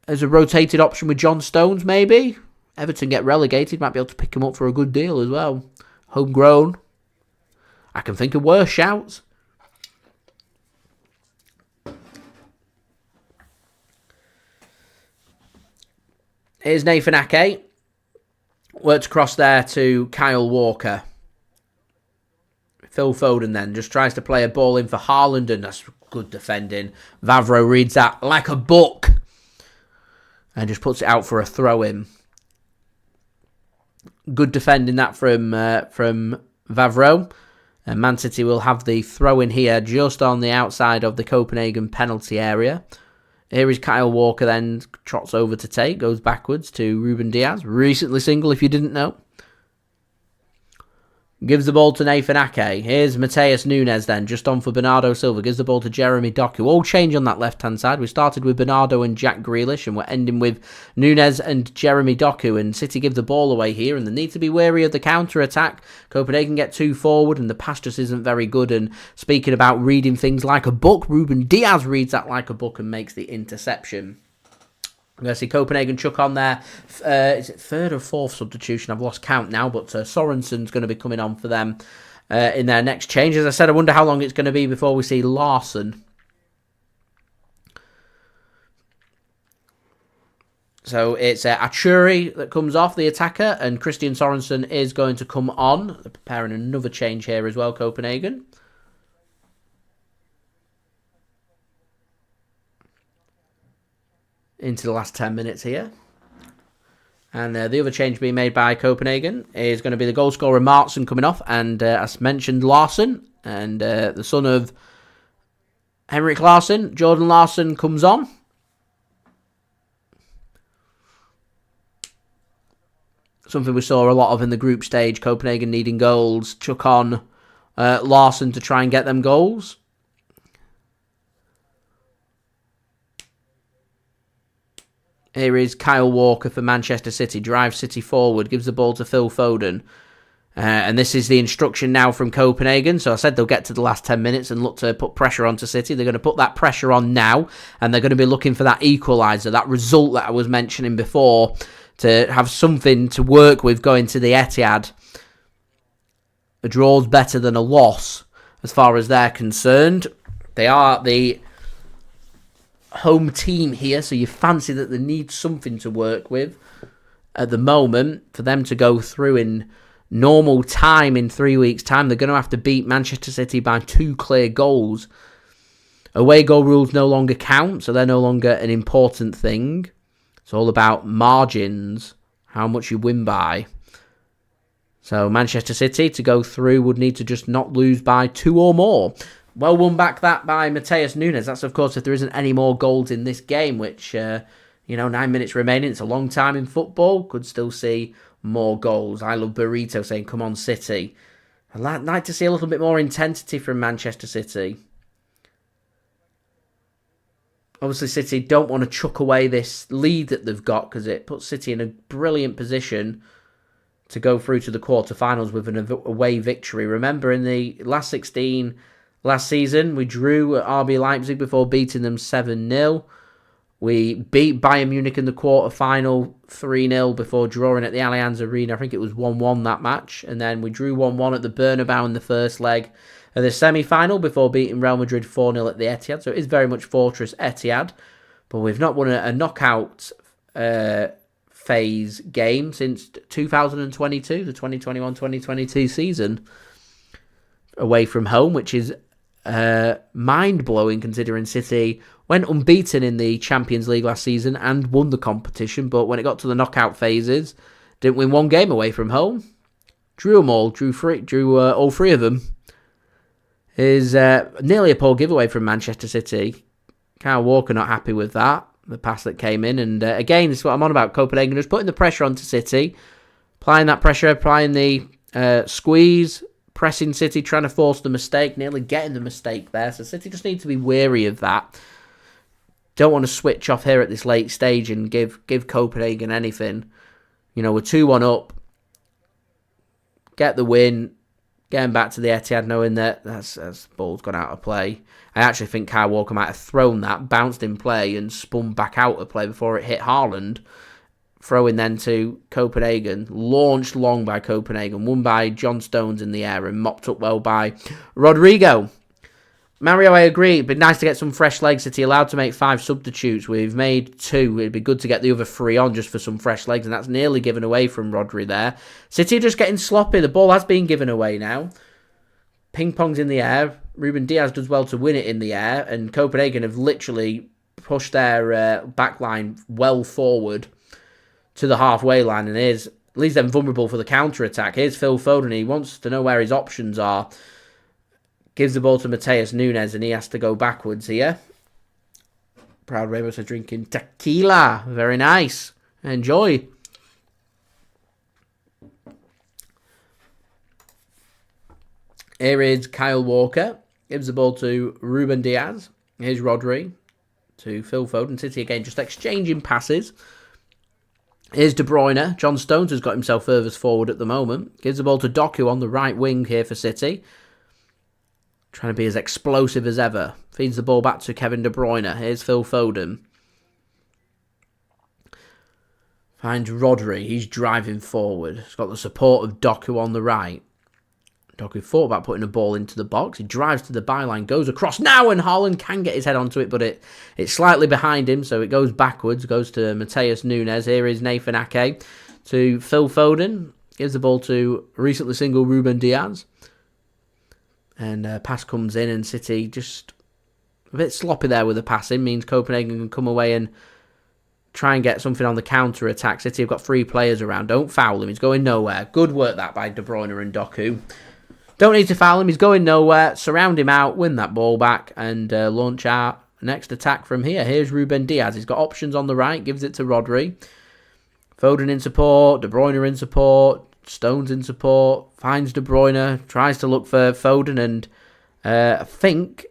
a rotated option with John Stones, maybe. Everton get relegated, might be able to pick him up for a good deal as well. Homegrown. I can think of worse shouts. Here's Nathan Ake. Worked across there to Kyle Walker. Phil Foden then just tries to play a ball in for Haaland, and that's good defending. Vavro reads that like a book and just puts it out for a throw-in. Good defending that from Vavro. And Man City will have the throw-in here just on the outside of the Copenhagen penalty area. Here is Kyle Walker then, trots over to take, goes backwards to Ruben Dias. Recently single, if you didn't know. Gives the ball to Nathan Ake. Here's Matheus Nunes then, just on for Bernardo Silva. Gives the ball to Jeremy Doku. All change on that left-hand side. We started with Bernardo and Jack Grealish, and we're ending with Nunes and Jeremy Doku. And City give the ball away here, and they need to be wary of the counter-attack. Copenhagen get too forward, and the pass just isn't very good. And speaking about reading things like a book, Ruben Dias reads that like a book and makes the interception. I'm going to see Copenhagen chuck on there. Is it third or fourth substitution? I've lost count now, but Sorensen's going to be coming on for them in their next change. As I said, I wonder how long it's going to be before we see Larsson. So it's Achuri that comes off, the attacker, and Christian Sorensen is going to come on. They're preparing another change here as well, Copenhagen. Into the last 10 minutes here. And the other change being made by Copenhagen is going to be the goal scorer Martsen coming off. And as mentioned, Larsson. And the son of Henrik Larsson, Jordan Larsson, comes on. Something we saw a lot of in the group stage. Copenhagen needing goals. Chuck on Larsson to try and get them goals. Here is Kyle Walker for Manchester City. Drives City forward. Gives the ball to Phil Foden. And this is the instruction now from Copenhagen. So I said they'll get to the last 10 minutes and look to put pressure onto City. They're going to put that pressure on now. And they're going to be looking for that equaliser. That result that I was mentioning before. To have something to work with going to the Etihad. A draw's better than a loss as far as they're concerned. They are the home team here, so you fancy that they need something to work with at the moment. For them to go through in normal time in 3 weeks' time, they're going to have to beat Manchester City by 2 clear goals. Away goal rules no longer count, so they're no longer an important thing. It's all about margins, how much you win by. So Manchester City, to go through, would need to just not lose by 2 or more. Well won back that by Matheus Nunes. That's, of course, if there isn't any more goals in this game, which, 9 minutes remaining. It's a long time in football. Could still see more goals. I love Burrito saying, come on, City. I'd like to see a little bit more intensity from Manchester City. Obviously, City don't want to chuck away this lead that they've got because it puts City in a brilliant position to go through to the quarterfinals with an away victory. Remember, in the last 16... last season, we drew at RB Leipzig before beating them 7-0. We beat Bayern Munich in the quarter-final 3-0 before drawing at the Allianz Arena. I think it was 1-1 that match. And then we drew 1-1 at the Bernabeu in the first leg of the semi-final before beating Real Madrid 4-0 at the Etihad. So it is very much Fortress Etihad. But we've not won a knockout phase game since 2022, the 2021-2022 season, away from home, which is mind-blowing considering City went unbeaten in the Champions League last season and won the competition, but when it got to the knockout phases, didn't win one game away from home. Drew them all, drew all 3 of them. Is nearly a poor giveaway from Manchester City. Kyle Walker not happy with that. the pass that came in. And again, this is what I'm on about. Copenhagen just putting the pressure onto City. Applying that pressure, applying the squeeze, pressing City, trying to force the mistake, nearly getting the mistake there. So City just need to be wary of that. Don't want to switch off here at this late stage and give Copenhagen anything. You know, we're 2-1 up. Get the win. Getting back to the Etihad, knowing that that's ball's gone out of play. I actually think Kyle Walker might have thrown that, bounced in play, and spun back out of play before it hit Haaland. Throwing then to Copenhagen, launched long by Copenhagen, won by John Stones in the air and mopped up well by Rodrigo. Mario, I agree. It'd be nice to get some fresh legs. City allowed to make 5 substitutes. We've made 2. It'd be good to get the other 3 on just for some fresh legs, and that's nearly given away from Rodri there. City are just getting sloppy. The ball has been given away now. Ping-pong's in the air. Ruben Dias does well to win it in the air, and Copenhagen have literally pushed their back line well forward to the halfway line, and leaves them vulnerable for the counter-attack. Here's Phil Foden. He wants to know where his options are. Gives the ball to Matheus Nunes, and he has to go backwards here. Proud Ramos are drinking tequila. Very nice. Enjoy. Here is Kyle Walker. Gives the ball to Ruben Dias. Here's Rodri to Phil Foden. City again just exchanging passes. Here's De Bruyne. John Stones has got himself furthest forward at the moment. Gives the ball to Doku on the right wing here for City. Trying to be as explosive as ever. Feeds the ball back to Kevin De Bruyne. Here's Phil Foden. Finds Rodri. He's driving forward. He's got the support of Doku on the right. Doku thought about putting a ball into the box. He drives to the byline, goes across now, and Haaland can get his head onto it, but it's slightly behind him, so it goes backwards, goes to Matheus Nunes. Here is Nathan Ake to Phil Foden. Gives the ball to recently single Ruben Dias. And pass comes in, and City just a bit sloppy there with the passing. Means Copenhagen can come away and try and get something on the counter-attack. City have got 3 players around. Don't foul him. He's going nowhere. Good work that by De Bruyne and Doku. Don't need to foul him. He's going nowhere. Surround him out. Win that ball back. And launch our next attack from here. Here's Ruben Dias. He's got options on the right. Gives it to Rodri. Foden in support. De Bruyne in support. Stones in support. Finds De Bruyne. Tries to look for Foden. And I think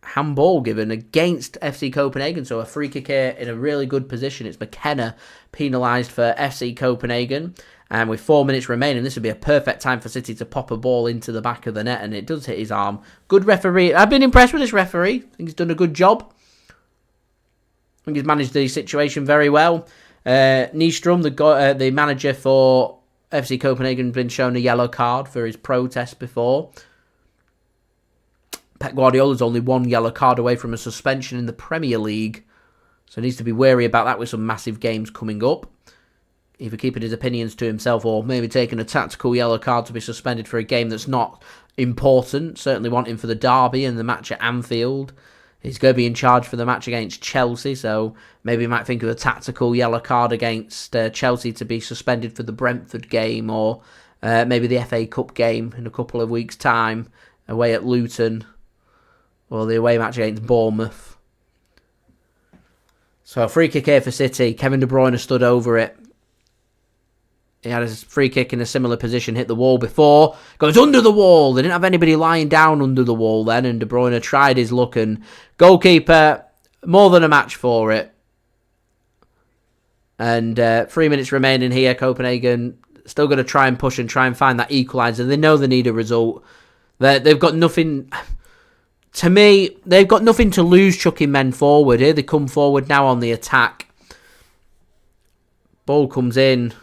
handball given against FC Copenhagen. So a free kick here in a really good position. It's McKenna penalised for FC Copenhagen. And with 4 minutes remaining, this would be a perfect time for City to pop a ball into the back of the net. And it does hit his arm. Good referee. I've been impressed with this referee. I think he's done a good job. I think he's managed the situation very well. Neestrup, the manager for FC Copenhagen, has been shown a yellow card for his protest before. Pep Guardiola's only 1 yellow card away from a suspension in the Premier League. So he needs to be wary about that with some massive games coming up. Either keeping his opinions to himself or maybe taking a tactical yellow card to be suspended for a game that's not important. Certainly wanting for the derby and the match at Anfield. He's going to be in charge for the match against Chelsea, so maybe he might think of a tactical yellow card against Chelsea to be suspended for the Brentford game, or maybe the FA Cup game in a couple of weeks' time away at Luton, or the away match against Bournemouth. So a free kick here for City. Kevin De Bruyne stood over it. He had a free kick in a similar position, hit the wall before. Goes under the wall. They didn't have anybody lying down under the wall then, and De Bruyne tried his luck, and goalkeeper, more than a match for it. And 3 minutes remaining here. Copenhagen still going to try and push and try and find that equaliser. They know they need a result. They've got nothing... To me, they've got nothing to lose chucking men forward. Here they come forward now on the attack. Ball comes in.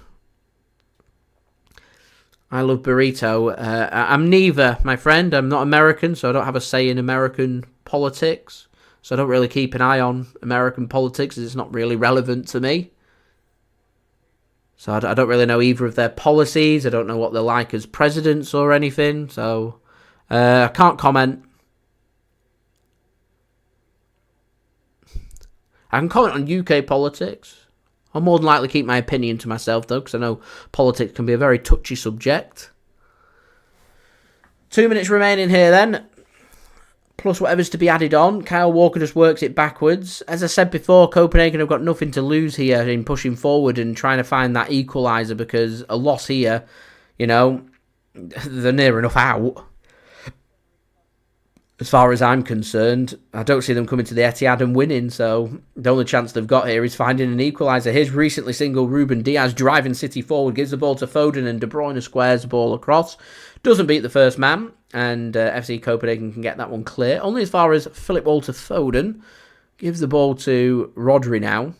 I love burrito. I'm neither, my friend. I'm not American, so I don't have a say in American politics. So I don't really keep an eye on American politics, as it's not really relevant to me. So I don't really know either of their policies. I don't know what they're like as presidents or anything. So I can't comment. I can comment on UK politics. I'll more than likely keep my opinion to myself, though, because I know politics can be a very touchy subject. 2 minutes remaining here, then. plus whatever's to be added on. Kyle Walker just works it backwards. As I said before, Copenhagen have got nothing to lose here in pushing forward and trying to find that equaliser, because a loss here, you know, they're near enough out. As far as I'm concerned, I don't see them coming to the Etihad and winning, so the only chance they've got here is finding an equaliser. Here's recently single Ruben Dias driving City forward, gives the ball to Foden, and De Bruyne squares the ball across. Doesn't beat the first man, and FC Copenhagen can get that one clear. Only as far as Philip Walter Foden gives the ball to Rodri now.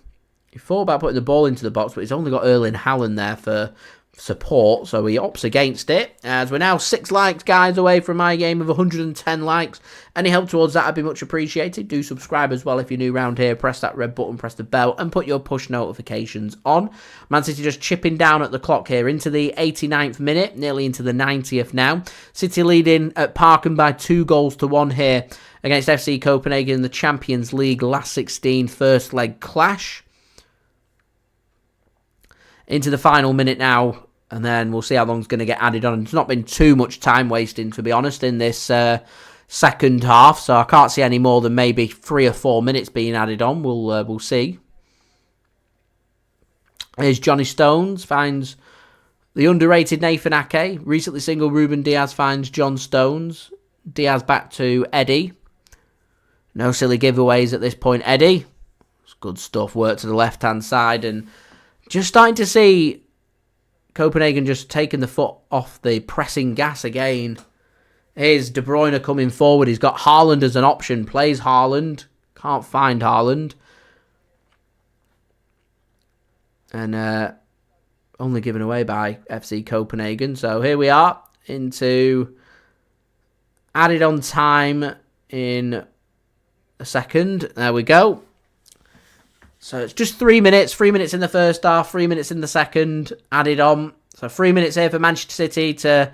He thought about putting the ball into the box, but he's only got Erling Haaland there for support, so he opts against it. As we're now 6 likes, guys, away from my game of 110 likes. Any help towards that would be much appreciated. Do subscribe as well if you're new around here. Press that red button, press the bell, and put your push notifications on. Man City just chipping down at the clock here into the 89th minute, nearly into the 90th now. City leading at Parken by 2-1 here against FC Copenhagen in the Champions League last 16 first leg clash. Into the final minute now, and then we'll see how long's going to get added on. It's not been too much time wasting, to be honest, in this second half, so I can't see any more than maybe 3 or 4 minutes being added on. We'll see. Here's Johnny Stones, finds the underrated Nathan Ake. Recently single Ruben Dias finds John Stones. Diaz back to Eddie. No silly giveaways at this point, Eddie. It's good stuff, work to the left-hand side, and just starting to see Copenhagen just taking the foot off the pressing gas again. Here's De Bruyne coming forward. He's got Haaland as an option. Plays Haaland. Can't find Haaland. And only given away by FC Copenhagen. So here we are into added on time in a second. There we go. So it's just 3 minutes. 3 minutes in the first half, 3 minutes in the second, added on. So 3 minutes here for Manchester City to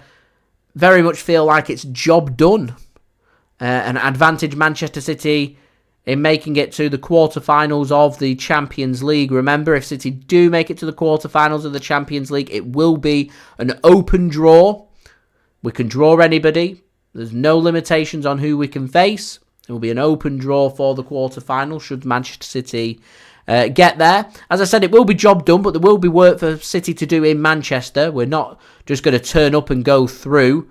very much feel like it's job done. An advantage Manchester City in making it to the quarterfinals of the Champions League. Remember, if City do make it to the quarterfinals of the Champions League, it will be an open draw. We can draw anybody. There's no limitations on who we can face. It will be an open draw for the quarterfinals should Manchester City get there. As I said, it will be job done, but there will be work for City to do in Manchester. We're not just going to turn up and go through.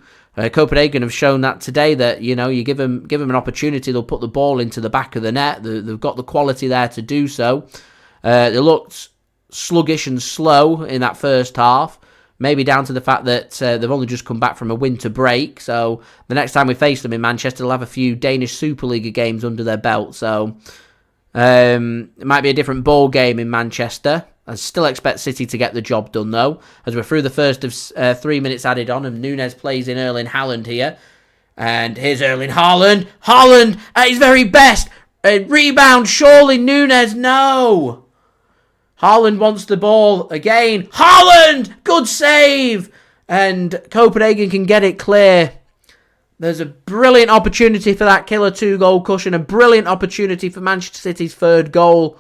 Copenhagen have shown that today, that, you know, you give them an opportunity, they'll put the ball into the back of the net. They've got the quality there to do so. They looked sluggish and slow in that first half. Maybe down to the fact that they've only just come back from a winter break. So the next time we face them in Manchester, they'll have a few Danish Superliga games under their belt. So it might be a different ball game in Manchester. I still expect City to get the job done, though, as we're through the first of 3 minutes added on, and Nunes plays in Erling Haaland here. And here's Erling Haaland. Haaland at his very best. Rebound, surely Nunes, no. Haaland wants the ball again. Haaland! Good save! And Copenhagen can get it clear. There's a brilliant opportunity for that killer 2-goal cushion. A brilliant opportunity for Manchester City's third goal.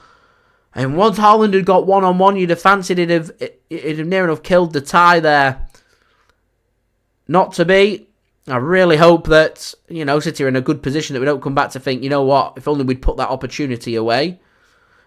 And once Haaland had got one-on-one, you'd have fancied it'd have near enough killed the tie there. Not to be. I really hope that, you know, City are in a good position, that we don't come back to think, you know what, if only we'd put that opportunity away.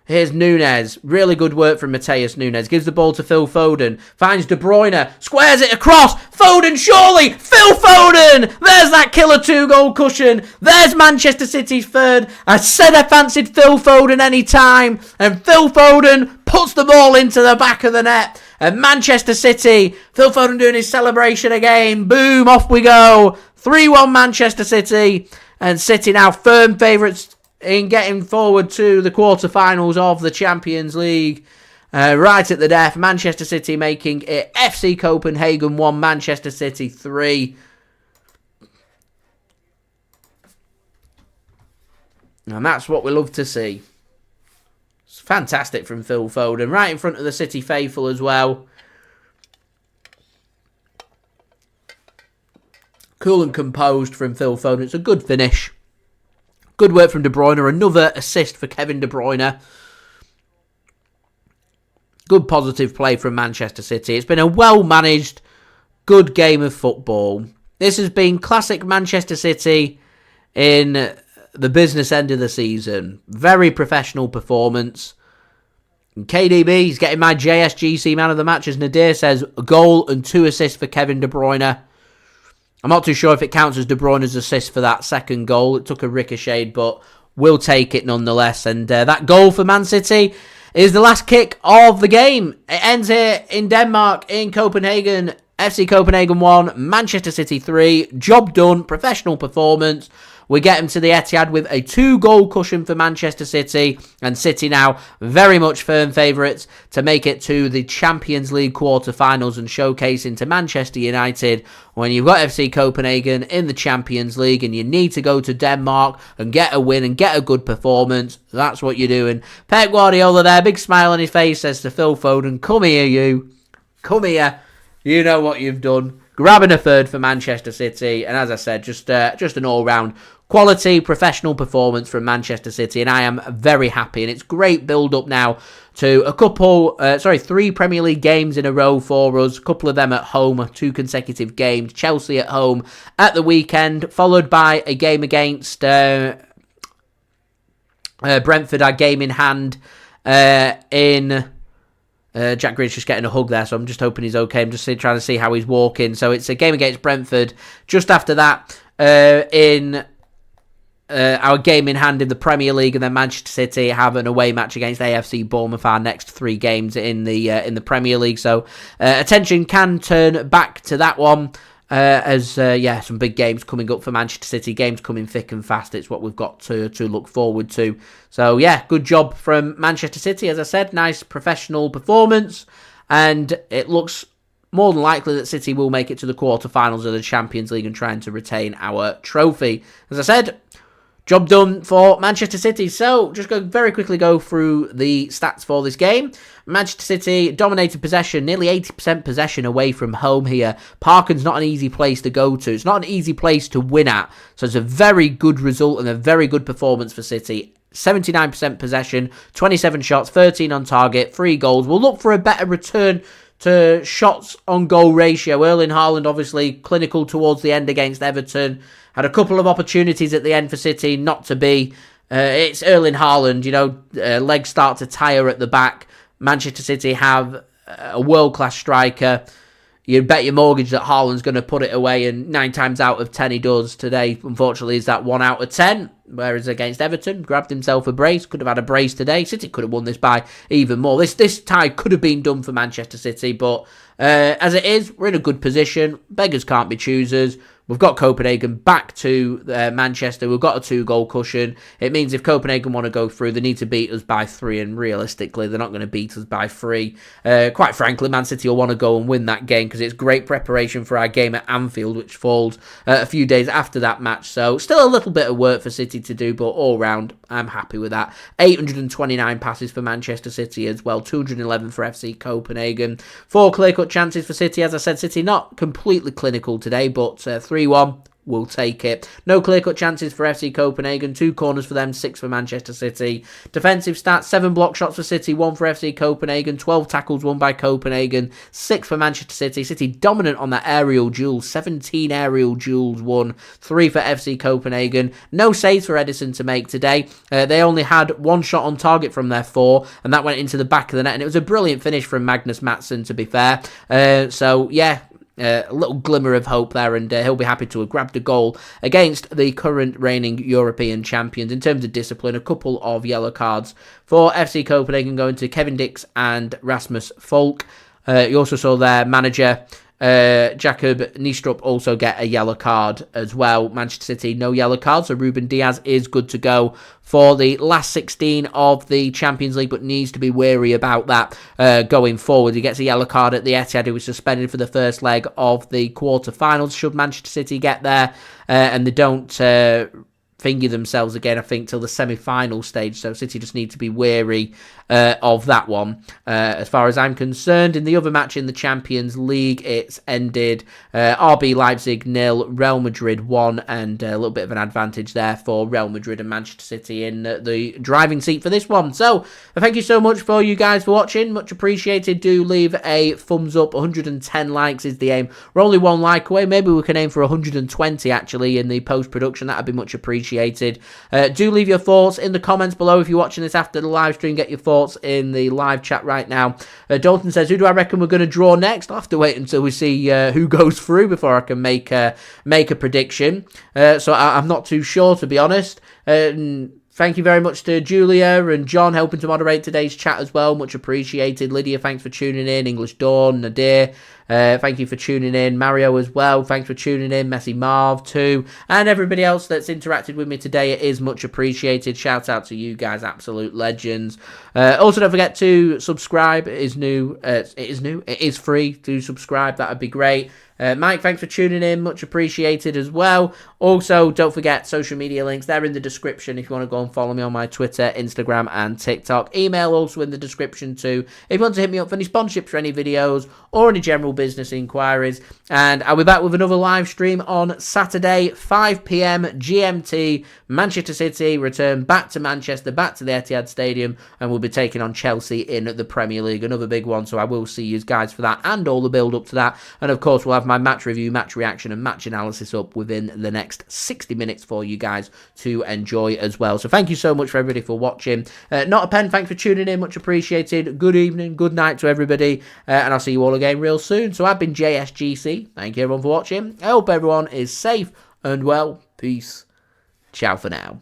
Here's Nunes. Really good work from Matheus Nunes. Gives the ball to Phil Foden. Finds De Bruyne. Squares it across. Foden, surely. Phil Foden. There's that killer 2-goal cushion. There's Manchester City's third. I said I fancied Phil Foden any time. And Phil Foden puts the ball into the back of the net. And Manchester City, Phil Foden doing his celebration again. Boom, off we go. 3-1 Manchester City. And City now firm favourites in getting forward to the quarterfinals of the Champions League. Right at the death, Manchester City making it FC Copenhagen 1, Manchester City 3. And that's what we love to see. It's fantastic from Phil Foden, right in front of the City faithful as well. Cool and composed from Phil Foden. It's a good finish. Good work from De Bruyne. Another assist for Kevin De Bruyne. Good positive play from Manchester City. It's been a well-managed, good game of football. This has been classic Manchester City in the business end of the season. Very professional performance. And KDB, he's getting my JSGC man of the match, as Nadir says, a goal and 2 assists for Kevin De Bruyne. I'm not too sure if it counts as De Bruyne's assist for that second goal. It took a ricochet, but we'll take it nonetheless. And that goal for Man City is the last kick of the game. It ends here in Denmark, in Copenhagen. FC Copenhagen 1, Manchester City 3. Job done, professional performance. We get him to the Etihad with a 2-goal cushion for Manchester City. And City now very much firm favourites to make it to the Champions League quarter-finals and showcasing to Manchester United when you've got FC Copenhagen in the Champions League and you need to go to Denmark and get a win and get a good performance. That's what you're doing. Pep Guardiola there, big smile on his face, says to Phil Foden, come here you. Come here. You know what you've done. Grabbing a third for Manchester City. And as I said, just an all-round quality, professional performance from Manchester City. And I am very happy. And it's great build-up now to 3 Premier League games in a row for us. A couple of them at home, 2 consecutive games. Chelsea at home at the weekend, followed by a game against Brentford, our game in hand in... Jack Grealish just getting a hug there, so I'm just hoping he's okay. I'm just trying to see how he's walking. So it's a game against Brentford. Just after that, in our game in hand in the Premier League, and then Manchester City have an away match against AFC Bournemouth, our next 3 games in the Premier League. So attention can turn back to that one. Some big games coming up for Manchester City. Games coming thick and fast. It's what we've got to look forward to. So, yeah, good job from Manchester City. As I said, nice professional performance. And it looks more than likely that City will make it to the quarterfinals of the Champions League and trying to retain our trophy. As I said, job done for Manchester City. So, just very quickly go through the stats for this game. Manchester City dominated possession, nearly 80% possession away from home here. Parken's not an easy place to go to. It's not an easy place to win at. So it's a very good result and a very good performance for City. 79% possession, 27 shots, 13 on target, 3 goals. We'll look for a better return to shots on goal ratio. Erling Haaland obviously clinical towards the end against Everton. Had a couple of opportunities at the end for City not to be. It's Erling Haaland, legs start to tire at the back. Manchester City have a world-class striker. You bet your mortgage that Haaland's going to put it away, and 9 times out of 10 he does. Today, unfortunately, is that 1 out of 10. Whereas against Everton, grabbed himself a brace. Could have had a brace today. City could have won this by even more. This tie could have been done for Manchester City, but as it is, we're in a good position. Beggars can't be choosers. We've got Copenhagen back to Manchester. We've got a 2-goal cushion. It means if Copenhagen want to go through, they need to beat us by 3. And realistically, they're not going to beat us by 3. Quite frankly, Man City will want to go and win that game because it's great preparation for our game at Anfield, which falls a few days after that match. So still a little bit of work for City to do, but all round, I'm happy with that. 829 passes for Manchester City as well. 211 for FC Copenhagen. 4 clear-cut chances for City. As I said, City not completely clinical today, but 3-1, we'll take it. No clear-cut chances for FC Copenhagen. 2 corners for them, 6 for Manchester City. Defensive stats, 7 block shots for City, 1 for FC Copenhagen. 12 tackles won by Copenhagen, 6 for Manchester City. City dominant on that aerial duel. 17 aerial duels won, 3 for FC Copenhagen. No saves for Ederson to make today. They only had 1 shot on target from their 4, and that went into the back of the net, and it was a brilliant finish from Magnus Madsson, to be fair. A little glimmer of hope there, and he'll be happy to have grabbed a goal against the current reigning European champions. In terms of discipline, a couple of yellow cards for FC Copenhagen going to Kevin Dix and Rasmus Falk. You also saw their manager, Jacob Neestrup, also get a yellow card as well. Manchester City, no yellow card, so Ruben Dias is good to go for the last 16 of the Champions League, but needs to be wary about that going forward. He gets a yellow card at the Etihad. He was suspended for the first leg of the quarter-finals should Manchester City get there, and they don't finger themselves again, I think, till the semi-final stage. So City just need to be wary of that one. As far as I'm concerned, in the other match in the Champions League, it's ended RB Leipzig 0, Real Madrid 1, and a little bit of an advantage there for Real Madrid and Manchester City in the driving seat for this one. So thank you so much for you guys for watching. Much appreciated. Do leave a thumbs up. 110 likes is the aim. We're only 1 like away. Maybe we can aim for 120 actually in the post-production. That'd be much appreciated. Do leave your thoughts in the comments below if you're watching this after the live stream. Get your thoughts in the live chat right now. Dalton says, who do I reckon we're going to draw next? I'll have to wait until we see who goes through before I can make a prediction. So I'm not too sure, to be honest. Thank you very much to Julia and John helping to moderate today's chat as well. Much appreciated. Lydia, thanks for tuning in. English Dawn, Nadir, thank you for tuning in. Mario as well, thanks for tuning in. Messy Marv too. And everybody else that's interacted with me today, it is much appreciated. Shout out to you guys, absolute legends. Also, don't forget to subscribe. It is new. It is free to subscribe. That would be great. Mike, thanks for tuning in. Much appreciated as well. Also, don't forget social media links. They're in the description if you want to go and follow me on my Twitter, Instagram, and TikTok. Email also in the description too if you want to hit me up for any sponsorships for any videos or any general business inquiries. And I'll be back with another live stream on Saturday, 5 p.m. GMT. Manchester City return back to Manchester, back to the Etihad Stadium, and we'll be taking on Chelsea in the Premier League. Another big one, so I will see you guys for that and all the build-up to that. And of course, we'll have my match review, match reaction, and match analysis up within the next 60 minutes for you guys to enjoy as well. So thank you so much for everybody for watching. Not a pen, thanks for tuning in, much appreciated. Good evening, good night to everybody, and I'll see you all again real soon. So I've been JSGC. Thank you everyone for watching. I hope everyone is safe and well. Peace. Ciao for now.